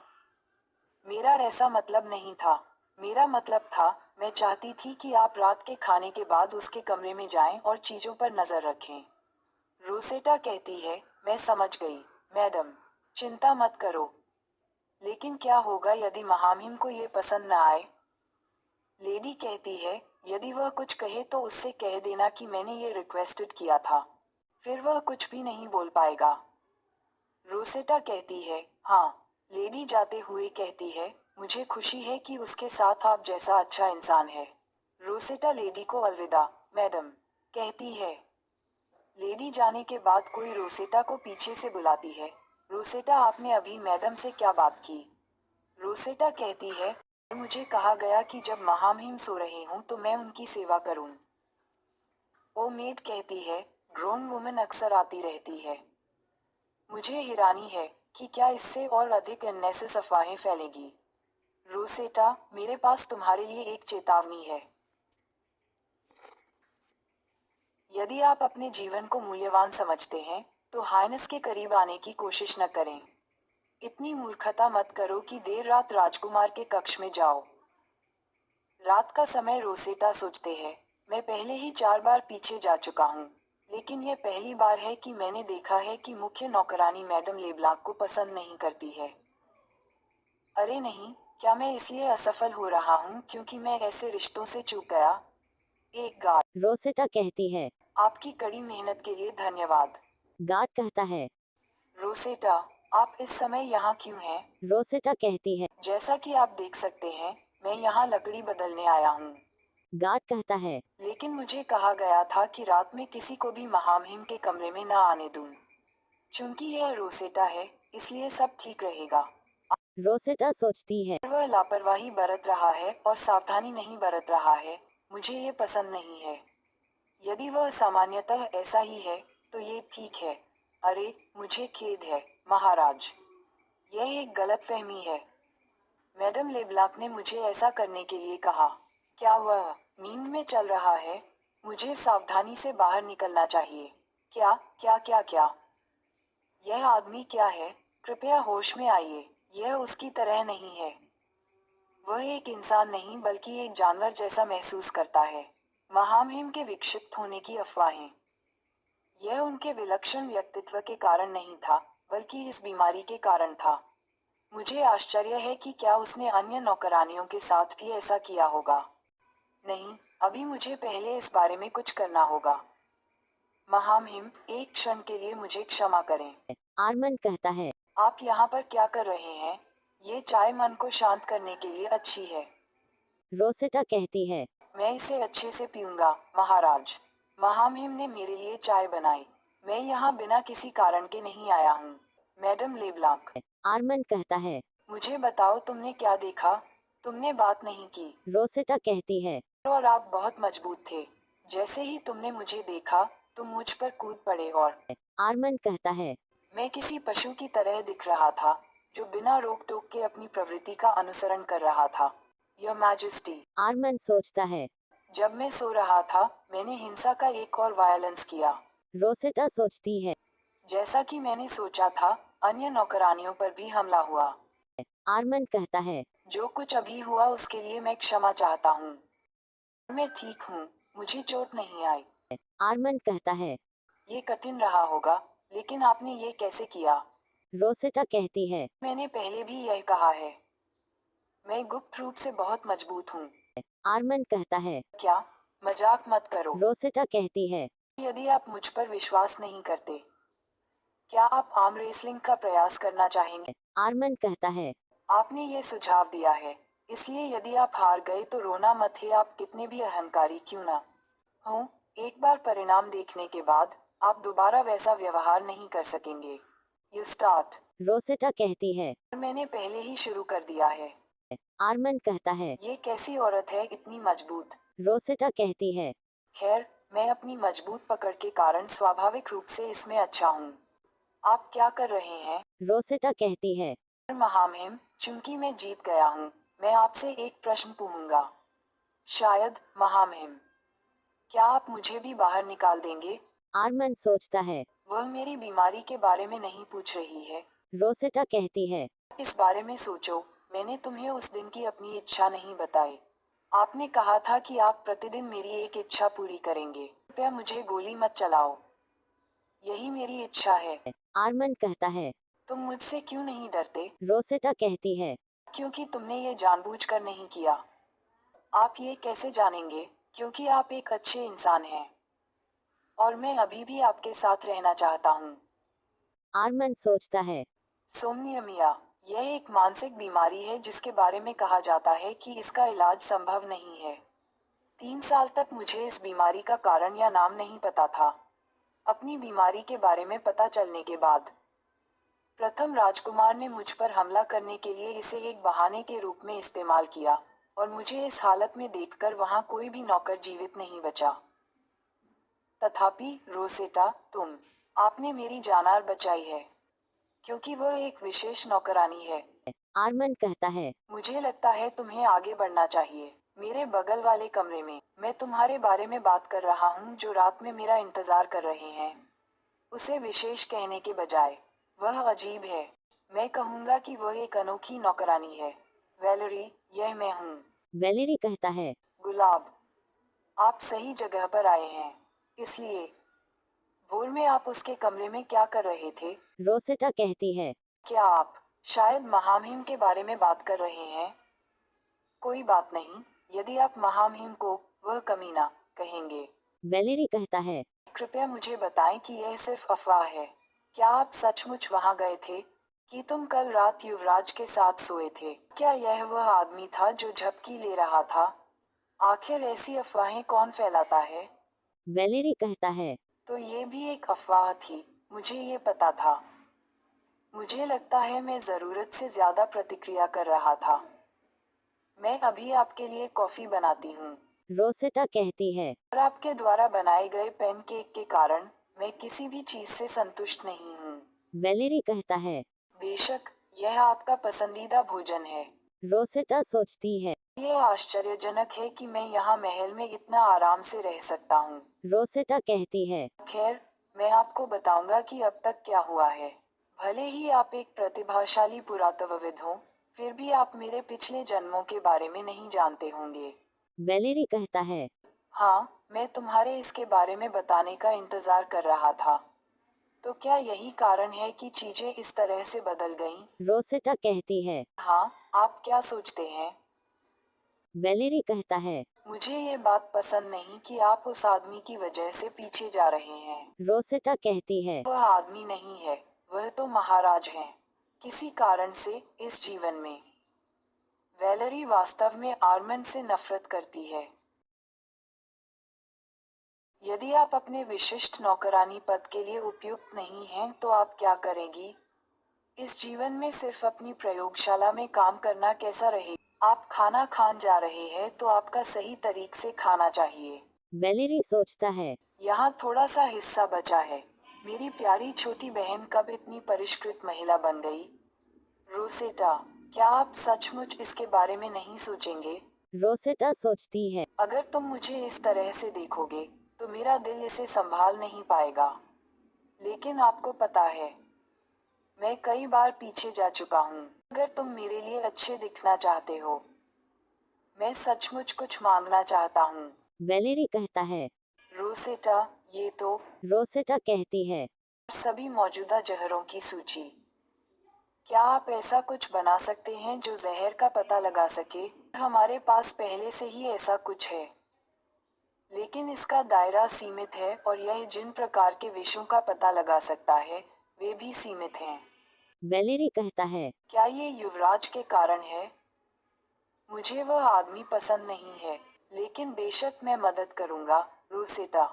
मेरा ऐसा मतलब नहीं था। मेरा मतलब था, मैं चाहती थी कि आप रात के खाने के बाद उसके कमरे में जाएं और चीजों पर नजर रखें। रोसेटा कहती है, मैं समझ गई, मैडम। चिंता मत करो। लेकिन क्या होगा यदि महामहिम को ये पसंद न आए? लेडी कहती है, यदि वह कुछ कहे तो उससे कह देना कि मैंने ये रिक्वेस्टेड किया था। फिर वह कुछ भी नहीं बोल पाएगा। रोसेटा कहती है, हाँ। लेडी जाते हुए कहती है, मुझे खुशी है कि उसके साथ आप जैसा अच्छा इंसान है। रोसेटा लेडी को अलविदा, मैडम, कहती है। लेडी जाने के बाद कोई रोसेटा को पीछे से बुलाती है। रोसेटा, आपने अभी मैडम से क्या बात की? रोसेटा कहती है, मुझे कहा गया कि जब महामहिम सो रही हूं तो मैं उनकी सेवा करूं। वो मेड कहती है, ग्रोन वुमन अक्सर आती रहती है। मुझे हैरानी है कि क्या इससे और अधिक अननेसेस अफवाहें फैलेगी। रोसेटा, मेरे पास तुम्हारे लिए एक चेतावनी है। यदि आप अपने जीवन को मूल्यवान समझते हैं तो हाइनेस के करीब आने की कोशिश न करें। इतनी मूर्खता मत करो कि देर रात राजकुमार के कक्ष में जाओ। रात का समय, रोसेटा सोचते हैं, मैं पहले ही 4 बार पीछे जा चुका हूँ, लेकिन यह पहली बार है कि मैंने देखा है कि मुख्य नौकरानी मैडम लेब्लांक को पसंद नहीं करती है। अरे नहीं, क्या मैं इसलिए असफल हो रहा हूँ क्योंकि मैं ऐसे रिश्तों से चूक गया? एक गार्ड, रोसेटा कहती है, आपकी कड़ी मेहनत के लिए धन्यवाद। गार्ड कहता है। रोसेटा, आप इस समय यहाँ क्यों हैं? रोसेटा कहती है, जैसा कि आप देख सकते हैं, मैं यहाँ लकड़ी बदलने आया हूँ। गार्ड कहता है। लेकिन मुझे कहा गया था कि रात में किसी को भी महामहिम के कमरे में न आने दूं। चूंकि यह रोसेटा है, इसलिए सब ठीक रहेगा। रोसेटा सोचती है, वह लापरवाही बरत रहा है और सावधानी नहीं बरत रहा है। मुझे ये पसंद नहीं है। यदि वह सामान्यतः ऐसा ही है तो ये ठीक है। अरे, मुझे खेद है, महाराज। यह एक गलतफहमी है। मैडम लेब्लांक ने मुझे ऐसा करने के लिए कहा। क्या वह नींद में चल रहा है? मुझे सावधानी से बाहर निकलना चाहिए। क्या क्या क्या क्या? यह आदमी क्या है? कृपया होश में आइए। यह उसकी तरह नहीं है। वह एक इंसान नहीं बल्कि एक जानवर जैसा महसूस करता है। महामहिम के विक्षिप्त होने की अफवाहें। यह उनके विलक्षण व्यक्तित्व के कारण नहीं था, बल्कि इस बीमारी के कारण था। मुझे आश्चर्य है कि क्या उसने अन्य नौकरानियों के साथ भी ऐसा किया होगा। नहीं, अभी मुझे पहले इस बारे में कुछ करना होगा। महामहिम, एक क्षण के लिए मुझे क्षमा करें। आर्मन कहता है, आप यहाँ पर क्या कर रहे हैं? ये चाय मन को शांत करने के लिए अच्छी है। रोसेटा कहती है, मैं इसे अच्छे से पीऊंगा, महाराज। महामहिम ने मेरे लिए चाय बनाई। मैं यहाँ बिना किसी कारण के नहीं आया हूँ। मैडम लेब्लांक, आर्मन कहता है। मुझे बताओ तुमने क्या देखा? तुमने बात नहीं की। रोसेटा कहती है, और आप बहुत मजबूत थे। जैसे ही तुमने मुझे देखा, तुम मुझ पर कूद पड़े और आर्मन कहता है। मैं किसी पशु की तरह दिख रहा था, जो बिना रोक टोक के अपनी प्रवृत्ति का अनुसरण कर रहा था। योर मैजेस्टी, आर्मन सोचता है। जब मैं सो रहा था, मैंने हिंसा का एक और वायलेंस किया। रोसेटा सोचती है। जैसा कि मैंने सोचा था, अन्य नौकरानियों पर भी हमला हुआ। आर्मन कहता है, जो कुछ अभी हुआ उसके लिए मैं क्षमा चाहता हूँ। मैं ठीक हूँ, मुझे चोट नहीं आई। आर्मन कहता है। ये कठिन रहा होगा, लेकिन आपने ये कैसे किया? रोसेटा कहती है, मैंने पहले भी यह कहा है। मैं गुप्त रूप से बहुत मजबूत हूँ। आर्मन कहता है। क्या? मजाक मत करो। रोसेटा कहती है। यदि आप मुझ पर विश्वास नहीं करते, क्या आप आर्म रेसलिंग का प्रयास करना चाहेंगे? आर्मन कहता है। आपने ये सुझाव दिया है, इसलिए यदि आप हार गए तो रोना मत है, आप कितने भी अहंकारी क्यों ना हो। एक बार परिणाम देखने के बाद आप दोबारा वैसा व्यवहार नहीं कर सकेंगे। You start. रोसेटा कहती है। मैंने पहले ही शुरू कर दिया है। आर्मन कहता है। ये कैसी औरत है, इतनी मजबूत। रोसेटा कहती है। खैर, मैं अपनी मजबूत पकड़ के कारण स्वाभाविक रूप से इसमें अच्छा हूँ। आप क्या कर रहे हैं? रोसेटा कहती है। महामहिम, चूंकि मैं जीत गया हूँ, मैं आपसे एक प्रश्न पूछूंगा। शायद, महामहिम। क्या आप मुझे भी बाहर निकाल देंगे? आर्मन सोचता है। वह मेरी बीमारी के बारे में नहीं पूछ रही है। रोसेटा कहती है। इस बारे में सोचो, मैंने तुम्हें उस दिन की अपनी इच्छा नहीं बताई। आपने कहा था कि आप प्रतिदिन मेरी एक इच्छा पूरी करेंगे। कृपया मुझे गोली मत चलाओ। यही मेरी इच्छा है। आर्मन कहता है। तुम मुझसे क्यों नहीं डरते? रोसेटा कहती है। क्योंकि तुमने ये जानबूझकर नहीं किया। आप ये कैसे जानेंगे? क्योंकि आप एक अच्छे इंसान हैं। और मैं अभी भी आपके साथ रहना चाहता हूँ। आर्मन सोचता है। सोम्नियमिया, यह एक मानसिक बीमारी है जिसके बारे में कहा जाता है कि इसका इलाज संभव नहीं है। 3 साल तक मुझे इस बीमारी का कारण या नाम नहीं पता था। अपनी बीमारी के बारे में पता चलने के बाद प्रथम राजकुमार ने मुझ पर हमला करने के लिए इसे एक बहाने के रूप में इस्तेमाल किया, और मुझे इस हालत में देखकर वहां कोई भी नौकर जीवित नहीं बचा। तथापि, रोसेटा, आपने मेरी जान बचाई है, क्योंकि वह एक विशेष नौकरानी है। आर्मन कहता है। मुझे लगता है तुम्हें आगे बढ़ना चाहिए। मेरे बगल वाले कमरे में मैं तुम्हारे बारे में बात कर रहा हूँ, जो रात में मेरा इंतजार कर रहे हैं। उसे विशेष कहने के बजाय, वह अजीब है। मैं कहूँगा कि वह एक अनोखी नौकरानी है। वैलेरी, यह मैं हूँ। वैलेरी कहता है। गुलाब, आप सही जगह पर आए हैं। इसलिए, भोर में आप उसके कमरे में क्या कर रहे थे? रोसेटा कहती है। क्या आप शायद महामहिम के बारे में बात कर रहे हैं? कोई बात नहीं, यदि आप महामहिम को वह कमीना कहेंगे। वैलेरी कहता है। कृपया मुझे बताएं कि यह सिर्फ अफवाह है। क्या आप सचमुच वहां गए थे? कि तुम कल रात युवराज के साथ सोए थे? क्या यह वह आदमी था जो झपकी ले रहा था? आखिर ऐसी अफवाहें कौन फैलाता है? वैलेरी कहता है। तो ये भी एक अफवाह थी, मुझे ये पता था। मुझे लगता है मैं ज़रूरत से ज़्यादा प्रतिक्रिया कर रहा था। मैं अभी आपके लिए कॉफ़ी बनाती हूँ। रोसेटा कहती है। और आपके द्वारा बनाए गए पैनकेक के कारण मैं किसी भी चीज़ से संतुष्ट नहीं हूँ। वैलेरी कहता है। बेशक, यह आपका पसंदीदा भोजन है। रोसेटा सोचती है। यह आश्चर्यजनक है कि मैं यहाँ महल में इतना आराम से रह सकता हूँ। रोसेटा कहती है। खैर, मैं आपको बताऊंगा कि अब तक क्या हुआ है। भले ही आप एक प्रतिभाशाली पुरातत्वविद हो, फिर भी आप मेरे पिछले जन्मों के बारे में नहीं जानते होंगे। वैलेरी कहता है। हाँ, मैं तुम्हारे इसके बारे में बताने का इंतजार कर रहा था। तो क्या यही कारण है कि चीजें इस तरह से बदल गईं? रोसेटा कहती है। हाँ, आप क्या सोचते हैं? वैलेरी कहता है। मुझे ये बात पसंद नहीं कि आप उस आदमी की वजह से पीछे जा रहे हैं। रोसेटा कहती है। वह आदमी नहीं है, वह तो महाराज हैं। किसी कारण से इस जीवन में वैलेरी वास्तव में आर्मन से नफरत करती है। यदि आप अपने विशिष्ट नौकरानी पद के लिए उपयुक्त नहीं हैं तो आप क्या करेंगी? इस जीवन में सिर्फ अपनी प्रयोगशाला में काम करना कैसा रहेगा? आप खाना खान जा रहे हैं तो आपका सही तरीक से खाना चाहिए। वैलेरी सोचता है। यहाँ थोड़ा सा हिस्सा बचा है। मेरी प्यारी छोटी बहन कब इतनी परिष्कृत महिला बन गई? रोसेटा, क्या आप सचमुच इसके बारे में नहीं सोचेंगे? रोसेटा सोचती है। अगर तुम मुझे इस तरह से देखोगे, तो मेरा दिल इसे संभाल नहीं पाएगा। लेकिन आपको पता है, मैं कई बार पीछे जा चुका हूँ। अगर तुम मेरे लिए अच्छे दिखना चाहते हो, मैं सचमुच कुछ मांगना चाहता हूँ। वैलेरी कहता है। रोसेटा, ये तो रोसेटा कहती है। सभी मौजूदा जहरों की सूची। क्या आप ऐसा कुछ बना सकते हैं जो जहर का पता लगा सके? हमारे पास पहले से ही ऐसा कुछ है, लेकिन इसका दायरा सीमित है और यह जिन प्रकार के विषयों का पता लगा सकता है वे भी सीमित हैं। वेलेरी कहता है। क्या ये युवराज के कारण है? मुझे वह आदमी पसंद नहीं है, लेकिन बेशक मैं मदद करूंगा, रोसेटा,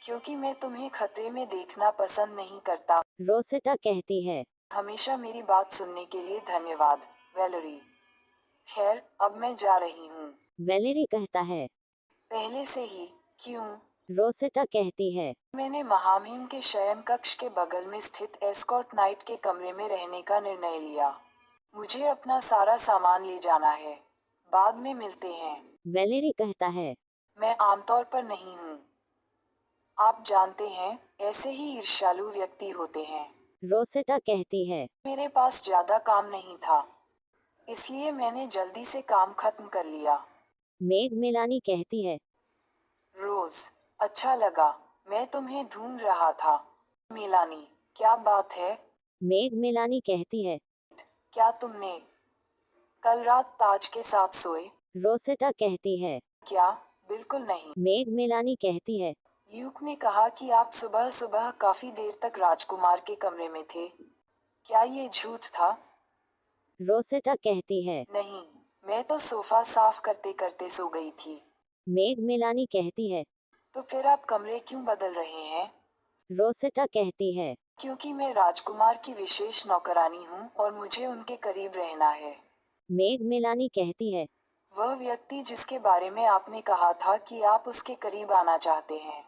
क्योंकि मैं तुम्हें खतरे में देखना पसंद नहीं करता। रोसेटा कहती है। हमेशा मेरी बात सुनने के लिए धन्यवाद, वेलेरी। खैर, अब मैं जा रही हूँ। वेलेरी कहता है। पहले से ही? क्यों? रोसेटा कहती है। मैंने महामहिम के शयन कक्ष के बगल में स्थित एस्कॉर्ट नाइट के कमरे में रहने का निर्णय लिया। मुझे अपना सारा सामान ले जाना है। बाद में मिलते हैं। वेलेरी कहता है। मैं आमतौर पर नहीं हूँ। आप जानते हैं, ऐसे ही ईर्ष्यालु व्यक्ति होते हैं। रोसेटा कहती है। मेरे पास ज्यादा काम नहीं था, इसलिए मैंने जल्दी से काम खत्म कर लिया। मेड मेलानी कहती है। रोज, अच्छा लगा। मैं तुम्हें ढूंढ रहा था। मेलानी, क्या बात है? मेड मेलानी कहती है। क्या तुमने कल रात ताज के साथ सोए? रोसेटा कहती है। क्या? बिल्कुल नहीं। मेड मेलानी कहती है। ल्यूक ने कहा कि आप सुबह सुबह काफी देर तक राजकुमार के कमरे में थे। क्या ये झूठ था? रोसेटा कहती है। नहीं, मैं तो सोफा साफ करते करते सो गई थी। मेड मेलानी कहती है। तो फिर आप कमरे क्यों बदल रहे हैं? रोसेटा कहती है। क्योंकि मैं राजकुमार की विशेष नौकरानी हूँ और मुझे उनके करीब रहना है। मेड मेलानी कहती है। वह व्यक्ति जिसके बारे में आपने कहा था कि आप उसके करीब आना चाहते हैं,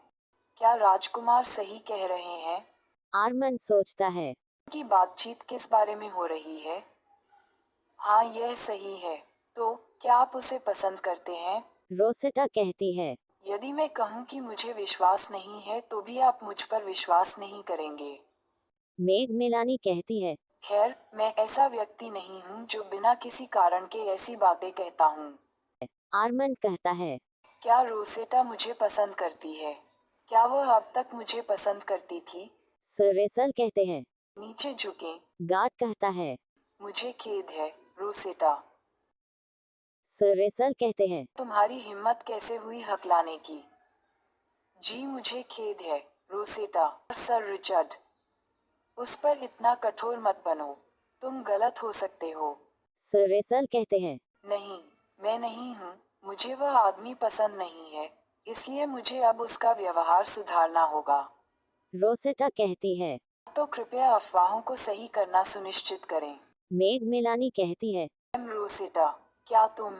क्या राजकुमार सही कह रहे हैं? आर्मन सोचता है। उनकी बातचीत किस बारे में हो रही है? हाँ, यह सही है। तो क्या आप उसे पसंद करते हैं? रोसेटा कहती है। यदि मैं कहूँ कि मुझे विश्वास नहीं है तो भी आप मुझ पर विश्वास नहीं करेंगे। मेड मेलानी कहती है। खैर, मैं ऐसा व्यक्ति नहीं हूँ जो बिना किसी कारण के ऐसी बातें कहता हूँ। आर्मन कहता है। क्या रोसेटा मुझे पसंद करती है? क्या वह अब तक मुझे पसंद करती थी? सर रेसल कहते हैं। नीचे झुकें। गार्ड कहता है। मुझे खेद है, रोसेटा। सर रेसल कहते हैं। तुम्हारी हिम्मत कैसे हुई हकलाने की? जी मुझे खेद है, रोसेटा। सर रिचर्ड, उस पर इतना कठोर मत बनो। तुम गलत हो सकते हो। सर रेसल कहते हैं। नहीं, मैं नहीं हूँ। मुझे वह आदमी पसंद नहीं है, इसलिए मुझे अब उसका व्यवहार सुधारना होगा। रोसेटा कहती है। तो कृपया अफवाहों को सही करना सुनिश्चित करें। मेड मेलानी कहती है। रोसेटा, क्या तुम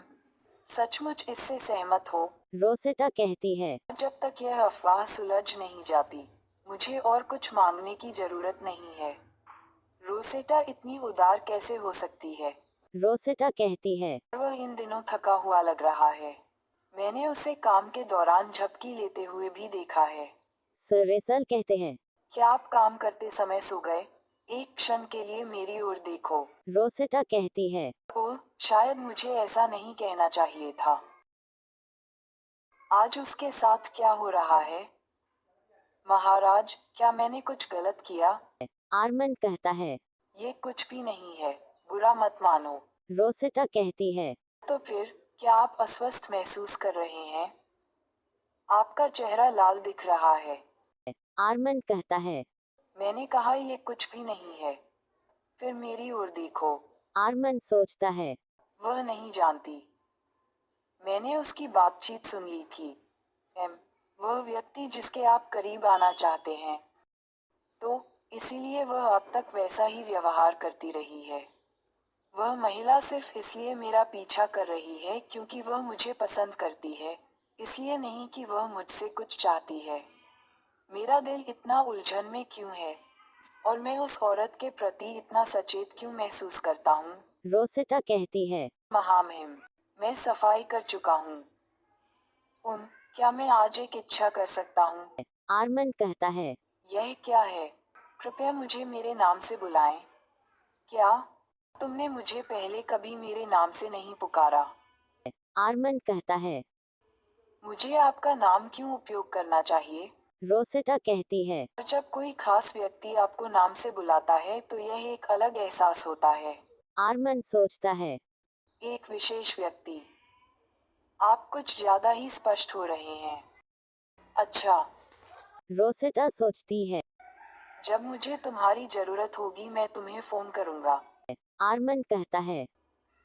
सचमुच इससे सहमत हो? रोसेटा कहती है। जब तक यह अफवाह सुलझ नहीं जाती, मुझे और कुछ मांगने की जरूरत नहीं है। रोसेटा इतनी उदार कैसे हो सकती है? रोसेटा कहती है। वह इन दिनों थका हुआ लग रहा है। मैंने उसे काम के दौरान झपकी लेते हुए भी देखा है। सर रेसल कहते हैं। क्या आप काम करते समय सो गए? एक क्षण के लिए मेरी ओर देखो। रोसेटा कहती है। ओह, शायद मुझे ऐसा नहीं कहना चाहिए था। आज उसके साथ क्या हो रहा है? महाराज, क्या मैंने कुछ गलत किया? आर्मन कहता है। ये कुछ भी नहीं है, बुरा मत मानो। रोसेटा कहती है। तो फिर, क्या आप अस्वस्थ महसूस कर रहे हैं? आपका चेहरा लाल दिख रहा है। आर्मन कहता है। मैंने कहा ये कुछ भी नहीं है। फिर मेरी ओर देखो। आर्मन सोचता है। वह नहीं जानती। मैंने उसकी बातचीत सुन ली थी। वह व्यक्ति जिसके आप करीब आना चाहते हैं। तो इसीलिए वह अब तक वैसा ही व्यवहार करती रही है। वह महिला सिर्फ इसलिए मेरा पीछा कर रही है क्योंकि वह मुझे पसंद करती है, इसलिए नहीं कि वह मुझसे कुछ चाहती है। मेरा दिल इतना उलझन में क्यों है? और मैं उस औरत के प्रति इतना सचेत क्यों महसूस करता हूँ? रोसेटा कहती है। महामहिम, मैं सफाई कर चुका हूँ। क्या मैं आज एक इच्छा कर सकता हूँ? आर्मन कहता है। यह क्या है? कृपया मुझे मेरे नाम से बुलाएं। क्या तुमने मुझे पहले कभी मेरे नाम से नहीं पुकारा? आर्मन कहता है। मुझे आपका नाम क्यों उपयोग करना चाहिए? रोसेटा कहती है। और जब कोई खास व्यक्ति आपको नाम से बुलाता है तो यह एक अलग एहसास होता है। आर्मन सोचता है। एक विशेष व्यक्ति। आप कुछ ज्यादा ही स्पष्ट हो रहे हैं। अच्छा, रोसेटा सोचती है। जब मुझे तुम्हारी जरूरत होगी मैं तुम्हें फोन करूंगा। आर्मन कहता है।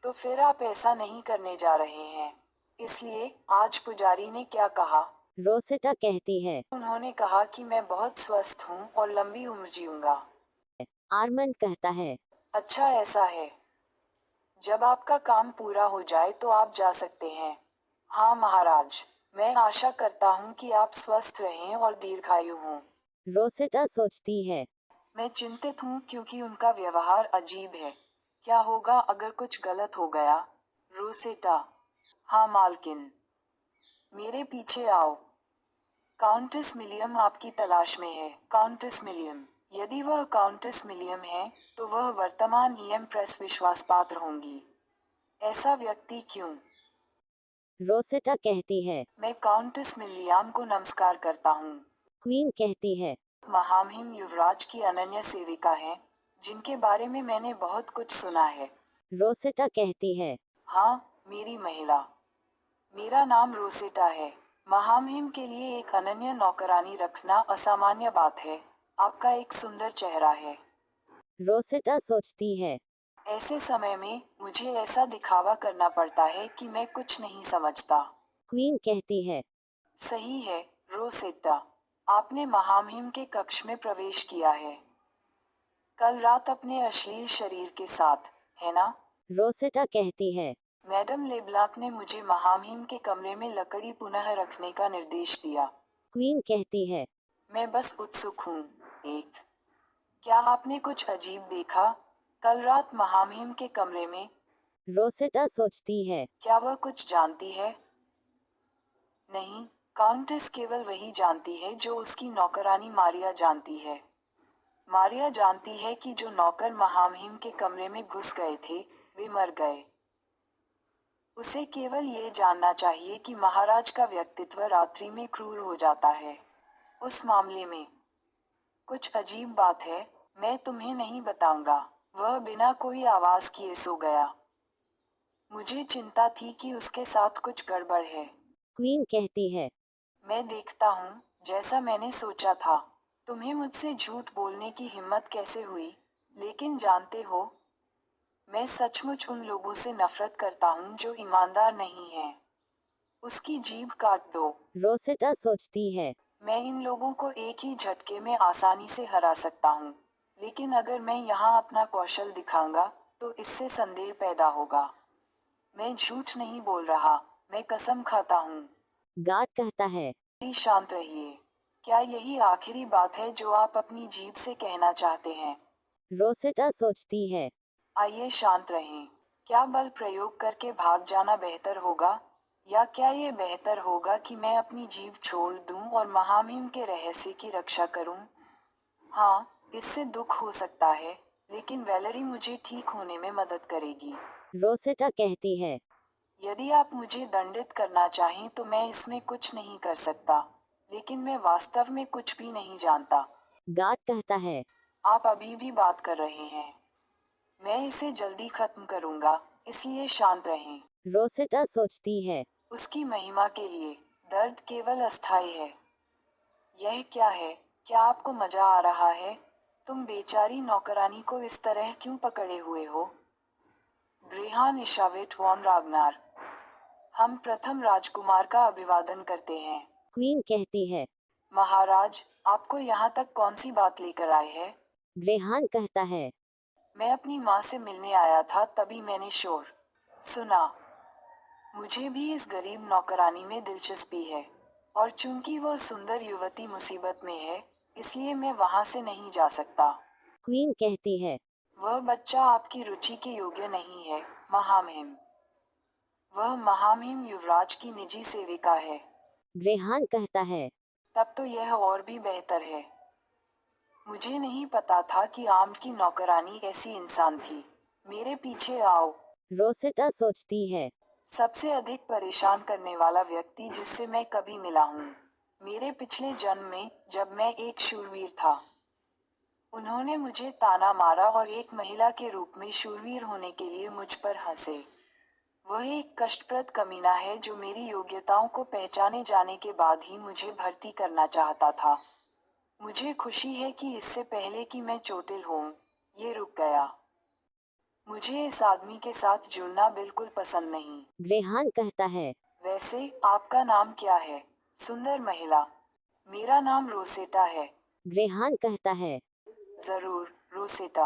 तो फिर आप ऐसा नहीं करने जा रहे हैं। इसलिए आज पुजारी ने क्या कहा? रोसेटा कहती है। उन्होंने कहा कि मैं बहुत स्वस्थ हूँ और लंबी उम्र जीऊंगा। आर्मन कहता है। अच्छा, ऐसा है। जब आपका काम पूरा हो जाए तो आप जा सकते हैं। हाँ महाराज, मैं आशा करता हूँ कि आप स्वस्थ रहें और दीर्घायु हों। रोसेटा सोचती है। मैं चिंतित हूँ क्योंकि उनका व्यवहार अजीब है। क्या होगा अगर कुछ गलत हो गया? रोसेटा। हाँ मालकिन। मेरे पीछे आओ। काउंटेस मिलियम आपकी तलाश में है। काउंटेस मिलियम। यदि वह काउंटेस मिलियम है तो वह वर्तमान ईएम प्रेस विश्वासपात्र होंगी। ऐसा व्यक्ति क्यों? रोसेटा कहती है। मैं काउंटेस मिलियम को नमस्कार करता हूँ। क्वीन कहती है। महामहिम युवराज की अनन्य सेविका हैं, जिनके बारे में मैंने बहुत कुछ सुना है। रोसेटा कहती है। हाँ, मेरी महिला। मेरा नाम रोसेटा है। महामहिम के लिए एक अनन्य नौकरानी रखना असामान्य बात है। आपका एक सुंदर चेहरा है। रोसेटा सोचती है। ऐसे समय में मुझे ऐसा दिखावा करना पड़ता है कि मैं कुछ नहीं समझता। क्वीन कहती है। सही है, रोसेटा। आपने महामहिम के कक्ष में प्रवेश किया है कल रात अपने अश्लील शरीर के साथ, है ना? रोसेटा कहती है। मैडम लेब्लाक ने मुझे महामहिम के कमरे में लकड़ी पुनः रखने का निर्देश दिया। क्वीन कहती है। मैं बस उत्सुक हूँ। एक, क्या आपने कुछ अजीब देखा कल रात महामहिम के कमरे में? रोसेटा सोचती है। क्या वह कुछ जानती है? नहीं, काउंटेस केवल वही जानती है जो उसकी नौकरानी मारिया जानती है। मारिया जानती है कि जो नौकर महामहिम के कमरे में घुस गए थे, वे मर गए। उसे केवल ये जानना चाहिए कि महाराज का व्यक्तित्व रात्रि में क्रूर हो जाता है। उस मामले में कुछ अजीब बात है, मैं तुम्हें नहीं बताऊंगा। वह बिना कोई आवाज किए सो गया। मुझे चिंता थी कि उसके साथ कुछ गड़बड़ है। क्वीन कहती है। मैं देखता हूँ, जैसा मैंने सोचा था। तुम्हें मुझसे झूठ बोलने की हिम्मत कैसे हुई? लेकिन जानते हो, मैं सचमुच उन लोगों से नफरत करता हूँ जो ईमानदार नहीं हैं। उसकी जीभ काट दो। रोसेटा सोचती है। मैं इन लोगों को एक ही झटके में आसानी से हरा सकता हूँ, लेकिन अगर मैं यहाँ अपना कौशल दिखाऊंगा तो इससे संदेह पैदा होगा। मैं झूठ नहीं बोल रहा, मैं कसम खाता हूँ। गार्ड कहता है। शांत रहिए। क्या यही आखिरी बात है जो आप अपनी जीभ से कहना चाहते हैं? रोसेटा सोचती है। आइए शांत रहें। क्या बल प्रयोग करके भाग जाना बेहतर होगा, या क्या ये बेहतर होगा कि मैं अपनी जीभ छोड़ दूं और महामहिम के रहस्य की रक्षा करूं? हाँ, इससे दुख हो सकता है, लेकिन वैलेरी मुझे ठीक होने में मदद करेगी। रोसेटा कहती है। यदि आप मुझे दंडित करना चाहें तो मैं इसमें कुछ नहीं कर सकता, लेकिन मैं वास्तव में कुछ भी नहीं जानता। गार्ड कहता है। आप अभी भी बात कर रहे हैं। मैं इसे जल्दी खत्म करूंगा, इसलिए शांत रहें। रोसेटा सोचती है। उसकी महिमा के लिए दर्द केवल अस्थायी है। यह क्या है? क्या आपको मजा आ रहा है? तुम बेचारी नौकरानी को इस तरह क्यों पकड़े हुए हो? ब्रेहान इशावेट वॉन रागनार। हम प्रथम राजकुमार का अभिवादन करते हैं। क्वीन कहती है। महाराज, आपको यहाँ तक कौन सी बात लेकर आए हैं? ब्रेहान कहता है। मैं अपनी माँ से मिलने आया था, तभी मैंने शोर सुना। मुझे भी इस गरीब नौकरानी में दिलचस्पी है, और चूंकि वह सुंदर युवती मुसीबत में है, इसलिए मैं वहां से नहीं जा सकता। क्वीन कहती है। वह बच्चा आपकी रुचि के योग्य नहीं है, महामहिम। वह महामहिम युवराज की निजी सेविका है। ब्रेहान कहता है। तब तो यह और भी बेहतर है। मुझे नहीं पता था कि आम की नौकरानी ऐसी इंसान थी। मेरे पीछे आओ। रोसेटा सोचती है। सबसे अधिक परेशान करने वाला व्यक्ति जिससे मैं कभी मिला हूँ। मेरे पिछले जन्म में जब मैं एक शूरवीर था, उन्होंने मुझे ताना मारा और एक महिला के रूप में शूरवीर होने के लिए मुझ पर हंसे। वह एक कष्टप्रद कमीना है जो मेरी योग्यताओं को पहचाने जाने के बाद ही मुझे भर्ती करना चाहता था। मुझे खुशी है कि इससे पहले कि मैं चोटिल हूँ, ये रुक गया। मुझे इस आदमी के साथ जुड़ना बिल्कुल पसंद नहीं। ग्रेहान कहता है। वैसे आपका नाम क्या है? सुंदर महिला। मेरा नाम रोसेटा है। ग्रेहान कहता है। जरूर, रोसेटा।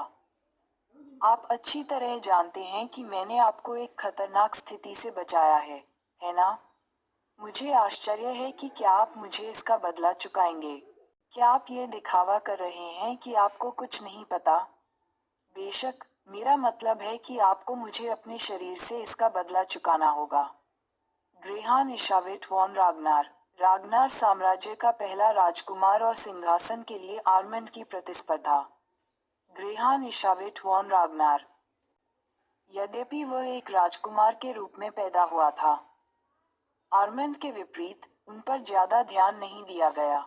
आप अच्छी तरह जानते हैं कि मैंने आपको एक खतरनाक स्थिति से बचाया है ना? मुझे आश्चर्य है कि क्या आप मुझे इसका बदला चुकाएंगे? क्या आप ये दिखावा कर रहे हैं कि आपको कुछ नहीं पता? बेशक, मेरा मतलब है कि आपको मुझे अपने शरीर से इसका बदला चुकाना होगा। ग्रेहान इशावेट वॉन रागनार। रागनार साम्राज्य का पहला राजकुमार और सिंहासन के लिए आर्मंड की प्रतिस्पर्धा। ग्रेहान इशावेट वॉन रागनार। यद्यपि वह एक राजकुमार के रूप में पैदा हुआ था, आर्मंड के विपरीत उन पर ज्यादा ध्यान नहीं दिया गया।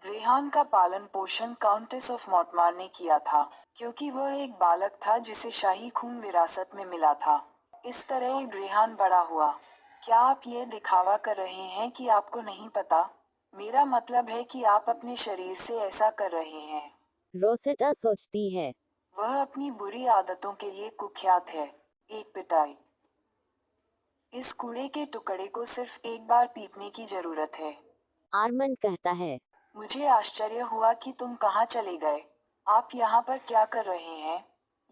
ग्रेहान का पालन पोषण काउंटेस ऑफ मॉटमार ने किया था, क्योंकि वह एक बालक था जिसे शाही खून विरासत में मिला था। इस तरह ग्रेहान बड़ा हुआ। क्या आप ये दिखावा कर रहे हैं कि आपको नहीं पता? मेरा मतलब है कि आप अपने शरीर से ऐसा कर रहे हैं। रोसेटा सोचती है। वह अपनी बुरी आदतों के लिए कुख्यात है। एक पिटाई। इस कूड़े के टुकड़े को सिर्फ एक बार पीटने की जरूरत है। आर्मंड कहता है। मुझे आश्चर्य हुआ कि तुम कहाँ चले गए। आप यहाँ पर क्या कर रहे हैं?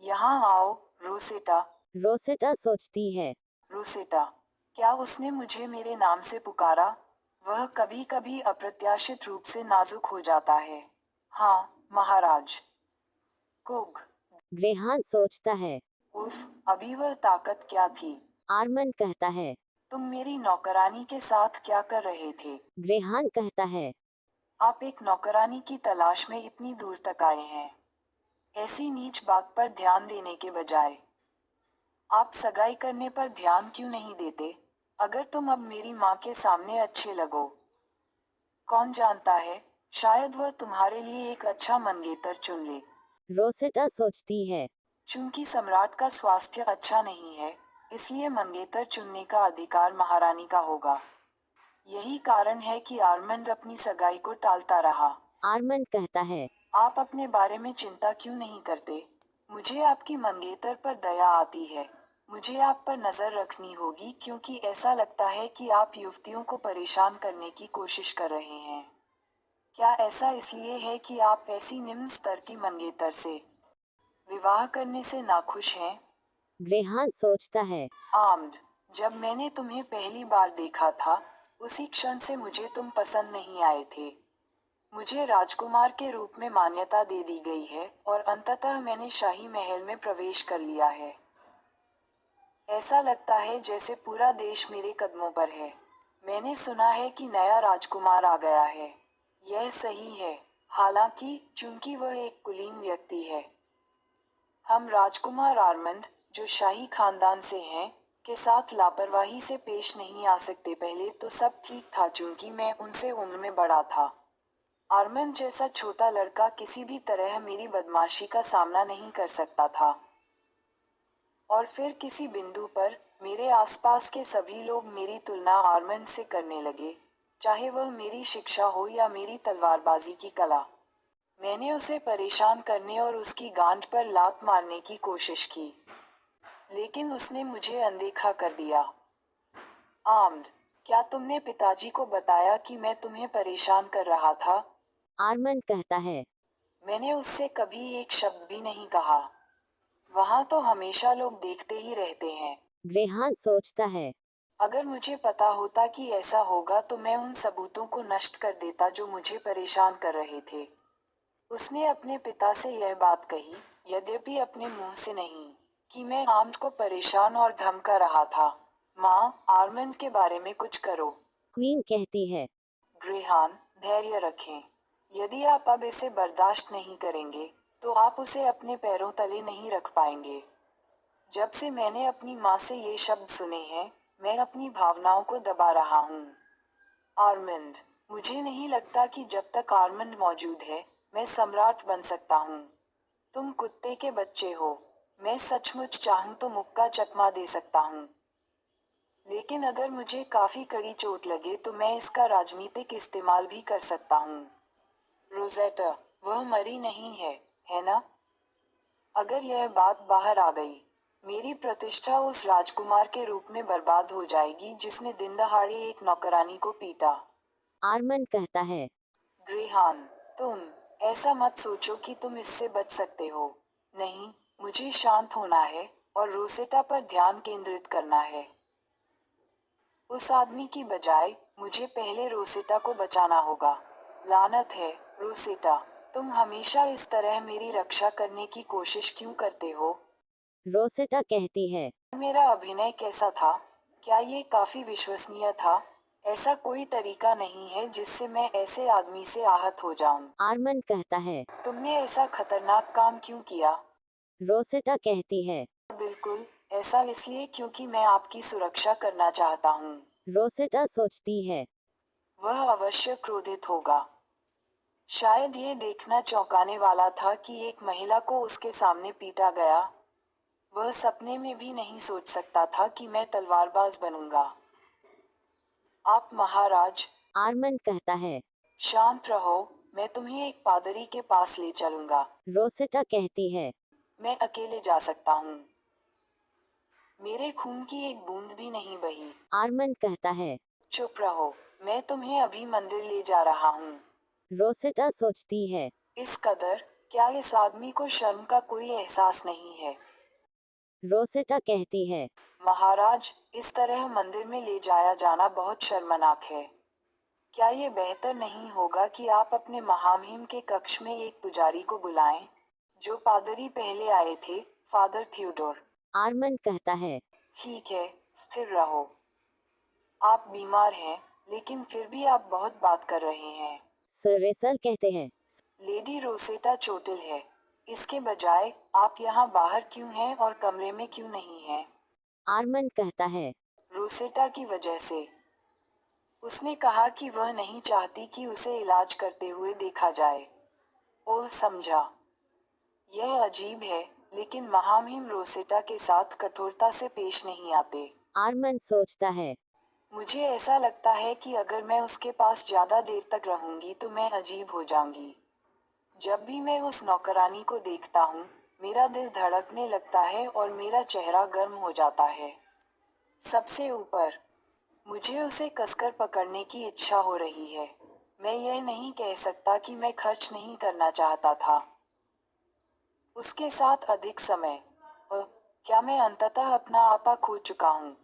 यहाँ आओ, रोसेटा। रोसेटा सोचती है। रोसेटा, क्या उसने मुझे मेरे नाम से पुकारा? वह कभी कभी अप्रत्याशित रूप से नाजुक हो जाता है। हाँ, महाराज। कुग। ग्रेहान सोचता है। उफ, अभी वह ताकत क्या थी? आर्मंड कहता है। तुम मेरी नौकरानी के साथ क्या कर रहे थे? ग्रेहान कहता है। आप एक नौकरानी की तलाश में इतनी दूर तक आए हैं, ऐसी नीच बात पर ध्यान देने के बजाय। आप सगाई करने पर ध्यान क्यों नहीं देते? अगर तुम अब मेरी माँ के सामने अच्छे लगो, कौन जानता है, शायद वह तुम्हारे लिए एक अच्छा मंगेतर चुन ले। रोसेटा सोचती है। चूंकि सम्राट का स्वास्थ्य अच्छा नहीं है, इसलिए मंगेतर चुनने का अधिकार महारानी का होगा। यही कारण है कि आर्मंड अपनी सगाई को टालता रहा। आर्मंड कहता है। आप अपने बारे में चिंता क्यों नहीं करते? मुझे आपकी मंगेतर पर दया आती है। मुझे आप पर नजर रखनी होगी क्योंकि ऐसा लगता है कि आप युवतियों को परेशान करने की कोशिश कर रहे हैं। क्या ऐसा इसलिए है कि आप ऐसी निम्न स्तर की मंगेतर से विवाह करने से नाखुश हैं? ग्रेहान सोचता है। आम्ड, जब मैंने तुम्हें पहली बार देखा था, उसी क्षण से मुझे तुम पसंद नहीं आए थे। मुझे राजकुमार के रूप में मान्यता दे दी गई है और अंततः मैंने शाही महल में प्रवेश कर लिया है। ऐसा लगता है जैसे पूरा देश मेरे कदमों पर है। मैंने सुना है कि नया राजकुमार आ गया है। यह सही है, हालांकि चूंकि वह एक कुलीन व्यक्ति है। हम राजकुमार आर्मंड, जो शाही खानदान से हैं, के साथ लापरवाही से पेश नहीं आ सकते। पहले तो सब ठीक था चूंकि मैं उनसे उम्र में बड़ा था। आर्मंड जैसा छोटा लड़का किसी भी तरह मेरी बदमाशी का सामना नहीं कर सकता था। और फिर किसी बिंदु पर मेरे आसपास के सभी लोग मेरी तुलना आर्मंड से करने लगे, चाहे वह मेरी शिक्षा हो या मेरी तलवारबाजी की कला। मैंने उसे परेशान करने और उसकी गांठ पर लात मारने की कोशिश की, लेकिन उसने मुझे अनदेखा कर दिया। आम्ड, क्या तुमने पिताजी को बताया कि मैं तुम्हें परेशान कर रहा था? आर्मंड कहता है। मैंने उससे कभी एक शब्द भी नहीं कहा। वहां तो हमेशा लोग देखते ही रहते हैं। ग्रेहान सोचता है। अगर मुझे पता होता कि ऐसा होगा तो मैं उन सबूतों को नष्ट कर देता जो मुझे परेशान कर रहे थे। उसने अपने पिता से यह बात कही, यद्यपि अपने मुंह से नहीं, कि मैं आम्ड को परेशान और धमका रहा था। माँ, आर्मंड के बारे में कुछ करो। क्वीन कहती है। ग्रेहान, धैर्य रखें। यदि आप अब इसे बर्दाश्त नहीं करेंगे, तो आप उसे अपने पैरों तले नहीं रख पाएंगे। जब से मैंने अपनी माँ से ये शब्द सुने हैं, मैं अपनी भावनाओं को दबा रहा हूँ। आर्मंड, मुझे नहीं लगता कि जब तक आर्मंड मौजूद है मैं सम्राट बन सकता हूँ। तुम कुत्ते के बच्चे हो। मैं सचमुच चाहूँ तो मुक्का चकमा दे सकता हूँ, लेकिन अगर मुझे काफी कड़ी चोट लगे तो मैं इसका राजनीतिक इस्तेमाल भी कर सकता हूँ। रोजेटा, वह मरी नहीं है ना? अगर यह बात बाहर आ गई, मेरी प्रतिष्ठा उस राजकुमार के रूप में बर्बाद हो जाएगी जिसने दिन दहाड़े एक नौकरानी को पीटा। आर्मन कहता है। ग्रेहान, तुम ऐसा मत सोचो कि तुम इससे बच सकते हो। नहीं, मुझे शांत होना है और रोसेटा पर ध्यान केंद्रित करना है। उस आदमी की बजाय मुझे पहले रोसेटा को बचाना होगा। लानत है, रोसेटा, तुम हमेशा इस तरह मेरी रक्षा करने की कोशिश क्यों करते हो? रोसेटा कहती है। मेरा अभिनय कैसा था? क्या ये काफी विश्वसनीय था? ऐसा कोई तरीका नहीं है जिससे मैं ऐसे आदमी से आहत हो जाऊं। आर्मन कहता है। तुमने ऐसा खतरनाक काम क्यों किया? रोसेटा कहती है। बिल्कुल, ऐसा इसलिए क्योंकि मैं आपकी सुरक्षा करना चाहता हूँ। रोसेटा सोचती है। वह अवश्य क्रोधित होगा। शायद ये देखना चौंकाने वाला था कि एक महिला को उसके सामने पीटा गया। वह सपने में भी नहीं सोच सकता था कि मैं तलवारबाज बनूंगा। आप महाराज। आर्मन कहता है। शांत रहो, मैं तुम्हें एक पादरी के पास ले चलूंगा। रोसेटा कहती है। मैं अकेले जा सकता हूँ। मेरे खून की एक बूंद भी नहीं बही। आर्मन कहता है। चुप रहो, मैं तुम्हें अभी मंदिर ले जा रहा हूँ। रोसेटा सोचती है। इस कदर, क्या इस आदमी को शर्म का कोई एहसास नहीं है? रोसेटा कहती है। महाराज, इस तरह मंदिर में ले जाया जाना बहुत शर्मनाक है। क्या ये बेहतर नहीं होगा कि आप अपने महामहिम के कक्ष में एक पुजारी को बुलाएं? जो पादरी पहले आए थे, फादर थियोडोर। आर्मन कहता है। ठीक है, स्थिर रहो। आप बीमार हैं, लेकिन फिर भी आप बहुत बात कर रहे हैं। सर रेसल कहते हैं। लेडी रोसेटा चोटिल है। इसके बजाय आप यहाँ बाहर क्यों हैं और कमरे में क्यों नहीं हैं? आर्मन कहता है। रोसेटा की वजह से। उसने कहा कि वह नहीं चाहती कि उसे इलाज करते हुए देखा जाए। ओह, समझा। यह अजीब है, लेकिन महामहिम रोसेटा के साथ कठोरता से पेश नहीं आते। आर्मन सोचता है। मुझे ऐसा लगता है कि अगर मैं उसके पास ज्यादा देर तक रहूंगी तो मैं अजीब हो जाऊंगी। जब भी मैं उस नौकरानी को देखता हूँ, मेरा दिल धड़कने लगता है और मेरा चेहरा गर्म हो जाता है। सबसे ऊपर, मुझे उसे कसकर पकड़ने की इच्छा हो रही है। मैं यह नहीं कह सकता कि मैं खर्च नहीं करना चाहता था उसके साथ अधिक समय। क्या मैं अंततः अपना आपा खो चुका हूँ?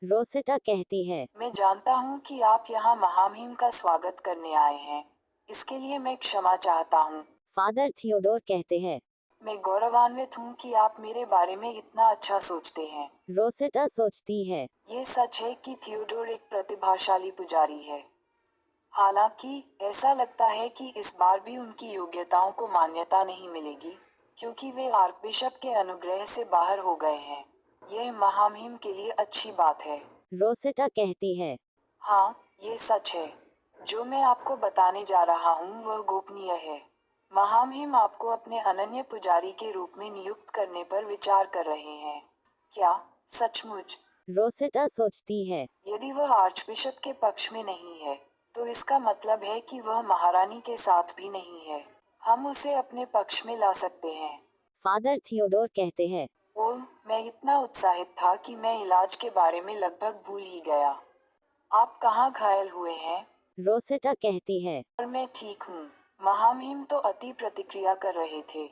रोसेटा कहती है। मैं जानता हूँ कि आप यहाँ महामहिम का स्वागत करने आए हैं। इसके लिए मैं क्षमा चाहता हूँ। फादर थियोडोर कहते हैं। मैं गौरवान्वित हूँ कि आप मेरे बारे में इतना अच्छा सोचते हैं। रोसेटा सोचती है। ये सच है कि थियोडोर एक प्रतिभाशाली पुजारी है। हालांकि ऐसा लगता है कि इस बार भी उनकी योग्यताओं को मान्यता नहीं मिलेगी, क्योंकि वे आर्कबिशप के अनुग्रह से बाहर हो गए हैं। यह महामहिम के लिए अच्छी बात है। रोसेटा कहती है। हाँ, ये सच है। जो मैं आपको बताने जा रहा हूँ वह गोपनीय है। महामहिम आपको अपने अनन्य पुजारी के रूप में नियुक्त करने पर विचार कर रहे हैं। क्या सचमुच? रोसेटा सोचती है। यदि वह आर्चबिशप के पक्ष में नहीं है, तो इसका मतलब है कि वह महारानी के साथ भी नहीं है। हम उसे अपने पक्ष में ला सकते हैं। फादर थियोडोर कहते हैं। ओह, मैं इतना उत्साहित था कि मैं इलाज के बारे में लगभग भूल ही गया। आप कहाँ घायल हुए हैं? रोसेटा कहती है। और मैं ठीक हूँ। महामहिम तो अति प्रतिक्रिया कर रहे थे।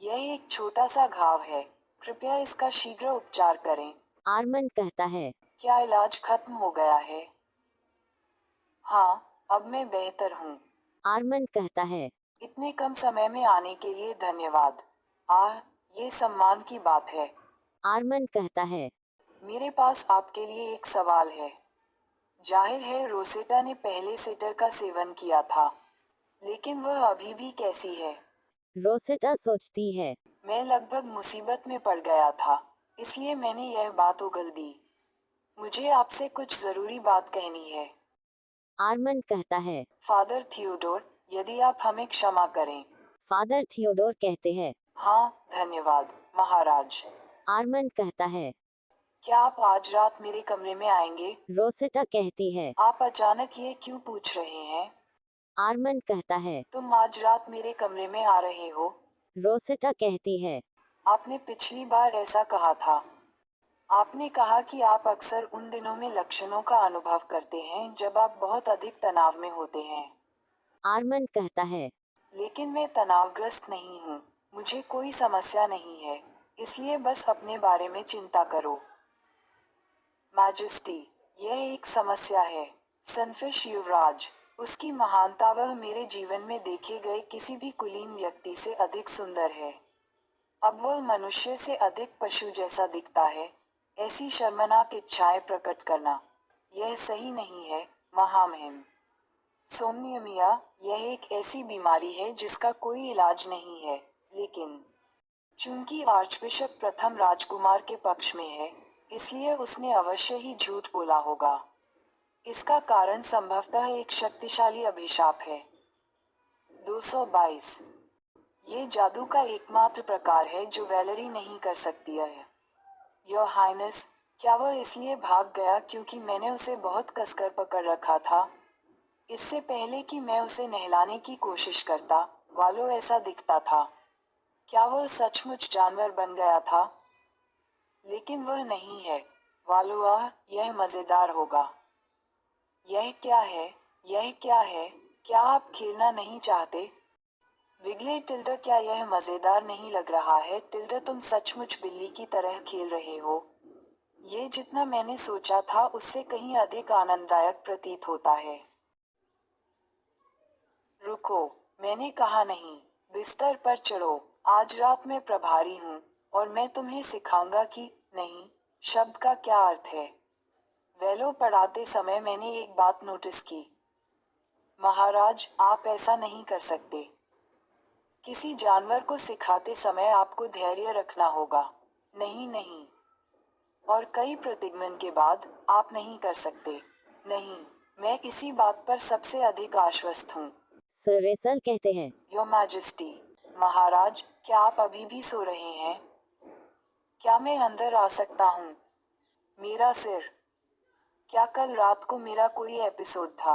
यह एक छोटा सा घाव है। कृपया इसका शीघ्र उपचार करें। आर्मन कहता है। क्या इलाज खत्म हो गया है? हाँ, अब मैं बेहतर हूँ। आर्मन कहता है। इतने कम समय में आने के लिए धन्यवाद। ये सम्मान की बात है। आर्मन कहता है। मेरे पास आपके लिए एक सवाल है। जाहिर है रोसेटा ने पहले सेटर का सेवन किया था, लेकिन वह अभी भी कैसी है? रोसेटा सोचती है। मैं लगभग मुसीबत में पड़ गया था, इसलिए मैंने यह बात उगल दी। मुझे आपसे कुछ जरूरी बात कहनी है। आर्मन कहता है। फादर थियोडोर, यदि आप हमें क्षमा करें। फादर थियोडोर कहते हैं। हाँ, धन्यवाद, महाराज। आर्मन कहता है। क्या आप आज रात मेरे कमरे में आएंगे? रोसेटा कहती है। आप अचानक ये क्यों पूछ रहे हैं? आर्मन कहता है। तुम आज रात मेरे कमरे में आ रहे हो? रोसेटा कहती है। आपने पिछली बार ऐसा कहा था। आपने कहा कि आप अक्सर उन दिनों में लक्षणों का अनुभव करते हैं जब आप बहुत अधिक तनाव में होते हैं। आर्मन कहता है। लेकिन मैं तनावग्रस्त नहीं हूँ। मुझे कोई समस्या नहीं है, इसलिए बस अपने बारे में चिंता करो। मैजेस्टी, यह एक समस्या है। सनफिश युवराज, उसकी महानता वह मेरे जीवन में देखे गए किसी भी कुलीन व्यक्ति से अधिक सुंदर है। अब वह मनुष्य से अधिक पशु जैसा दिखता है। ऐसी शर्मनाक इच्छाएं प्रकट करना, यह सही नहीं है, महामहिम। सोमनियमिया, यह एक ऐसी बीमारी है जिसका कोई इलाज नहीं है, लेकिन चूंकि आर्चबिशप प्रथम राजकुमार के पक्ष में है, इसलिए उसने अवश्य ही झूठ बोला होगा। इसका कारण संभवतः एक शक्तिशाली अभिशाप है। 222। ये जादू का एकमात्र प्रकार है जो वैलेरी नहीं कर सकती है। योर हाइनेस, क्या वह इसलिए भाग गया क्योंकि मैंने उसे बहुत कसकर पकड़ रखा था? इससे पहले कि मैं उसे नहलाने की कोशिश करता, वालो ऐसा दिखता था। क्या वह सचमुच जानवर बन गया था? लेकिन वह नहीं है। वालो, आह, यह मजेदार होगा। यह क्या है? यह क्या है? क्या आप खेलना नहीं चाहते? विगले टिल्डा, क्या यह मजेदार नहीं लग रहा है? टिल्डा, तुम सचमुच बिल्ली की तरह खेल रहे हो। ये जितना मैंने सोचा था उससे कहीं अधिक आनंददायक प्रतीत होता है। रुको, मैंने कहा नहीं। बिस्तर पर चढ़ो। आज रात मैं प्रभारी हूँ और मैं तुम्हें सिखाऊंगा कि नहीं शब्द का क्या अर्थ है। वेलो पढ़ाते समय मैंने एक बात नोटिस की। महाराज, आप ऐसा नहीं कर सकते। किसी जानवर को सिखाते समय आपको धैर्य रखना होगा। नहीं नहीं। और कई प्रतिगमन के बाद आप नहीं कर सकते। नहीं, मैं इसी बात पर सबसे अधिक आश्वस्त हूँ। सर रेसल कहते हैं। योर मैजेस्टी, महाराज, क्या आप अभी भी सो रहे हैं? क्या मैं अंदर आ सकता हूँ? मेरा सिर। क्या कल रात को मेरा कोई एपिसोड था?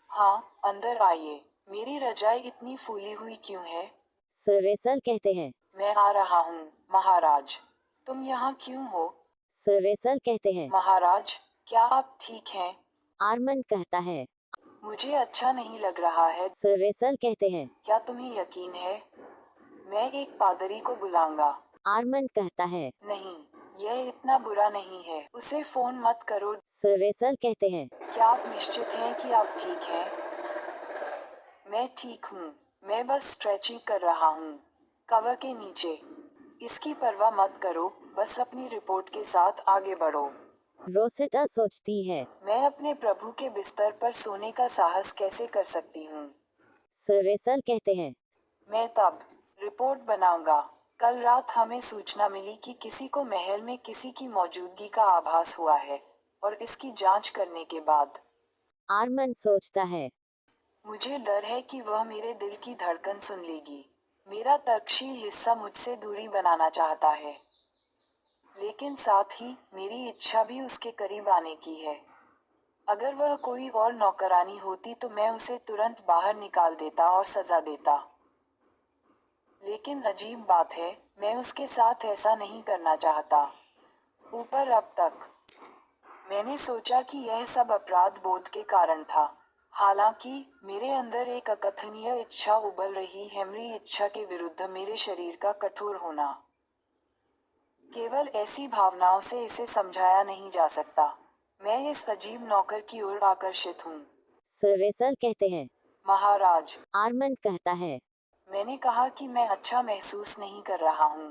हाँ, अंदर आइए। मेरी रजाई इतनी फूली हुई क्यों है? सर रेसल कहते हैं। मैं आ रहा हूँ, महाराज। तुम यहाँ क्यों हो? सर रेसल कहते हैं। महाराज, क्या आप ठीक हैं? आर्मन कहता है। मुझे अच्छा नहीं लग रहा है। सर रेसल कहते हैं। क्या तुम्हें यकीन है? मैं एक पादरी को बुलाऊंगा। आर्मन कहता है। नहीं, यह इतना बुरा नहीं है। उसे फोन मत करो। सर रेसल कहते हैं। क्या आप निश्चित हैं कि आप ठीक हैं? मैं ठीक हूँ। मैं बस स्ट्रेचिंग कर रहा हूँ। कवर के नीचे। इसकी परवाह मत करो, बस अपनी रिपोर्ट के साथ आगे बढ़ो। रोसेटा सोचती है। मैं अपने प्रभु के बिस्तर पर सोने का साहस कैसे कर सकती हूँ? सर रेसल कहते हैं। मैं तब रिपोर्ट बनाऊंगा। कल रात हमें सूचना मिली कि किसी को महल में किसी की मौजूदगी का आभास हुआ है, और इसकी जांच करने के बाद आर्मन सोचता है। मुझे डर है कि वह मेरे दिल की धड़कन सुन लेगी। मेरा तर्कशील हिस्सा मुझसे दूरी बनाना चाहता है, लेकिन साथ ही मेरी इच्छा भी उसके करीब आने की है। अगर वह कोई और नौकरानी होती तो मैं उसे तुरंत बाहर निकाल देता और सजा देता। लेकिन अजीब बात है, मैं उसके साथ ऐसा नहीं करना चाहता। ऊपर अब तक मैंने सोचा कि यह सब अपराध बोध के कारण था। हालांकि मेरे अंदर एक अकथनीय इच्छा उबल रही है, मेरी इच्छा के विरुद्ध मेरे शरीर का कठोर होना। केवल ऐसी भावनाओं से इसे समझाया नहीं जा सकता। मैं इस अजीब नौकर की ओर आकर्षित हूँ। सर रेसल कहते हैं। महाराज, आर्मन कहता है। मैंने कहा कि मैं अच्छा महसूस नहीं कर रहा हूँ।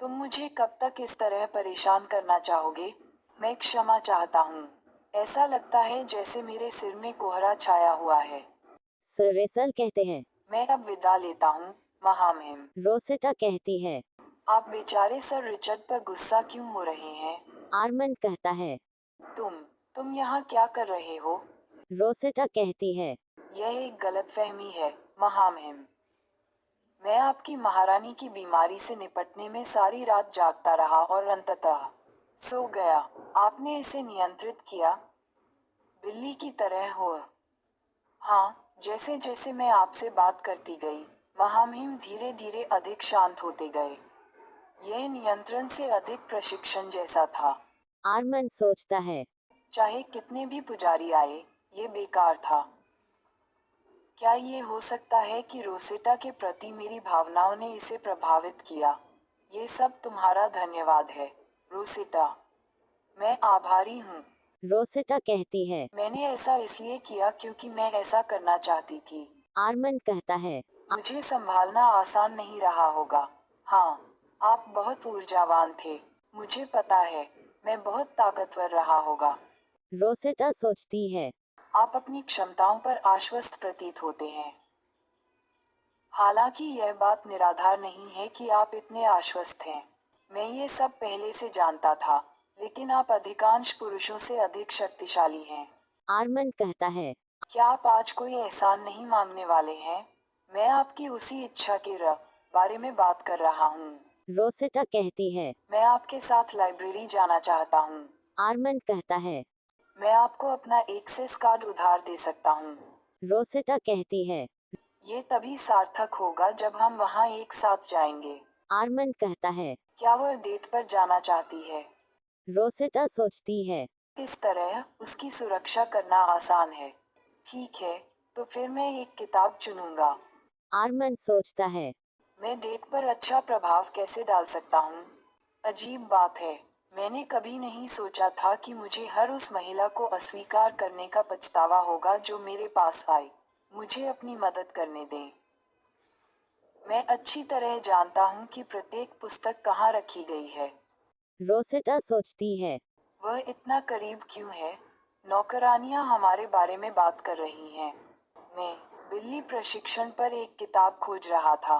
तुम मुझे कब तक इस तरह परेशान करना चाहोगे? मैं क्षमा चाहता हूँ। ऐसा लगता है जैसे मेरे सिर में कोहरा छाया हुआ है। सर रेसल कहते हैं। मैं अब विदा लेता हूँ, महामहिम। रोसेटा कहती है। आप बेचारे सर रिचर्ड पर गुस्सा क्यों हो रहे हैं? आर्मन कहता है। तुम यहाँ क्या कर रहे हो? रोसेटा कहती है। यह एक गलतफहमी है, महामहिम। मैं आपकी महारानी की बीमारी से निपटने में सारी रात जागता रहा और अंततः सो गया। आपने इसे नियंत्रित किया, बिल्ली की तरह हो। हाँ, जैसे जैसे मैं आपसे बात करती गई, महामहिम धीरे धीरे अधिक शांत होते गए। यह नियंत्रण से अधिक प्रशिक्षण जैसा था। आर्मन सोचता है। चाहे कितने भी पुजारी आए, ये बेकार था। क्या ये हो सकता है कि रोसेटा के प्रति मेरी भावनाओं ने इसे प्रभावित किया? ये सब तुम्हारा धन्यवाद है, रोसेटा। मैं आभारी हूँ। रोसेटा कहती है। मैंने ऐसा इसलिए किया क्योंकि मैं ऐसा करना चाहती थी। आर्मन कहता है। मुझे संभालना आसान नहीं रहा होगा। हाँ, आप बहुत ऊर्जावान थे। मुझे पता है, मैं बहुत ताकतवर रहा होगा। रोसेटा सोचती है। आप अपनी क्षमताओं पर आश्वस्त प्रतीत होते हैं। हालांकि यह बात निराधार नहीं है कि आप इतने आश्वस्त हैं। मैं ये सब पहले से जानता था, लेकिन आप अधिकांश पुरुषों से अधिक शक्तिशाली हैं। आर्मन कहता है। क्या आप आज कोई एहसान नहीं मांगने वाले हैं? मैं आपकी उसी इच्छा के बारे में बात कर रहा हूँ। रोसेटा कहती है। मैं आपके साथ लाइब्रेरी जाना चाहता हूँ। आर्मन कहता है। मैं आपको अपना एक्सेस कार्ड उधार दे सकता हूँ। रोसेटा कहती है। ये तभी सार्थक होगा जब हम वहाँ एक साथ जाएंगे। आर्मन कहता है। क्या वह डेट पर जाना चाहती है? रोसेटा सोचती है। इस तरह उसकी सुरक्षा करना आसान है। ठीक है, तो फिर मैं एक किताब चुनूंगा। आर्मन सोचता है। मैं डेट पर अच्छा प्रभाव कैसे डाल सकता हूँ? अजीब बात है, मैंने कभी नहीं सोचा था कि मुझे हर उस महिला को अस्वीकार करने का पछतावा होगा जो मेरे पास आई। मुझे अपनी मदद करने दें। मैं अच्छी तरह जानता हूँ कि प्रत्येक पुस्तक कहाँ रखी गई है। रोसेटा सोचती है। वह इतना करीब क्यों है? नौकरानियां हमारे बारे में बात कर रही हैं। मैं बिल्ली प्रशिक्षण पर एक किताब खोज रहा था।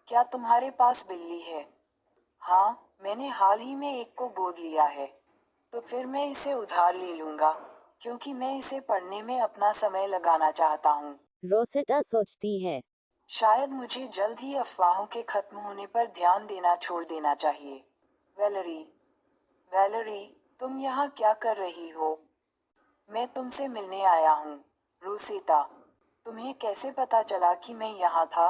क्या तुम्हारे पास बिल्ली है? हाँ, मैंने हाल ही में एक को गोद लिया है। तो फिर मैं इसे उधार ले लूंगा, क्योंकि मैं इसे पढ़ने में अपना समय लगाना चाहता हूँ। रोसेटा सोचती है। शायद मुझे जल्द ही अफवाहों के खत्म होने पर ध्यान देना छोड़ देना चाहिए। वैलरी, वैलरी, तुम यहाँ क्या कर रही हो? मैं तुमसे मिलने आया हूँ, रोसेटा। तुम्हें कैसे पता चला कि मैं यहाँ था?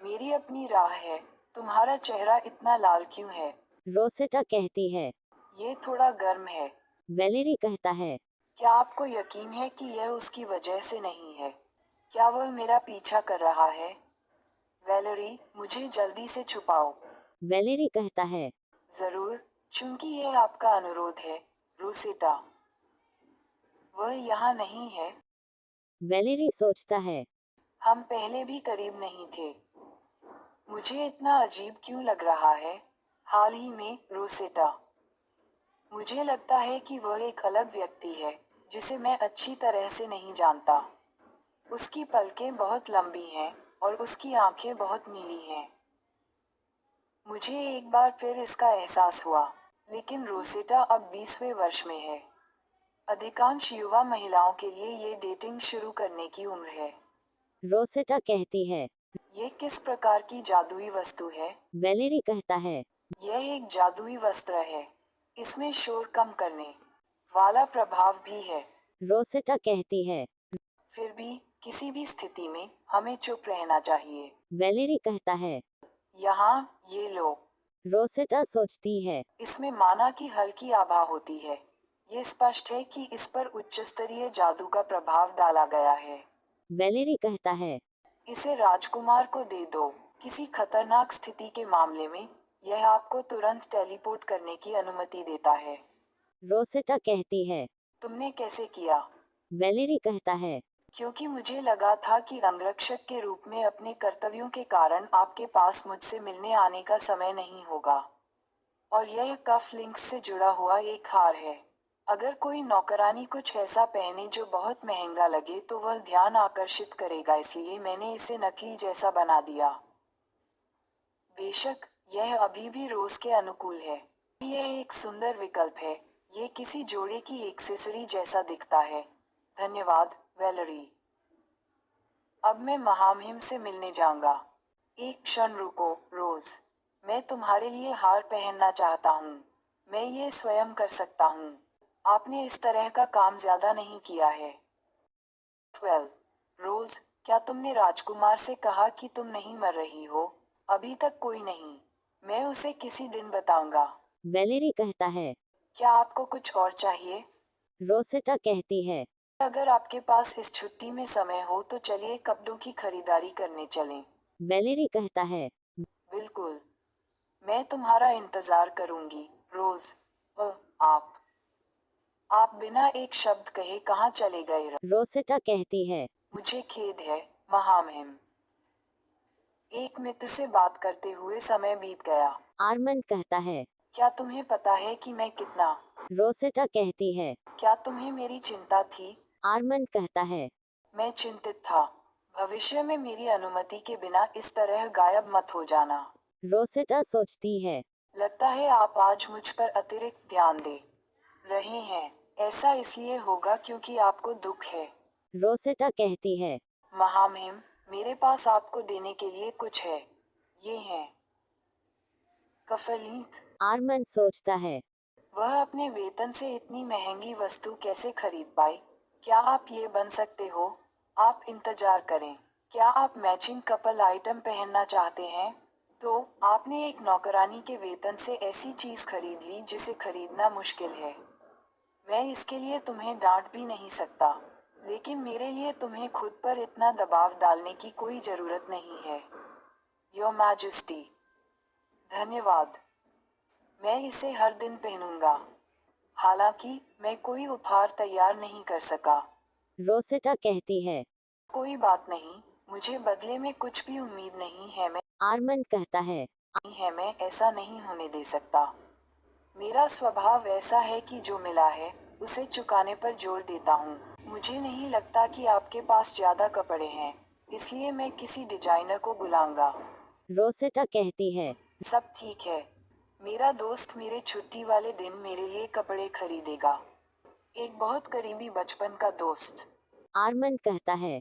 मेरी अपनी राह है। तुम्हारा चेहरा इतना लाल क्यों है? रोसेटा कहती है। ये थोड़ा गर्म है। वेलेरी कहता है। क्या आपको यकीन है कि यह उसकी वजह से नहीं है? क्या वह मेरा पीछा कर रहा है? वैलेरी, मुझे जल्दी से छुपाओ। वेलेरी कहता है। जरूर, चूंकि यह आपका अनुरोध है, रोसेटा। वह यहाँ नहीं है। वेलेरी सोचता है। हम पहले भी करीब नहीं थे। मुझे इतना अजीब क्यों लग रहा है? हाल ही में, रोसेटा। मुझे लगता है कि वह एक अलग व्यक्ति है, जिसे मैं अच्छी तरह से नहीं जानता। उसकी पलकें बहुत लंबी हैं, और उसकी आंखें बहुत नीली हैं। मुझे एक बार फिर इसका एहसास हुआ, लेकिन रोसेटा अब 20वें वर्ष में है। अधिकांश युवा महिलाओं के लिए ये डेटिंग शुरू करने की उम्र है। रोसेटा कहती है। ये किस प्रकार की जादुई वस्तु है? वेलेरी कहता है। यह एक जादुई वस्त्र है। इसमें शोर कम करने वाला प्रभाव भी है। रोसेटा कहती है। फिर भी, किसी भी स्थिति में, हमें चुप रहना चाहिए। वेलेरी कहता है। यहाँ, ये लो। रोसेटा सोचती है। इसमें माना की हल्की आभा होती है। ये स्पष्ट है कि इस पर उच्च स्तरीय जादू का प्रभाव डाला गया है। वेलेरी कहता है। इसे राजकुमार को दे दो। किसी खतरनाक स्थिति के मामले में, यह आपको तुरंत टेलीपोर्ट करने की अनुमति देता है। रोसेटा कहती है। तुमने कैसे किया? वेलेरी कहता है। क्योंकि मुझे लगा था कि अंगरक्षक के रूप में अपने कर्तव्यों के कारण आपके पास मुझसे मिलने आने का समय नहीं होगा। और यह कफ लिंक्स से जुड़ा हुआ एक हार है। अगर कोई नौकरानी कुछ ऐसा पहने जो बहुत महंगा लगे तो वह ध्यान आकर्षित करेगा, इसलिए मैंने इसे नकली जैसा बना दिया। बेशक, यह अभी भी रोज के अनुकूल है। यह एक सुंदर विकल्प है। ये किसी जोड़े की एक्सेसरी जैसा दिखता है। धन्यवाद वैलेरी। अब मैं महामहिम से मिलने जाऊंगा। एक क्षण रुको रोज, मैं तुम्हारे लिए हार पहनना चाहता हूँ। मैं ये स्वयं कर सकता हूँ। आपने इस तरह का काम ज्यादा नहीं किया है। 12 रोज, क्या तुमने राजकुमार से कहा कि तुम नहीं मर रही हो? अभी तक कोई नहीं। मैं उसे किसी दिन बताऊंगा। वेलेरी कहता है। क्या आपको कुछ और चाहिए? रोसेटा कहती है। अगर आपके पास इस छुट्टी में समय हो तो चलिए कपड़ों की खरीदारी करने चलें। वेलेरी कहता है। बिल्कुल, मैं तुम्हारा इंतजार करूंगी रोज। आप बिना एक शब्द कहे कहाँ चले गए? रोसेटा कहती है। मुझे खेद है महामहिम। एक मित्र से बात करते हुए समय बीत गया। आर्मंड कहता है। क्या तुम्हें पता है कि मैं कितना? रोसेटा कहती है। क्या तुम्हें मेरी चिंता थी? आर्मंड कहता है। मैं चिंतित था। भविष्य में मेरी अनुमति के बिना इस तरह गायब मत हो जाना। रोसेटा सोचती है। लगता है आप आज मुझ पर अतिरिक्त ध्यान दे रहे हैं। ऐसा इसलिए होगा क्योंकि आपको दुख है। रोसेटा कहती है। महामहिम, मेरे पास आपको देने के लिए कुछ है। ये हैं कफलीक। आर्मंड सोचता है। वह अपने वेतन से इतनी महंगी वस्तु कैसे खरीद पाए? क्या आप ये बन सकते हो? आप इंतजार करें। क्या आप मैचिंग कपल आइटम पहनना चाहते हैं? तो आपने एक नौकरानी के वेतन से ऐसी चीज खरीद ली जिसे खरीदना मुश्किल है। मैं इसके लिए तुम्हें डांट भी नहीं सकता, लेकिन मेरे लिए तुम्हें खुद पर इतना दबाव डालने की कोई जरूरत नहीं है। Your majesty. धन्यवाद। मैं इसे हर दिन पहनूंगा। हालांकि मैं कोई उपहार तैयार नहीं कर सका। रोसेटा कहती है। कोई बात नहीं, मुझे बदले में कुछ भी उम्मीद नहीं है। आर्मंड कहता है। मैं ऐसा नहीं होने दे सकता। मेरा स्वभाव ऐसा है कि जो मिला है उसे चुकाने पर जोर देता हूँ। मुझे नहीं लगता कि आपके पास ज्यादा कपड़े हैं, इसलिए मैं किसी डिजाइनर को बुलाऊंगा। रोसेटा कहती है। सब ठीक है। मेरा दोस्त मेरे छुट्टी वाले दिन मेरे लिए कपड़े खरीदेगा। एक बहुत करीबी बचपन का दोस्त। आर्मंड कहता है।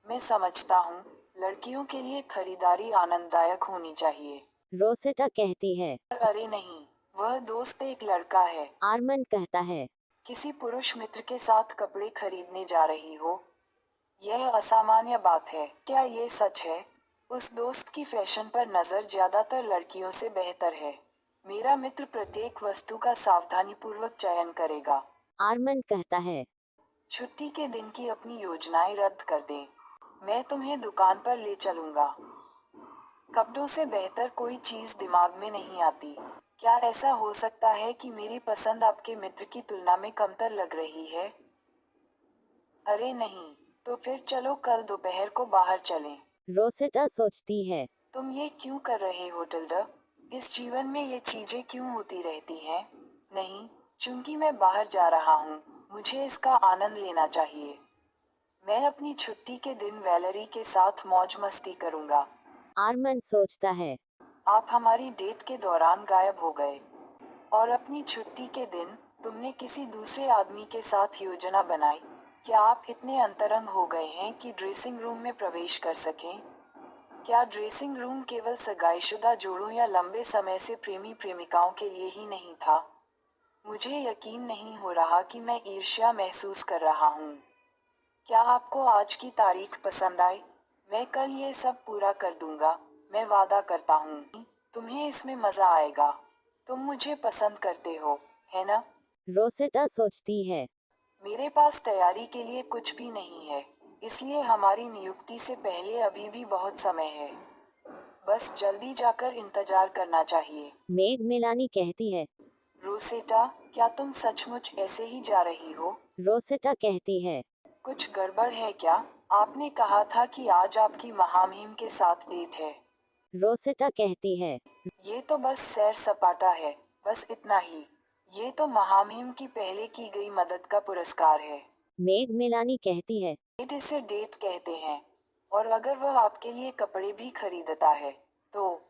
मैं समझता हूँ, लड़कियों के लिए खरीदारी आनंददायक होनी चाहिए। रोसेटा कहती है। अरे नहीं, वह दोस्त एक लड़का है। आर्मंड कहता है। किसी पुरुष मित्र के साथ कपड़े खरीदने जा रही हो? यह असामान्य बात है। क्या ये सच है? उस दोस्त की फैशन पर नजर ज्यादातर लड़कियों से बेहतर है। मेरा मित्र प्रत्येक वस्तु का सावधानीपूर्वक चयन करेगा। आर्मंड कहता है। छुट्टी के दिन की अपनी योजनाएं रद्द कर दें। मैं तुम्हें दुकान पर ले चलूंगा। कपड़ों से बेहतर कोई चीज दिमाग में नहीं आती। क्या ऐसा हो सकता है कि मेरी पसंद आपके मित्र की तुलना में कमतर लग रही है? अरे नहीं, तो फिर चलो कल दोपहर को बाहर चलें। रोसेटा सोचती है। तुम ये क्यों कर रहे हो टिल्डा? इस जीवन में ये चीजें क्यों होती रहती हैं? नहीं, चूंकि मैं बाहर जा रहा हूँ, मुझे इसका आनंद लेना चाहिए। मैं अपनी छुट्टी के दिन वैलेरी के साथ मौज मस्ती करूंगा। आर्मंड सोचता है। आप हमारी डेट के दौरान गायब हो गए, और अपनी छुट्टी के दिन तुमने किसी दूसरे आदमी के साथ योजना बनाई। क्या आप इतने अंतरंग हो गए हैं कि ड्रेसिंग रूम में प्रवेश कर सकें? क्या ड्रेसिंग रूम केवल सगाईशुदा जोड़ों या लंबे समय से प्रेमी प्रेमिकाओं के लिए ही नहीं था? मुझे यकीन नहीं हो रहा कि मैं ईर्ष्या महसूस कर रहा हूँ। क्या आपको आज की तारीख पसंद आई? मैं कल ये सब पूरा कर दूंगा, मैं वादा करता हूँ। तुम्हें इसमें मजा आएगा। तुम मुझे पसंद करते हो, है ना? रोसेटा सोचती है। मेरे पास तैयारी के लिए कुछ भी नहीं है, इसलिए हमारी नियुक्ति से पहले अभी भी बहुत समय है। बस जल्दी जाकर इंतजार करना चाहिए। मेड मेलानी कहती है। रोसेटा, क्या तुम सचमुच ऐसे ही जा रही हो? रोसेटा कहती है। कुछ गड़बड़ है क्या? आपने कहा था कि आज आपकी महामहिम के साथ डेट है। रोसेटा कहती है। ये तो बस सैर सपाटा है, बस इतना ही। ये तो महामहिम की पहले की गई मदद का पुरस्कार है। मेड मेलानी कहती है। डेट इसे डेट कहते हैं, और अगर वह आपके लिए कपड़े भी खरीदता है, तो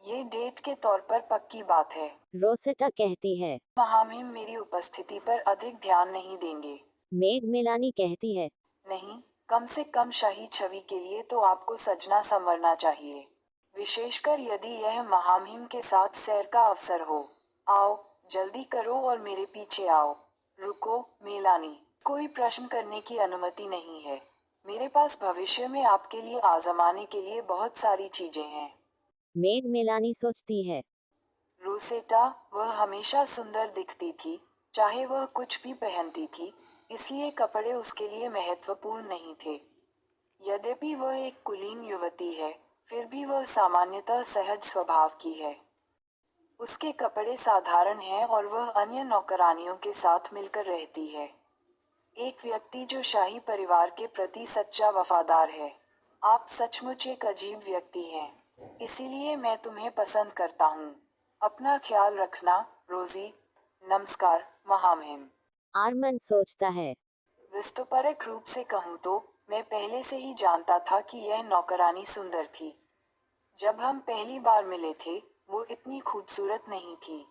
ये डेट के तौर पर पक्की बात है। रोसेटा कहती है। महामहिम मेरी उपस्थिति पर अधिक ध्यान नहीं देंगे। मेड मेलानी कहती है। नहीं, कम से कम शाही छवि के लिए तो आपको सजना संवरना चाहिए, विशेषकर यदि यह महामहिम के साथ सैर का अवसर हो। आओ, जल्दी करो और मेरे पीछे आओ। रुको, मेलानी, कोई प्रश्न करने की अनुमति नहीं है। मेरे पास भविष्य में आपके लिए आजमाने के लिए बहुत सारी चीजें हैं। मेड मेलानी सोचती है। रोसेटा, वह हमेशा सुंदर दिखती थी, चाहे वह कुछ भी पहनती थी, इसलिए कपड़े उसके लिए महत्वपूर्ण नहीं थे। यद्यपि वह एक कुलीन युवती है, फिर भी वह सामान्यतः सहज स्वभाव की है। उसके कपड़े साधारण हैं और वह अन्य नौकरानियों के साथ मिलकर रहती है। एक व्यक्ति जो शाही परिवार के प्रति सच्चा वफादार है। आप सचमुच एक अजीब व्यक्ति हैं, इसीलिए मैं तुम्हें पसंद करता हूँ। अपना ख्याल रखना, रोजी। नमस्कार, महामहिम। आर्मन सोचता है। विस्तृत रूप से कहूँ तो मैं पहले से ही जानता था कि यह नौकरानी सुंदर थी। जब हम पहली बार मिले थे, वो इतनी खूबसूरत नहीं थी,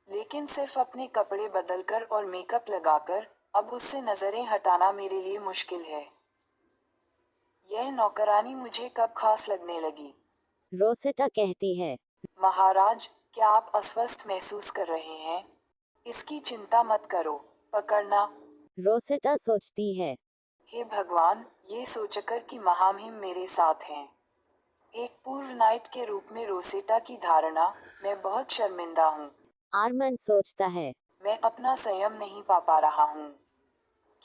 लेकिन सिर्फ अपने कपड़े बदलकर और मेकअप लगाकर अब उससे नजरें हटाना मेरे लिए मुश्किल है। यह नौकरानी मुझे कब खास लगने लगी? रोसेटा कहती है। महाराज, क्या आप अस्वस्थ महसूस कर रहे हैं? इसकी चिंता मत करो। पकड़ना। रोसेटा सोचती है। हे भगवान, ये सोचकर कि महामहिम मेरे साथ हैं। एक पूर्व नाइट के रूप में रोसेटा की धारणा, मैं बहुत शर्मिंदा हूँ। आर्मन सोचता है। मैं अपना संयम नहीं पा रहा हूँ।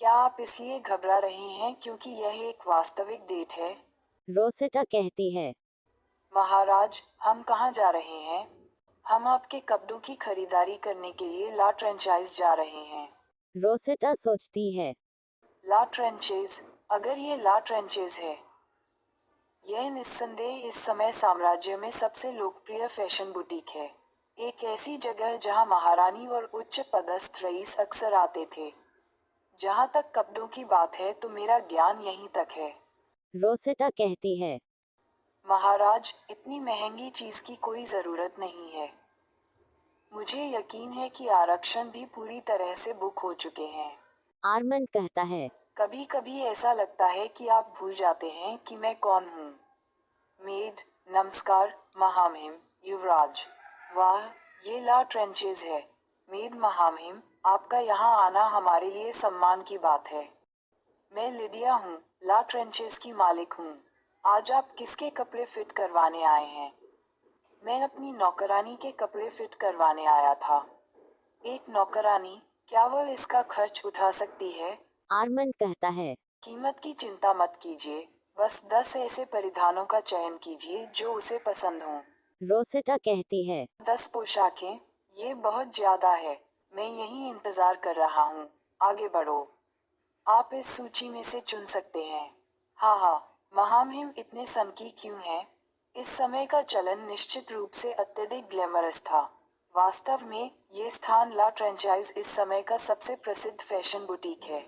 क्या आप इसलिए घबरा रहे हैं क्योंकि यह एक वास्तविक डेट है? रोसेटा कहती है। महाराज, हम कहाँ जा रहे हैं? हम आपके कपड़ों की खरीदारी करने के लिए ला ट्रेंचाइज जा रहे हैं। रोसेटा सोचती है। ला ट्रेंचेज, अगर ये ला ट्रेंचेज है, यह निस्संदेह इस समय साम्राज्य में सबसे लोकप्रिय फैशन बुटीक है। एक ऐसी जगह जहां महारानी और उच्च पदस्थ रईस अक्सर आते थे। जहां तक कपड़ों की बात है तो मेरा ज्ञान यहीं तक है। रोसेटा कहती है। महाराज, इतनी महंगी चीज की कोई जरूरत नहीं है। मुझे यकीन है कि आरक्षण भी पूरी तरह से बुक हो चुके हैं। आर्मन कहता है। कभी कभी ऐसा लगता है कि आप भूल जाते हैं कि मैं कौन हूँ। मेड, नमस्कार, महामहिम, युवराज। वाह, ये ला ट्रेंचेज है। मेड महामहिम, आपका यहाँ आना हमारे लिए सम्मान की बात है। मैं लिडिया हूँ, ला ट्रेंचेज की मालिक हूँ। आज आप किसके कपड़े फिट करवाने आए हैं? मैं अपनी नौकरानी के कपड़े फिट करवाने आया था। एक नौकरानी, क्या वह इसका खर्च उठा सकती है? आर्मन कहता है। कीमत की चिंता मत कीजिए, बस 10 ऐसे परिधानों का चयन कीजिए जो उसे पसंद हों। रोसेटा कहती है। 10 पोशाकें, ये बहुत ज्यादा है। मैं यही इंतजार कर रहा हूँ। आगे बढ़ो। आप इस सूची में से चुन सकते हैं। हाँ हाँ, महामहिम इतने सनकी क्यों हैं? इस समय का चलन निश्चित रूप से अत्यधिक ग्लैमरस था। वास्तव में, ये स्थान ला ट्रेंचाइज इस समय का सबसे प्रसिद्ध फैशन बुटीक है।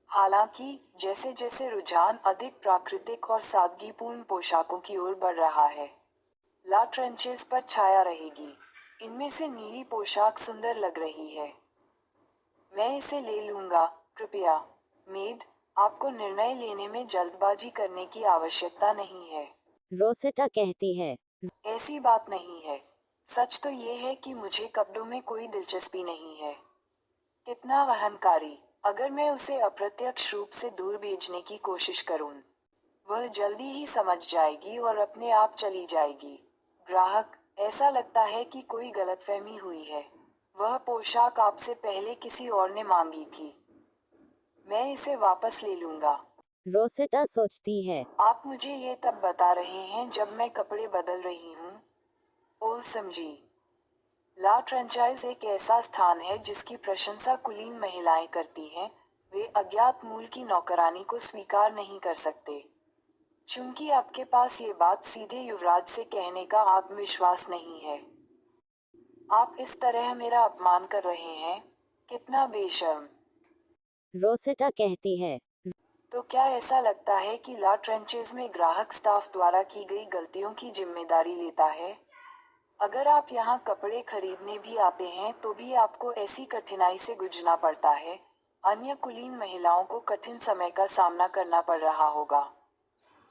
हालांकि, जैसे जैसे रुझान अधिक प्राकृतिक और सादगीपूर्ण पोशाकों की ओर बढ़ रहा है, ला ट्रेंचेस पर छाया रहेगी। इनमें से नीली पोशाक सुंदर लग रही है। मैं इसे ले लूंगा, कृपया। मेड, आपको निर्णय लेने में जल्दबाजी करने की आवश्यकता नहीं है। रोसेटा कहती है। ऐसी बात नहीं है। सच तो ये है कि मुझे कपड़ों में कोई दिलचस्पी नहीं है। कितना वहनकारी। अगर मैं उसे अप्रत्यक्ष रूप से दूर भेजने की कोशिश करूं, वह जल्दी ही समझ जाएगी और अपने आप चली जाएगी। ग्राहक, ऐसा लगता है कि कोई गलतफहमी हुई है। वह पोशाक आपसे पहले किसी और ने मांगी थी। मैं इसे वापस ले लूंगा। रोसेटा सोचती है। आप मुझे ये तब बता रहे हैं जब मैं कपड़े बदल रही हूँ। ओह समझी। ला ट्रेंचाइज एक ऐसा स्थान है जिसकी प्रशंसा कुलीन महिलाएं करती हैं। वे अज्ञात मूल की नौकरानी को स्वीकार नहीं कर सकते, चूंकि आपके पास ये बात सीधे युवराज से कहने का आत्मविश्वास नहीं है। आप इस तरह मेरा अपमान कर रहे हैं। कितना बेशर्म। रोसेटा कहती है। तो क्या ऐसा लगता है कि ला ट्रेंचेज में ग्राहक स्टाफ द्वारा की गई गलतियों की जिम्मेदारी लेता है? अगर आप यहाँ कपड़े खरीदने भी आते हैं तो भी आपको ऐसी कठिनाई से गुजरना पड़ता है। अन्य कुलीन महिलाओं को कठिन समय का सामना करना पड़ रहा होगा।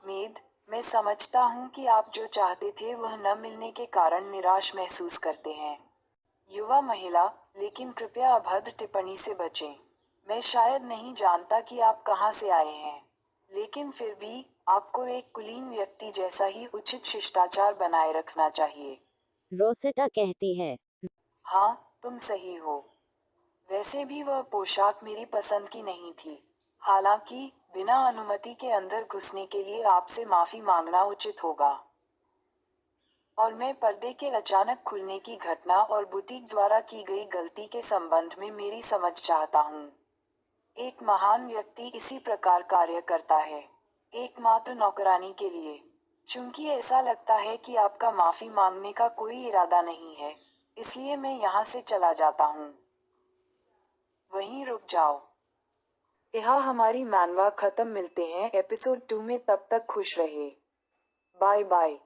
मेड, मैं समझता हूँ कि आप जो चाहते थे वह न मिलने के कारण निराश महसूस करते हैं। युवा महिला, लेकिन कृपया अभद्र टिप्पणी से बचें। मैं शायद नहीं जानता कि आप कहाँ से आए हैं, लेकिन फिर भी आपको एक कुलीन व्यक्ति जैसा ही उचित शिष्टाचार बनाए रखना चाहिए। रोसेटा कहती है। हाँ, तुम सही हो। वैसे भी वह पोशाक मेरी पसंद की नहीं थी। हालांकि बिना अनुमति के अंदर घुसने के लिए आपसे माफी मांगना उचित होगा। और मैं पर्दे के अचानक खुलने की घटना और बुटीक द्वारा की गई गलती के संबंध में मेरी समझ चाहता हूँ। एक महान व्यक्ति इसी प्रकार कार्य करता है, एकमात्र नौकरानी के लिए। चूंकि ऐसा लगता है कि आपका माफी मांगने का कोई इरादा नहीं है, इसलिए मैं यहाँ से चला जाता हूँ। वहीं रुक जाओ। यहाँ हमारी मानवा खत्म। मिलते हैं एपिसोड 2 में, तब तक खुश रहे। Bye bye.